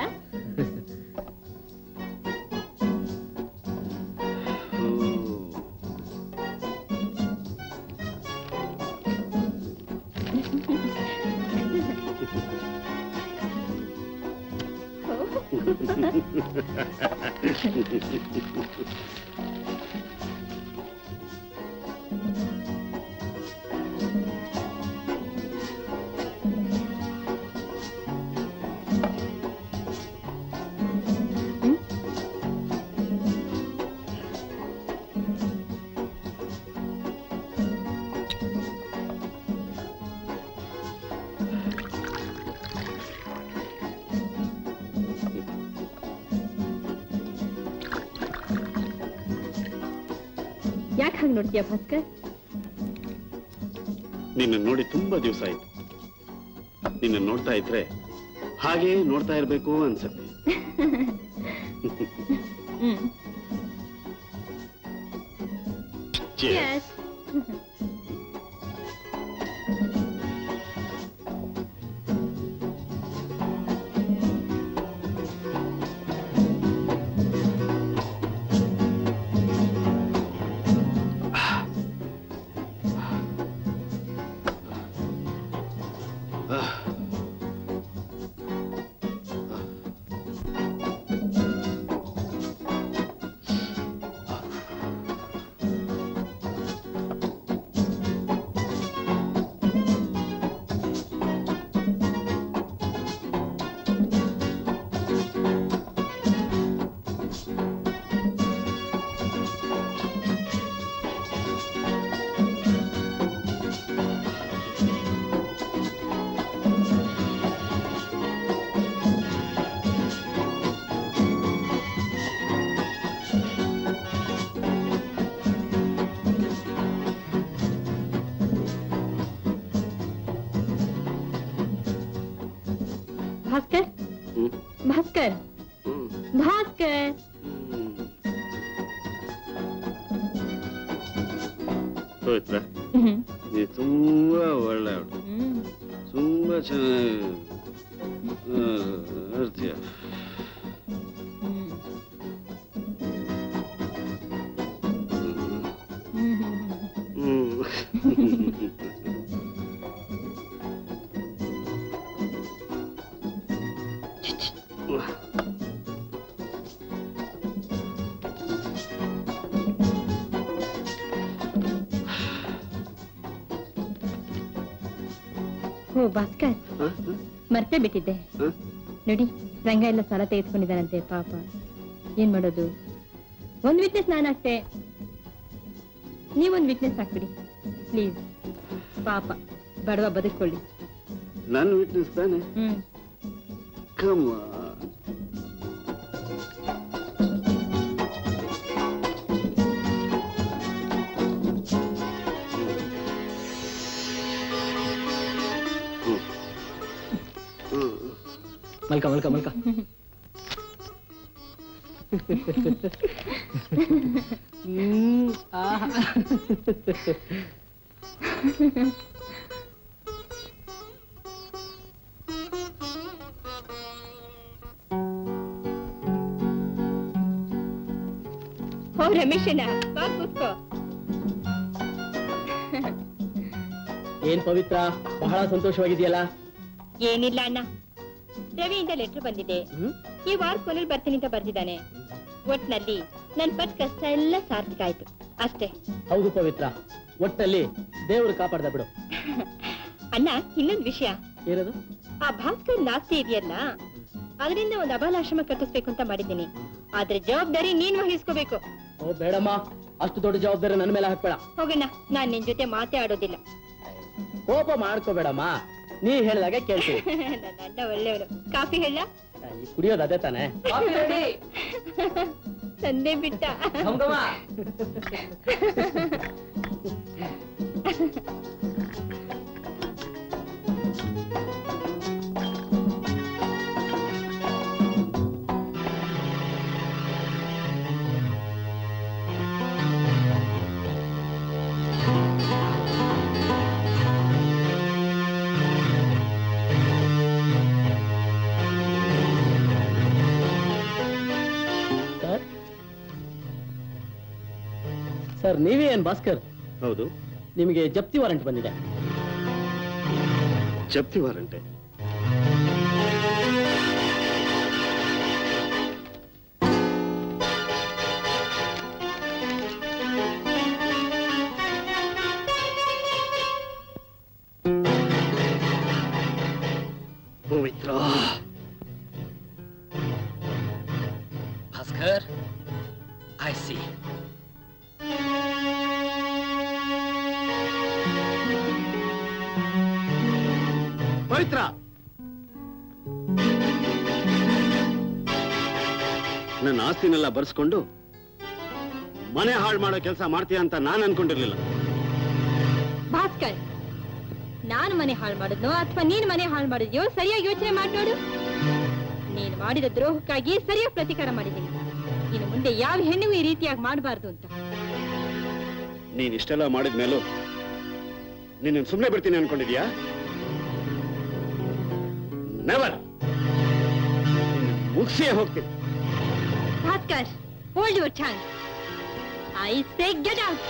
ಯಾಕೆ ಹಾಗೆ ನೋಡ್ತೀಯ ಭಾಸ್ಕರ್? ನಿನ್ನ ನೋಡಿ ತುಂಬಾ ದಿವಸ ಆಯ್ತು. ನಿನ್ನ ನೋಡ್ತಾ ಇದ್ರೆ ಹಾಗೆ ನೋಡ್ತಾ ಇರ್ಬೇಕು ಅನ್ಸತ್ತೆ. Cheers. ಭಾಸ್ಕರ್ ಹ್ಮ್ ಭಾಸ್ಕರ್ ಹ್ಮ್ ಭಾಸ್ಕರ್ ಪವಿತ್ರ ಹ್ಮ್ ನೀ ತುಂಬಾ ಒಳ್ಳೆ ಹುಡುಗ. ಹ್ಮ್ ತುಂಬಾ ಚೆನ್ನಾಗಿ ಇರ್ತೀಯ. ಹ್ಮ್ ಓ ಭಾಸ್ಕರ್ ಮರ್ತೇ ಬಿಟ್ಟಿದ್ದೆ ನೋಡಿ ರಂಗ ಎಲ್ಲ ಸಾಲ ತೆಗೆದುಕೊಂಡಿದ್ದಾನಂತೆ ಪಾಪ ಏನ್ ಮಾಡೋದು ಒಂದ್ ವಿಟ್ನೆಸ್ ನಾನು ಅಷ್ಟೇ ನೀವೊಂದ್ ವಿಟ್ನೆಸ್ ಹಾಕ್ಬಿಡಿ ಪ್ಲೀಸ್ ಪಾಪ ಬಡವ ಬದುಕೊಳ್ಳಿ ನಾನು ವಿಟ್ನೆಸ್ ತಾನೆ. ಹ್ಮ್ Come on. ಮಲ್ಕ ಮಲ್ಕ ಮಲ್ಕ. ಆಹಾ. ಓ ರಮೇಶಣ್ಣ ಬಾ ಕೂತ್ಕೋ ಏನ್ ಪವಿತ್ರ ಬಹಳ ಸಂತೋಷವಾಗಿದೆಯಲ್ಲ? ಏನಿಲ್ಲ ಅಣ್ಣ ರವಿಯಿಂದ ಲೆಟರ್ ಬಂದಿದೆ. ಈ ವಾರ ಕೊನೆಯಲ್ಲಿ ಬರ್ತೀನಿ ಅಂತ ಬರ್ದಿದ್ದಾನೆ. ಒಟ್ನಲ್ಲಿ ನನ್ ಪಟ್ಟ ಕಷ್ಟ ಎಲ್ಲ ಸಾರ್ಥಕ ಆಯ್ತು ಅಷ್ಟೇ. ಹೌದು ಪವಿತ್ರ, ಒಟ್ಟಲ್ಲಿ ದೇವರು ಕಾಪಾಡ್ದ ಬಿಡು. ಅಣ್ಣ ಇನ್ನೊಂದು ವಿಷಯ, ಏನದು? ಆ ಭಾಸ್ಕರ್ ನಾಸ್ತಿ ಇದೆಯಲ್ಲ ಅದರಿಂದ ಒಂದು ಅಬಾಲಾಶ್ರಮ ಕಟ್ಟಿಸ್ಬೇಕು ಅಂತ ಮಾಡಿದ್ದೀನಿ. ಆದ್ರೆ ಜವಾಬ್ದಾರಿ ನೀನ್ ವಹಿಸ್ಕೋಬೇಕು. ಓ ಬೇಡಮ್ಮ, ಅಷ್ಟು ದೊಡ್ಡ ಜವಾಬ್ದಾರಿ ನನ್ನ ಮೇಲೆ ಹಾಕ್ಬೇಡ. ಹೋಗಣ್ಣ, ನಾನ್ ನಿನ್ ಜೊತೆ ಮಾತೇ ಆಡೋದಿಲ್ಲ. ಕೋಪ ಮಾಡ್ಕೋಬೇಡಮ್ಮ, ನೀ ಹೇಳಿದಾಗ ಕೇಳ್ತೀವಿ. ನನ್ನ ಅಣ್ಣ ಒಳ್ಳೆಯವನು. ಕಾಫಿ ಹೇಳ? ಈ ಕುಡಿಯೋದು ಅದೇ ತಾನೆ. ತಂದೆ ಬಿಟ್ಟ. ಸರ್ ನೀವೇ ಏನ್ ಭಾಸ್ಕರ್? ಹೌದು, ನಿಮಗೆ ಜಪ್ತಿ ವಾರೆಂಟ್ ಬಂದಿದೆ. ಜಪ್ತಿ ವಾರಂಟೆ? ಪವಿತ್ರ ಭಾಸ್ಕರ್, ಐ ಸಿ. ಪವಿತ್ರ, ನನ್ನ ಆಸ್ತಿನೆಲ್ಲ ಬರ್ಸ್ಕೊಂಡು ಮನೆ ಹಾಳು ಮಾಡೋ ಕೆಲಸ ಮಾಡ್ತೀಯ ಅಂತ ನಾನು ಅನ್ಕೊಂಡಿರ್ಲಿಲ್ಲ. ಭಾಸ್ಕರ್, ನಾನು ಮನೆ ಹಾಳು ಮಾಡಿದ್ನೋ ಅಥವಾ ನೀನ್ ಮನೆ ಹಾಳು ಮಾಡಿದ್ಯೋ ಸರಿಯಾಗಿ ಯೋಚನೆ ಮಾಡಿ ನೋಡು. ನೀನು ಮಾಡಿದ ದ್ರೋಹಕ್ಕಾಗಿ ಸರಿಯಾಗಿ ಪ್ರತಿಕಾರ ಮಾಡಿದ್ದೀನಿ. ಇನ್ನು ಮುಂದೆ ಯಾವ ಹೆಣ್ಣಿಗೂ ಈ ರೀತಿಯಾಗಿ ಮಾಡಬಾರ್ದು ಅಂತ. ನೀನ್ ಇಷ್ಟೆಲ್ಲ ಮಾಡಿದ್ಮೇಲೂ ನೀನು ಸುಮ್ಮನೆ ಬಿಡ್ತೀನಿ ಅನ್ಕೊಂಡಿದ್ಯಾ? ನೆವರ್. ಮುಗಿಸಿಯೇ ಹೋಗ್ತೀನಿ. Bhaskar, hold your chance. I say get out.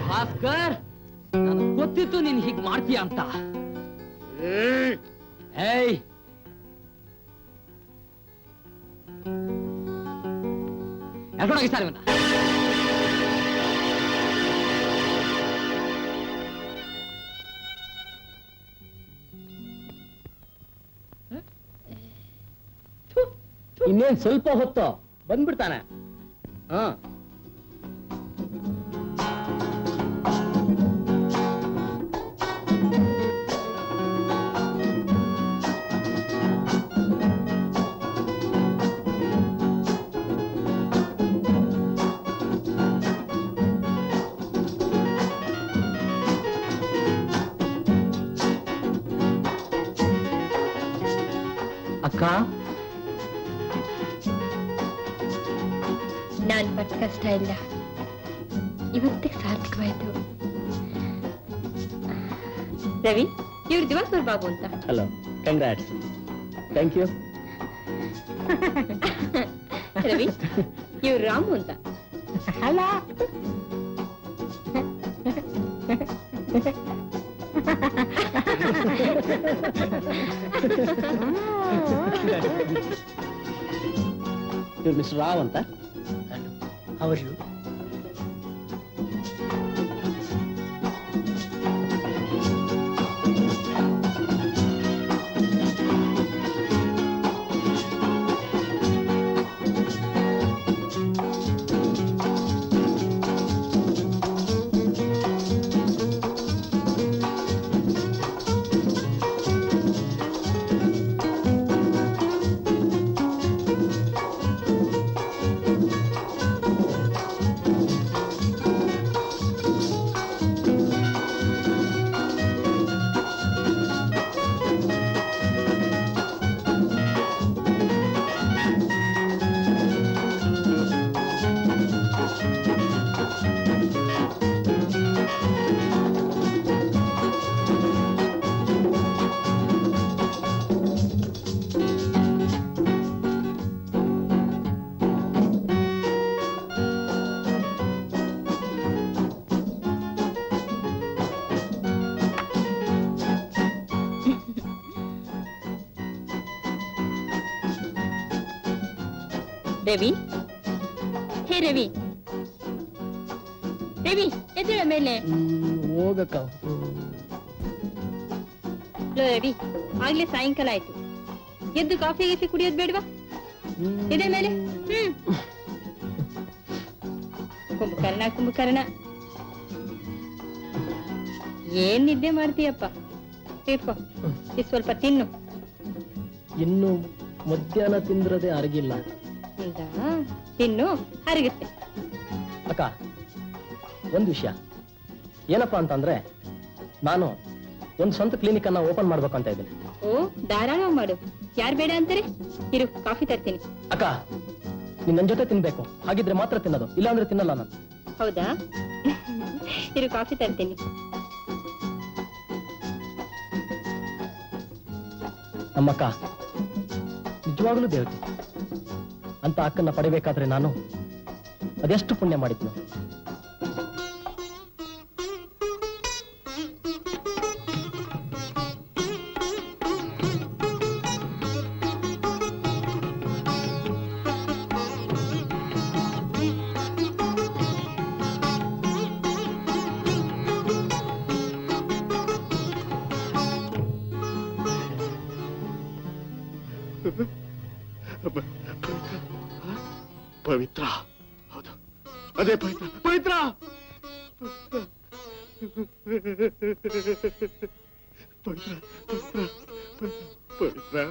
Bhaskar, ನನಗೆ ಗೊತ್ತಿತ್ತು ನೀನ್ ಹೀಗ್ ಮಾಡ್ತೀಯ ಅಂತ. ಏಯ್, ಎಲ್ಕೊಂಡೋಗಿ ಸರ್ ಇವನ್ನ. ಇನ್ನೇನ್ ಸ್ವಲ್ಪ ಹೊತ್ತು ಬಂದ್ಬಿಡ್ತಾನೆ. ಹಾ, ಅಕ್ಕ ನಾನ್ ಪಟ್ಟ ಕಷ್ಟ ಇಲ್ಲ ಇವತ್ತಿಗೆ ಸಾರ್ಥಕವಾಯ್ತು. ರವಿ, ಇವ್ರು ದಿವಾಕರ್ ಬಾಬು ಅಂತ. Hello, congrats. Thank you. Ravi, ಇವ್ರು ರಾಮು ಅಂತ. ಅಲ್ಲ ಇವ್ರು ಮಿಸ್ಟರ್ ರಾವ್ ಅಂತ. ಅವರು ರವಿ, ಹೇ ರವಿ, ರವಿ ಎದ್ದೇಳ ಮೇಲೆ. ಹೋಗಕ್ಕ. ಲೋ ರವಿ, ಆಗ್ಲೇ ಸಾಯಂಕಾಲ ಆಯ್ತು. ಎದ್ದು ಕಾಫಿ ಗೀಫಿ ಕುಡಿಯೋದ್ ಬೇಡ್ವಾ? ಎದೆ ಮೇಲೆ. ಕುಂಭಕರ್ಣ ಕುಂಭಕರ್ಣ, ಏನ್ ನಿದ್ದೆ ಮಾಡ್ತೀಯಪ್ಪ? ಇಟ್ಕೋ, ಇದು ಸ್ವಲ್ಪ ತಿನ್ನು. ಇನ್ನು ಮಧ್ಯಾಹ್ನ ತಿಂದ್ರದೆ ಅರಗಿಲ್ಲ. ಹೌದಾ? ತಿನ್ನು, ಹರಗುತ್ತೆ. ಅಕ್ಕ, ಒಂದು ವಿಷಯ ಏನಪ್ಪಾ ಅಂತಂದ್ರೆ, ನಾನು ಒಂದು ಸ್ವಂತ ಕ್ಲಿನಿಕ್ ಅನ್ನ ಓಪನ್ ಮಾಡ್ಬೇಕಂತ ಇದ್ದೀನಿ. ಓ, ಧಾರಾಳ ಮಾಡು. ಯಾರು ಬೇಡ ಅಂತಾರೆ? ಇರು, ಕಾಫಿ ತರ್ತೀನಿ. ಅಕ್ಕ, ನೀನ್ ನನ್ ಜೊತೆ ತಿನ್ಬೇಕು. ಹಾಗಿದ್ರೆ ಮಾತ್ರ ತಿನ್ನೋದು, ಇಲ್ಲಾಂದ್ರೆ ತಿನ್ನಲ್ಲ ನಾನು. ಹೌದಾ? ಇರು, ಕಾಫಿ ತರ್ತೀನಿ. ನಮ್ಮಕ್ಕ ನಿಜವಾಗ್ಲೂ ದೇವತೆ ಅಂತ ಅಕ್ಕನ್ನ ಪಡಿಬೇಕಾದ್ರೆ ನಾನು ಅದೆಷ್ಟು ಪುಣ್ಯ ಮಾಡಿದ್ನು. ಪವಿತ್ರ, ಹೌದು, ಅದೇ ಪವಿತ್ರ. ಪವಿತ್ರ, ಪವಿತ್ರ, ಪವಿತ್ರ,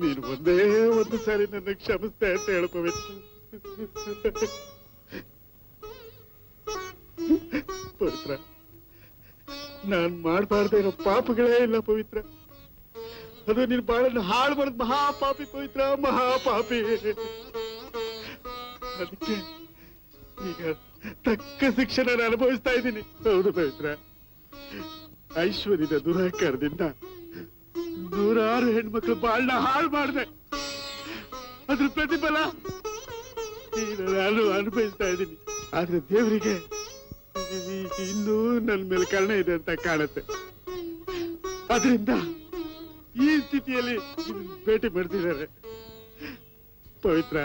ನೀನು ಒಂದೇ ಒಂದು ಸಾರಿ ನನ್ನ ಕ್ಷಮಿಸ್ತೆ ಅಂತ ಹೇಳು ಪವಿತ್ರ. ಪವಿತ್ರ, ನಾನ್ ಮಾಡಬಾರ್ದೇ ಇರೋ ಪಾಪಗಳೇ ಇಲ್ಲ ಪವಿತ್ರ. ಅದು ನೀನು ಬಾಳನ್ನು ಹಾಳು ಮಾಡಿದ ಮಹಾಪಾಪಿ ಪವಿತ್ರ, ಮಹಾಪಾಪಿ. ಅದಕ್ಕೆ ಈಗ ತಕ್ಕ ಶಿಕ್ಷೆ ನಾನು ಅನುಭವಿಸ್ತಾ ಇದ್ದೀನಿ. ಹೌದು ಪವಿತ್ರ, ಐಶ್ವರ್ಯದ ದುರಹಕಾರದಿಂದ 100 ಹೆಣ್ಮಕ್ಳು ಬಾಳನ್ನ ಹಾಳು ಮಾಡಿದೆ. ಅದ್ರ ಪ್ರತಿಫಲ ಈಗ ನಾನು ಅನುಭವಿಸ್ತಾ ಇದ್ದೀನಿ. ಆದ್ರೆ ದೇವರಿಗೆ ಇನ್ನೂ ನನ್ನ ಮೇಲೆ ಕರುಣೆ ಇದೆ ಅಂತ ಕಾಣುತ್ತೆ. ಅದರಿಂದ ಈ ಸ್ಥಿತಿಯಲ್ಲಿ ಭೇಟಿ ಮಾಡ್ತಿದ್ದಾರೆ. ಪವಿತ್ರ,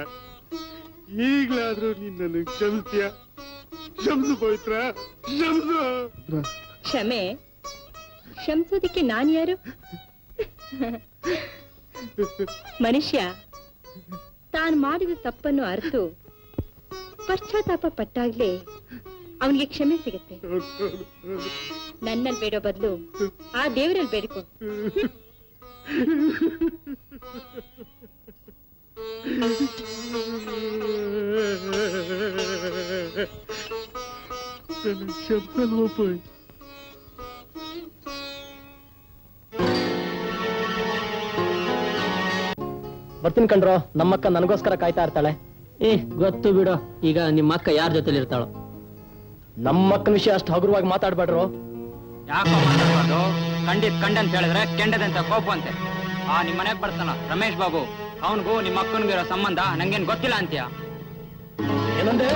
ಈಗ್ಲಾದ್ರೂ ನೀನ್ ನನ್ನ ಕ್ಷಮಿಸ್ತೀಯ? ಕ್ಷಮಿಸು ಪವಿತ್ರ, ಕ್ಷಮಿಸು. ಕ್ಷಮೆ ಕ್ಷಮಿಸೋದಿಕ್ಕೆ ನಾನು ಯಾರು? ಮನುಷ್ಯ ತಾನು ಮಾಡಿದ ತಪ್ಪನ್ನು ಅರಿತು ಪಶ್ಚಾತ್ತಾಪ ಪಟ್ಟಾಗ್ಲೇ ಅವನಿಗೆ ಕ್ಷಮೆ ಸಿಗುತ್ತೆ. ನನ್ನಲ್ಲಿ ಬೇಡೋ ಬದಲು ಆ ದೇವರಲ್ಲಿ ಬೇಡಿಕೊ. ಶಬ್ದಲ್ವ ಪೋಯ್? ಬರ್ತೀನಿ ಕಣ್ರೋ, ನಮ್ಮಕ್ಕ ನನಗೋಸ್ಕರ ಕಾಯ್ತಾ ಇರ್ತಾಳೆ. ಗೊತ್ತು ಬಿಡು. ಈಗ ನಿಮ್ಮ ಅಕ್ಕ ಯಾರ ಜೊತೆಲಿ ಇರ್ತಾಳೋ? ನಮ್ಮಕ್ಕನ ವಿಷಯ ಅಷ್ಟು ಹಗುರವಾಗಿ ಮಾತಾಡ್ಬೇಡ್ರು. ಯಾಕೋ ಮಾತಾಡ್ಬಾರ್ದು? ಕಂಡಿದ್ ಕಂಡಂತ ಹೇಳಿದ್ರೆ ಕೆಂಡದಂತ ಕೋಪ ಅಂತೆ. ನಿಮ್ ಮನೆಗ್ ಬರ್ತಾನ ರಮೇಶ್ ಬಾಬು, ಅವನ್ಗೂ ನಿಮ್ಮ ಅಕ್ಕನ್ಗಿರೋ ಸಂಬಂಧ ನಂಗೇನ್ ಗೊತ್ತಿಲ್ಲ ಅಂತೀಯ? ಏನಂದೆ?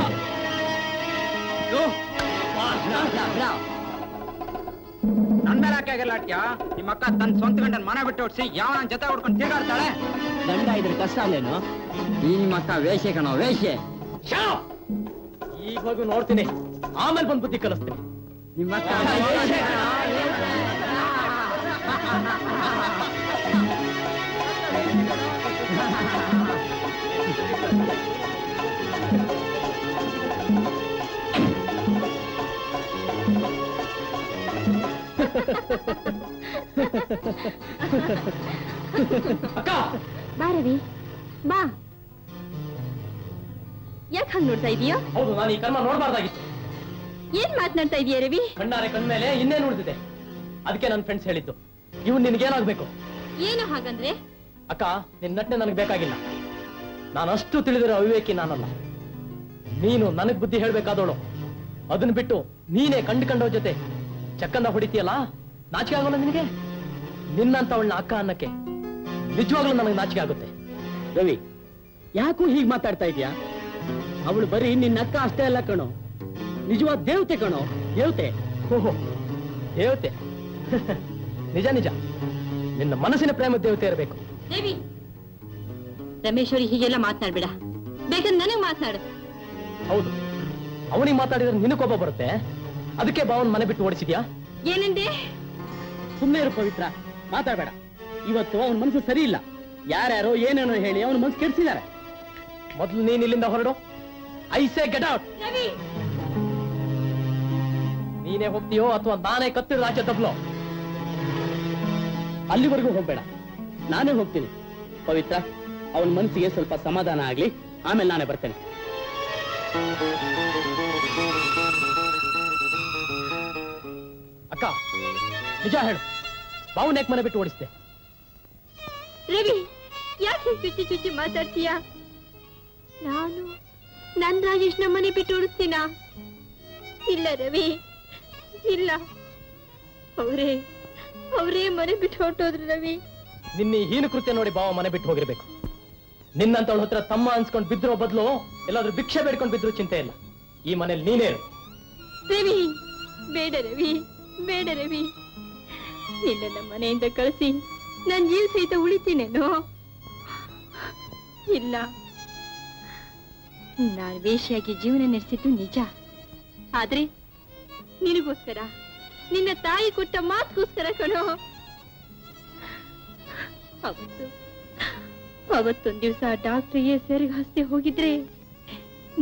ನಂದಲಾಕೆ ಆಗಿರ್ಲಾಟ್ಯ? ನಿಮ್ಮ ಅಕ್ಕ ತನ್ನ ಸ್ವಂತ ಗಂಡನ್ ಮನೆ ಬಿಟ್ಟು ಹೊಡ್ಸಿ ಯಾವ ನನ್ ಜೊತೆ ಹೊಡ್ಕೊಂಡು ತಿರ್ಗಾಡ್ತಾಳೆ. ಗಂಡ ಇದ್ರ ಕಷ್ಟ ಅಲ್ಲೇನು? ಈ ನಿಮ್ಮ ಅಕ್ಕ ವೇಷೆ ಕಣೋ, ವೇಷೆ. ಈಗ ಹೋಗಿ ನೋಡ್ತೀನಿ, ಆಮೇಲೆ ಬಂದು ಬುದ್ಧಿ ಕಲಿಸ್ತೀನಿ. ನಿಮ್ಮ ಅಕ್ಕ ಬಾ ರವಿ, ಬಾ. ಯಾಕೆ ಹಂಗ್ ನೋಡ್ತಾ ಇದೀಯೋ? ಹೌದು, ನಾನು ಈ ಕರ್ಮ ನೋಡ್ಬಾರ್ದಾಗಿತ್ತು. ಏನ್ ಮಾತನಾಡ್ತಾ ಇದೀಯ ರವಿ? ಕಣ್ಣಾರೆ ಕಣ್ಮೇಲೆ ಇನ್ನೇನು ಉಳಿದಿದೆ. ಅದಕ್ಕೆ ನನ್ನ ಫ್ರೆಂಡ್ಸ್ ಹೇಳಿದ್ದು, ಇವ್ನು ನಿನ್ಗೇನಾಗ್ಬೇಕು? ಏನು ಹಾಗಂದ್ರೆ? ಅಕ್ಕ, ನಿನ್ ನಟನೆ ನನಗೆ ಬೇಕಾಗಿಲ್ಲ. ನಾನು ಅಷ್ಟು ತಿಳಿದಿರೋ ಅವಿವೇಕಿ ನಾನಲ್ಲ. ನೀನು ನನಗ್ ಬುದ್ಧಿ ಹೇಳ್ಬೇಕಾದವಳು. ಅದನ್ನ ಬಿಟ್ಟು ನೀನೇ ಕಂಡು ಜೊತೆ ಚಕ್ಕಂದ ಹೊಡಿತೀಯಲ್ಲ, ನಾಚಿಕೆ ಆಗೋಲ್ಲ ನಿನಗೆ? ನಿನ್ನಂತವಳನ್ನ ಅಕ್ಕ ಅನ್ನಕ್ಕೆ ನಿಜವಾಗ್ಲೂ ನನಗೆ ನಾಚಿಕೆ ಆಗುತ್ತೆ. ರವಿ, ಯಾಕೂ ಹೀಗ್ ಮಾತಾಡ್ತಾ ಇದೀಯಾ? ಅವಳು ಬರೀ ನಿನ್ನ ಅಕ್ಕ ಅಷ್ಟೇ ಅಲ್ಲ ಕಣೋ, ನಿಜವಾದ ದೇವತೆ ಕಣೋ, ದೇವತೆ. ಓಹೋ, ದೇವತೆ. ನಿಜ ನಿಜ, ನಿನ್ನ ಮನಸ್ಸಿನ ಪ್ರೇಮ ದೇವತೆ ಇರಬೇಕು. ರವಿ, ರಮೇಶ್ವರಿ ಹೀಗೆಲ್ಲ ಮಾತನಾಡ್ಬೇಡ. ಬೇಕಂದ್ರೆ ನನಗ್ ಮಾತನಾಡು. ಹೌದು, ಅವನಿಗೆ ಮಾತಾಡಿದ್ರೆ ನಿನ್ನ ಕೋಪ ಬರುತ್ತೆ. ಅದಕ್ಕೆ ಭಾವನ್ ಮನೆ ಬಿಟ್ಟು ಓಡಿಸಿದ್ಯಾ? ಏನಂದೆ? ಸುಮ್ಮನೆ ಇರು ಪವಿತ್ರ, ಮಾತಾಡಬೇಡ. ಇವತ್ತು ಅವನ ಮನಸ್ಸು ಸರಿ ಇಲ್ಲ. ಯಾರ್ಯಾರೋ ಏನೇನೋ ಹೇಳಿ ಅವನ ಮನಸ್ಸು ಕೆಡಿಸಿದ್ದಾರೆ. ಮೊದಲು ನೀನ್ ಇಲ್ಲಿಂದ ಹೊರಡು. I say get out. Ravi, ನೀನೇ ಹೋಗ್ತೀಯೋ ಅಥವಾ ನಾನೇ ಕತ್ತಿರ ರಾಜ್ಯ ತಬ್ಲೋ? ಅಲ್ಲಿವರೆಗೂ ಹೋಗ್ಬೇಡ, ನಾನೇ ಹೋಗ್ತೀನಿ. ಪವಿತ್ರ, ಅವನ ಮನಸ್ಸಿಗೆ ಸ್ವಲ್ಪ ಸಮಾಧಾನ ಆಗ್ಲಿ, ಆಮೇಲೆ ನಾನೇ ಬರ್ತೇನೆ. ಅಕ್ಕ, ನಿಜ ಹೇಳು, ಬಾವನ್ ಯಾಕೆ ಮನೆ ಬಿಟ್ಟು ಓಡಿಸ್ದೆ? ರವಿ, ಯಾಕೆ ಚುಚ್ಚಿ ಚುಚ್ಚಿ ಮಾತಾಡ್ತೀಯ? ನಾನು ನನ್ ರಾಜೇಶ್ ಮನೆ ಬಿಟ್ಟು ಓಡಿಸ್ತೀನ? ಇಲ್ಲ ರವಿ, ಇಲ್ಲ. ಅವರೇ ಮನೆ ಬಿಟ್ಟು ಹೊರಟೋದ್ರು ರವಿ. ನಿನ್ನ ಹೀನ ಕೃತ್ಯ ನೋಡಿ ಬಾವ ಮನೆ ಬಿಟ್ಟು ಹೋಗಿರ್ಬೇಕು. ನಿನ್ನಂತವಳ ಹತ್ರ ತಮ್ಮ ಅನ್ಸ್ಕೊಂಡ್ ಬಿದ್ರೋ ಬದಲು ಎಲ್ಲಾದ್ರೂ ಭಿಕ್ಷೆ ಬೇಡ್ಕೊಂಡು ಬಿದ್ರು ಚಿಂತೆ ಇಲ್ಲ. ಈ ಮನೇಲಿ ನೀನೇ ಇರು. ರವಿ, ಬೇಡ ರವಿ, ಬೇಡ ರವಿ. ನಿನ್ನ ಮನೆಯಿಂದ ಕಳಿಸಿ ನನ್ ಜೀವ ಸಹಿತ ಉಳಿತೀನೇನೋ? ಇಲ್ಲ, ನಾನು ವೇಷಿಯಾಗಿ ಜೀವನ ನಡೆಸಿದ್ದು ನಿಜ. ಆದ್ರೆ ನಿನಗೋಸ್ಕರ, ನಿನ್ನ ತಾಯಿ ಕೊಟ್ಟ ಮಾತುಗೋಸ್ಕರ ಕಣೋ. ಅವತ್ತೊಂದ್ ದಿವಸ ಡಾಕ್ಟ್ರಿಗೆ ಸೆರಗ್ ಹಸ್ತಿ ಹೋಗಿದ್ರೆ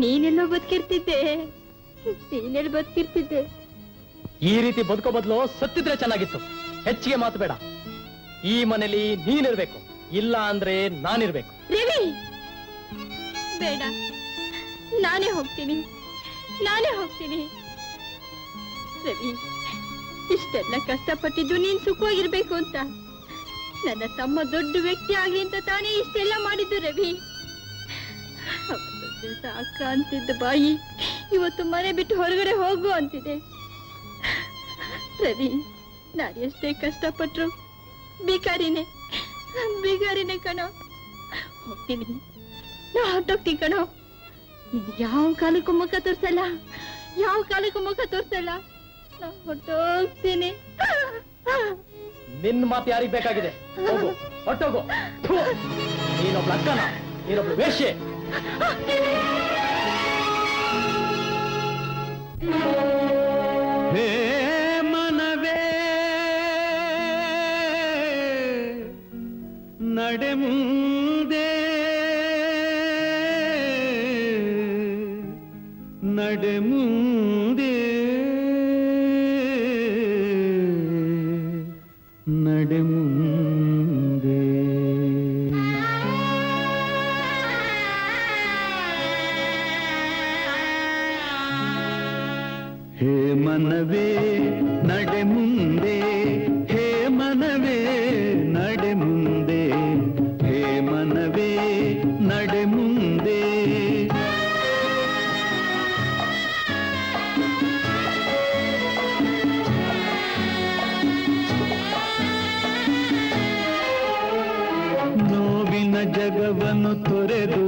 ನೀನೆಲ್ಲೋ ಬದುಕಿರ್ತಿದ್ದೆ. ಈ ರೀತಿ ಬದುಕೋ ಬದಲು ಸತ್ತಿದ್ರೆ ಚೆನ್ನಾಗಿತ್ತು. ಹೆಚ್ಚಿಗೆ ಮಾತು ಬೇಡ. ಈ ಮನೇಲಿ ನೀನಿರ್ಬೇಕು, ಇಲ್ಲ ಅಂದ್ರೆ ನಾನಿರ್ಬೇಕು. ರವಿ, ಬೇಡ, ನಾನೇ ಹೋಗ್ತೀನಿ. ರವಿ, ಇಷ್ಟೆಲ್ಲ ಕಷ್ಟಪಟ್ಟಿದ್ದು ನೀನ್ ಸುಖವಾಗಿರ್ಬೇಕು ಅಂತ. ನನ್ನ ತಮ್ಮ ದೊಡ್ಡ ವ್ಯಕ್ತಿ ಆಗ್ಲಿ ಅಂತ ತಾನೇ ಇಷ್ಟೆಲ್ಲ ಮಾಡಿದ್ದು ರವಿ. ಅವತ್ತೊಂದು ದಿವಸ ಅಕ್ಕ ಅಂತಿದ್ದ ಬಾಯಿ ಇವತ್ತು ಮನೆ ಬಿಟ್ಟು ಹೊರಗಡೆ ಹೋಗು ಅಂತಿದೆ. ರವಿ, ನಾನು ಎಷ್ಟೇ ಕಷ್ಟಪಟ್ರು ಬೇಕಾರಿನೇ ಕಣೋ. ಹೋಗ್ತೀನಿ, ನಾ ಹೊರಟೋಗ್ತೀನಿ ಕಣೋ. ನಿನ್ಗೆ ಯಾವ ಕಾಲಕ್ಕೂ ಮುಖ ತೋರ್ಸಲ್ಲ. ನಾ ಹೊರಟೋಗ್ತೀನಿ. ನಿನ್ನ ಮಾತು ಯಾರಿಗ್ ಬೇಕಾಗಿದೆ? ಹೋಗು, ಹೊರಟೋಗು. ನೀನೊಬ್ಳ ಅಕ್ಕನ, ನೀನೊಬ್ಳು ವೇಶ್ಯೆ. ಹೇ ಮನವೇ ನಡೆ ಮುಂದೆ, ನಡೆ ಮುಂದೆ, ನಡೆ ಮುಂದೆ. ಹೇ ಮನವೇ ನಡೆ ಮುಂದೆ, ಹೇ ಮನವೇ ನಡೆ ಮುಂದೆ, ಹೇ ಮನವೇ ಜಗವನ್ನು ತೊರೆದು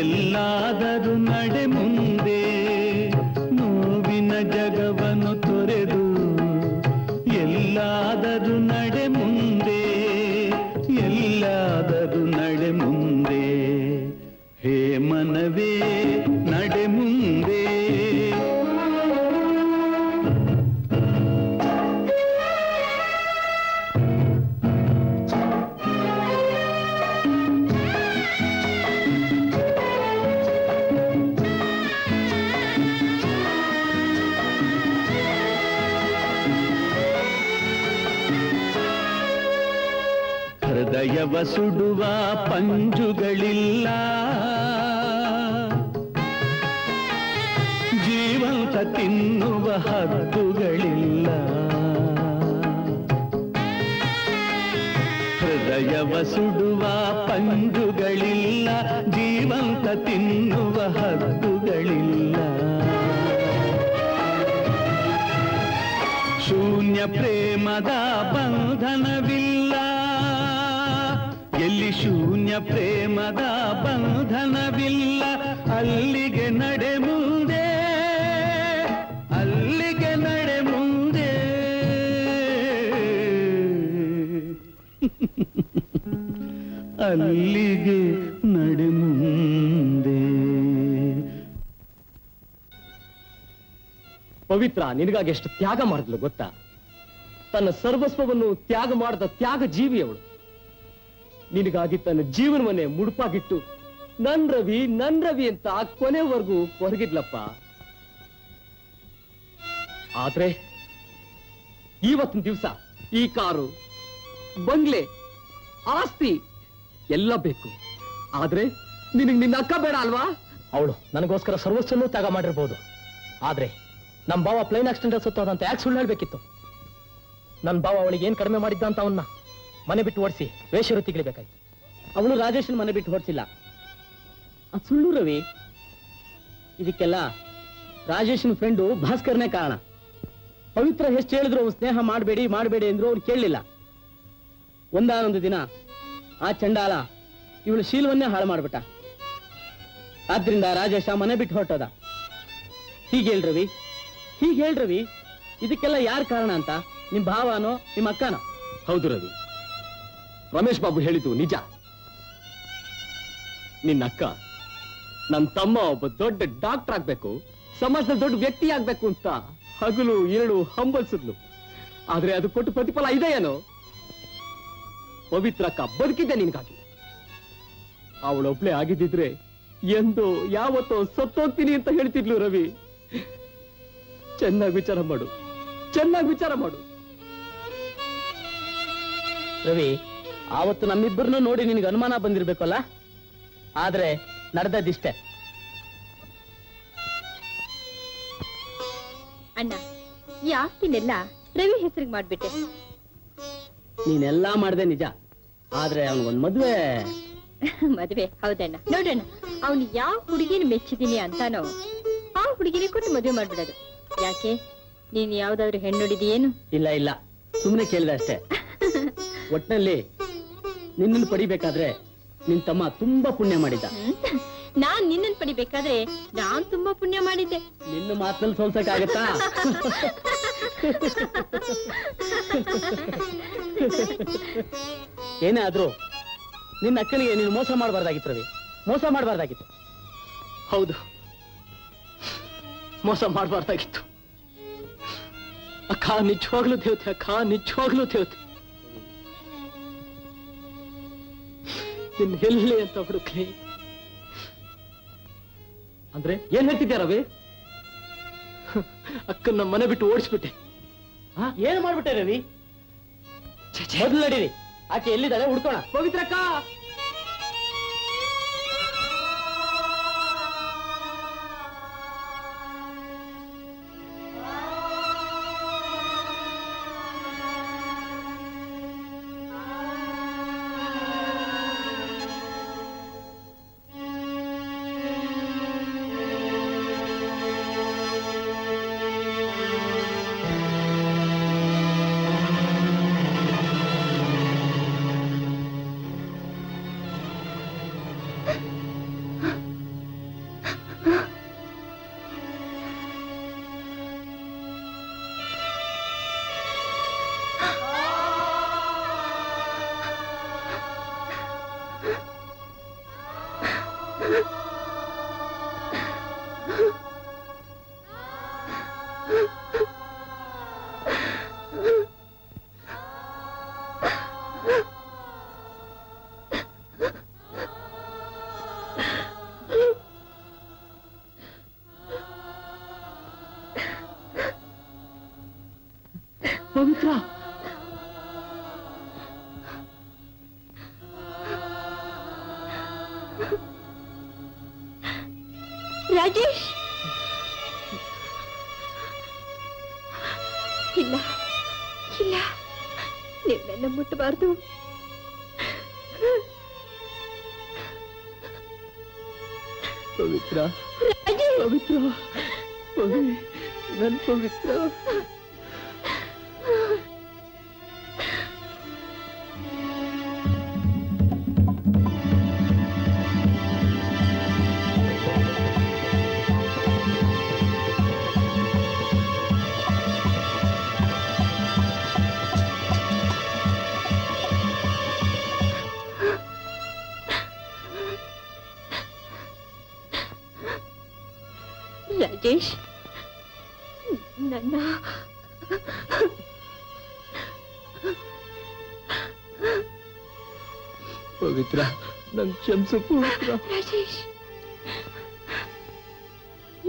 ಎಲ್ಲಾದರೂ ನಡೆ ಮುಂದೆ, ನೋವಿನ ಜಗವನ್ನು ತೊರೆದು ಎಲ್ಲಾದರೂ ನಡೆ ಮುಂದೆ, ಎಲ್ಲಾದರೂ ನಡೆ ಮುಂದೆ, ಹೇ ಮನವೇ ನಡೆ ಮುಂದೆ. ಹೃದಯವ ಸುಡುವ ಪಂಜುಗಳಿಲ್ಲ, ಜೀವಂತ ತಿನ್ನುವ ಹದ್ದುಗಳಿಲ್ಲ. ಹೃದಯವ ಸುಡುವ ಪಂಜುಗಳಿಲ್ಲ, ಜೀವಂತ ತಿನ್ನುವ ಹದ್ದುಗಳಿಲ್ಲ. ಶೂನ್ಯ ಪ್ರೇಮದ ಬಂಧನವಿಲ್ಲ, ಎಲ್ಲಿ ಶೂನ್ಯ ಪ್ರೇಮದ ಬಂಧನವಿಲ್ಲ. ಅಲ್ಲಿಗೆ ನಡೆ ಮುಂದೆ, ಅಲ್ಲಿಗೆ ನಡೆ ಮುಂದೆ. ಅಲ್ಲಿಗೆ ನಡೆ ಮುಂದೆ. ಪವಿತ್ರ ನಿನಗಾಗಿ ಎಷ್ಟು ತ್ಯಾಗ ಮಾಡಿದ್ಲು ಗೊತ್ತಾ? ತನ್ನ ಸರ್ವಸ್ವವನ್ನು ತ್ಯಾಗ ಮಾಡಿದ ತ್ಯಾಗ ಜೀವಿ ಅವಳು. ನಿನಗಾಗಿ ತನ್ನ ಜೀವನವನ್ನೇ ಮುಡುಪಾಗಿಟ್ಟು ನನ್ ರವಿ ಅಂತ ಕೊನೆವರೆಗೂ ಹೊರಗಿದ್ಲಪ್ಪ. ಆದ್ರೆ ಇವತ್ತಿನ ದಿವಸ ಈ ಕಾರು, ಬಂಗ್ಲೆ, ಆಸ್ತಿ ಎಲ್ಲ ಬೇಕು. ಆದ್ರೆ ನಿನಗ್ ನಿನ್ನ ಅಕ್ಕ ಬೇಡ ಅಲ್ವಾ? ಅವಳು ನನಗೋಸ್ಕರ ಸರ್ವಸ್ವನ್ನೂ ತ್ಯಾಗ ಮಾಡಿರ್ಬೋದು. ಆದ್ರೆ ನಮ್ ಬಾವ ಪ್ಲೇನ್ ಆಕ್ಸಿಡೆಂಟ್ ಸತ್ತೋದಂತ ಯಾಕೆ ಸುಳ್ಳು ಹೇಳ್ಬೇಕಿತ್ತು? ನನ್ ಬಾವ ಅವಳಿಗೆ ಏನ್ ಕಡಿಮೆ ಮಾಡಿದ್ದ ಅಂತ ಅವನ್ನ ಮನೆ ಬಿಟ್ಟು ಓಡಿಸಿ ವೇಷವೃತ್ತಿಗಿಳಿಬೇಕಾಯ್ತು. ಅವಳು ರಾಜೇಶನ್ ಮನೆ ಬಿಟ್ಟು ಹೊಡ್ಸಿಲ್ಲ, ಅದು ಸುಳ್ಳು ರವಿ. ಇದಕ್ಕೆಲ್ಲ ರಾಜೇಶನ್ ಫ್ರೆಂಡು ಭಾಸ್ಕರ್ನೇ ಕಾರಣ. ಪವಿತ್ರ ಎಷ್ಟು ಹೇಳಿದ್ರು ಅವ್ನು ಸ್ನೇಹ ಮಾಡಬೇಡಿ ಅಂದ್ರು ಅವ್ನು ಕೇಳಲಿಲ್ಲ. ಒಂದಾನೊಂದು ದಿನ ಆ ಚಂಡಾಲ ಇವಳು ಶೀಲವನ್ನೇ ಹಾಳು ಮಾಡ್ಬಿಟ್ಟ. ಆದ್ರಿಂದ ರಾಜೇಶ ಮನೆ ಬಿಟ್ಟು ಹೊರಟೋದ. ಹೀಗೆ ಹೇಳ್ರವಿ, ಇದಕ್ಕೆಲ್ಲ ಯಾರ ಕಾರಣ ಅಂತ? ನಿಮ್ ಭಾವನೋ ನಿಮ್ ಅಕ್ಕನೋ? ಹೌದು ರವಿ, ರಮೇಶ್ ಬಾಬು ಹೇಳಿದ್ದು ನಿಜ. ನಿನ್ನ ಅಕ್ಕ ನನ್ನ ತಮ್ಮ ಒಬ್ಬ ದೊಡ್ಡ ಡಾಕ್ಟರ್ ಆಗ್ಬೇಕು, ಸಮಾಜದಲ್ಲಿ ದೊಡ್ಡ ವ್ಯಕ್ತಿ ಆಗ್ಬೇಕು ಅಂತ ಹಗಲು ಎರಡು ಹಂಬಲ್ಸಿದ್ಲು. ಆದ್ರೆ ಅದು ಕೊಟ್ಟು ಪ್ರತಿಫಲ ಇದೆಯೇನೋ? ಪವಿತ್ರ ಅಕ್ಕ ಬದುಕಿದ್ದೆ ನಿನ್ಗಾಗಿ. ಅವಳೊಬ್ಳೆ ಆಗಿದ್ದಿದ್ರೆ ಎಂದೋ ಯಾವತ್ತೋ ಸತ್ತೋಗ್ತೀನಿ ಅಂತ ಹೇಳ್ತಿದ್ಲು. ರವಿ, ಚೆನ್ನಾಗಿ ವಿಚಾರ ಮಾಡು. ರವಿ, ಆವತ್ತು ನಮ್ಮಿಬ್ಬರನ್ನು ನೋಡಿ ನಿನಗೆ ಅನುಮಾನ ಬಂದಿರ್ಬೇಕಲ್ಲ, ಆದ್ರೆ ನಡೆದದಿಷ್ಟೇ. ಅಣ್ಣ, ಈ ಆಸ್ತಿನೆಲ್ಲ ರವಿ ಹೆಸರಿಗೆ ಮಾಡ್ಬಿಟ್ಟೆ. ನೀನೆಲ್ಲಾ ಮಾಡ್ದೆ ನಿಜ, ಆದ್ರೆ ಅವನಿಗೊಂದು ಮದುವೆ ಹೌದಣ್ಣ. ನೋಡಣ್ಣ, ಅವನು ಯಾವ ಹುಡುಗಿನ ಮೆಚ್ಚಿದೀನಿ ಅಂತಾನೋ ಆ ಹುಡುಗಿನೇ ಕೊಟ್ಟು ಮದುವೆ ಮಾಡ್ಬಿಡೋದು. ಯಾಕೆ, ನೀನ್ ಯಾವ್ದಾದ್ರು ಹೆಣ್ಣು ನೋಡಿದೀಯೇನು? ಇಲ್ಲ, ಸುಮ್ಮನೆ ಕೇಳಿದೆ ಅಷ್ಟೇ. ಒಟ್ನಲ್ಲಿ ನಿನ್ನನ್ನು ಪಡಿಬೇಕಾದ್ರೆ ನಿನ್ ತಮ್ಮ ತುಂಬಾ ಪುಣ್ಯ ಮಾಡಿದ್ದ. ನಾನ್ ನಿನ್ನನ್ ಪಡಿಬೇಕಾದ್ರೆ ನಾನ್ ತುಂಬಾ ಪುಣ್ಯ ಮಾಡಿದ್ದೆ. ನಿನ್ನ ಮಾತಲ್ಲಿ ಸೋಲ್ಸಕ್ಕಾಗತ್ತಾ? ಏನೇ ಆದ್ರೂ ನಿನ್ನ ಅಕ್ಕನಿಗೆ ನೀನು ಮೋಸ ಮಾಡಬಾರ್ದಾಗಿತ್ತು ರವಿ, ಮೋಸ ಮಾಡಬಾರ್ದಾಗಿತ್ತು. ಹೌದು, ಮೋಸ ಮಾಡಬಾರ್ದಾಗಿತ್ತು. ಅಕ್ಕ ನಿಜವಾಗ್ಲೂ ದೇವತೆ. ನಿನ್ನ ಎಲ್ಲಿ ಅಂತ ಹುಡುಕ್ಲಿ. ಅಂದ್ರೆ ಏನ್ ಹೇಳ್ತಿದ್ಯಾ ರವಿ? ಅಕ್ಕನ್ನ ಮನೆ ಬಿಟ್ಟು ಓಡಿಸ್ಬಿಟ್ಟೆ. ಏನ್ ಮಾಡ್ಬಿಟ್ಟೆ ರವಿ? ಮೊದಲು ನಡೀರಿ, ಆಕೆ ಎಲ್ಲಿದ್ದಾಳೆ ಹುಡ್ಕೋಣ. ಪವಿತ್ರಕ್ಕ, ಪವಿತ್ರ ರಾಜೇಶ್, ಇಲ್ಲ ಇಲ್ಲ, ನೀವು ನನ್ನ ಮುಟ್ಟಬಾರ್ದು. ಪವಿತ್ರ ರಾಜೇಶ್, ಪವಿತ್ರ ನನ್ ಪವಿತ್ರ. ರಾಜೇಶ್, ನನ್ನ ಪವಿತ್ರ ನನ್ ಕ್ಷಮಿಸು ಪವಿತ್ರ. ರಾಜೇಶ್,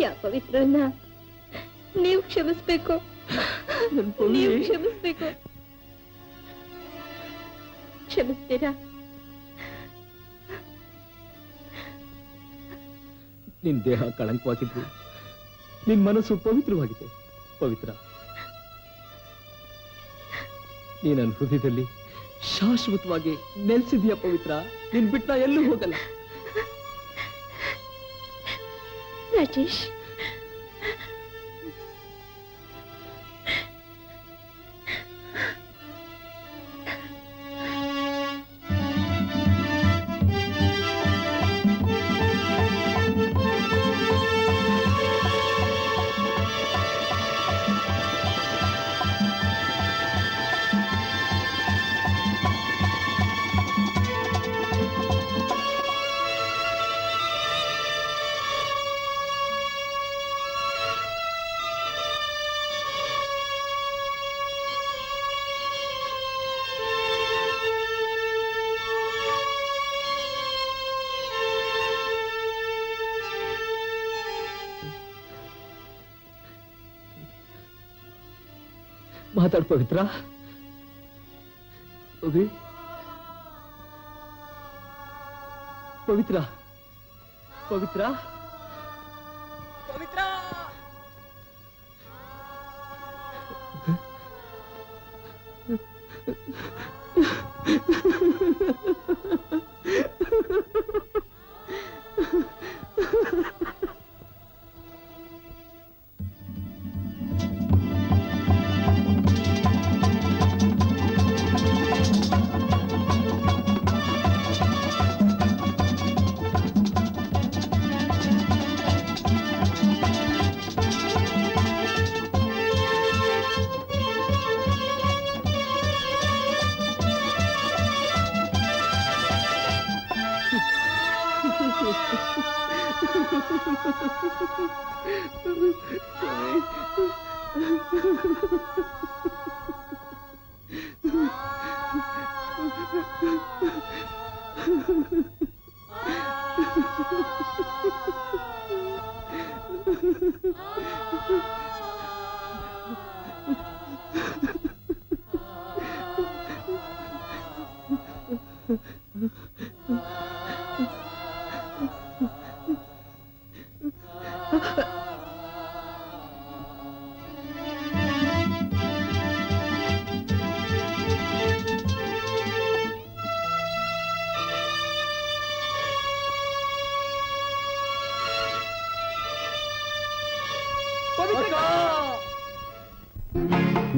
ಯಾ ಪವಿತ್ರನ್ನ ನೀವು ಕ್ಷಮಿಸ್ಬೇಕು, ನೀವು ಕ್ಷಮಿಸ್ಬೇಕು. ಕ್ಷಮಿಸ್ತೀರಾ? ನಿನ್ ದೇಹ ಕಳಂಕವಾಗಿದ್ರು ನಿನ್ ಮನಸ್ಸು ಪವಿತ್ರವಾಗಿದೆ ಪವಿತ್ರ. ನೀ ನನ್ನ ಹೃದಯದಲ್ಲಿ ಶಾಶ್ವತವಾಗಿ ನೆಲೆಸಿದೀಯ ಪವಿತ್ರ. ನಿನ್ ಬಿಟ್ಟ ಎಲ್ಲೂ ಹೋಗಲ್ಲ. ರಾಜೇಶ್, ಮಾತಾಡ್ ಪವಿತ್ರ. ಪವಿತ್ರ ಪವಿತ್ರ ಪವಿತ್ರ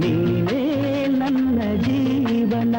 ನೀನೇ ನನ್ನ ಜೀವನ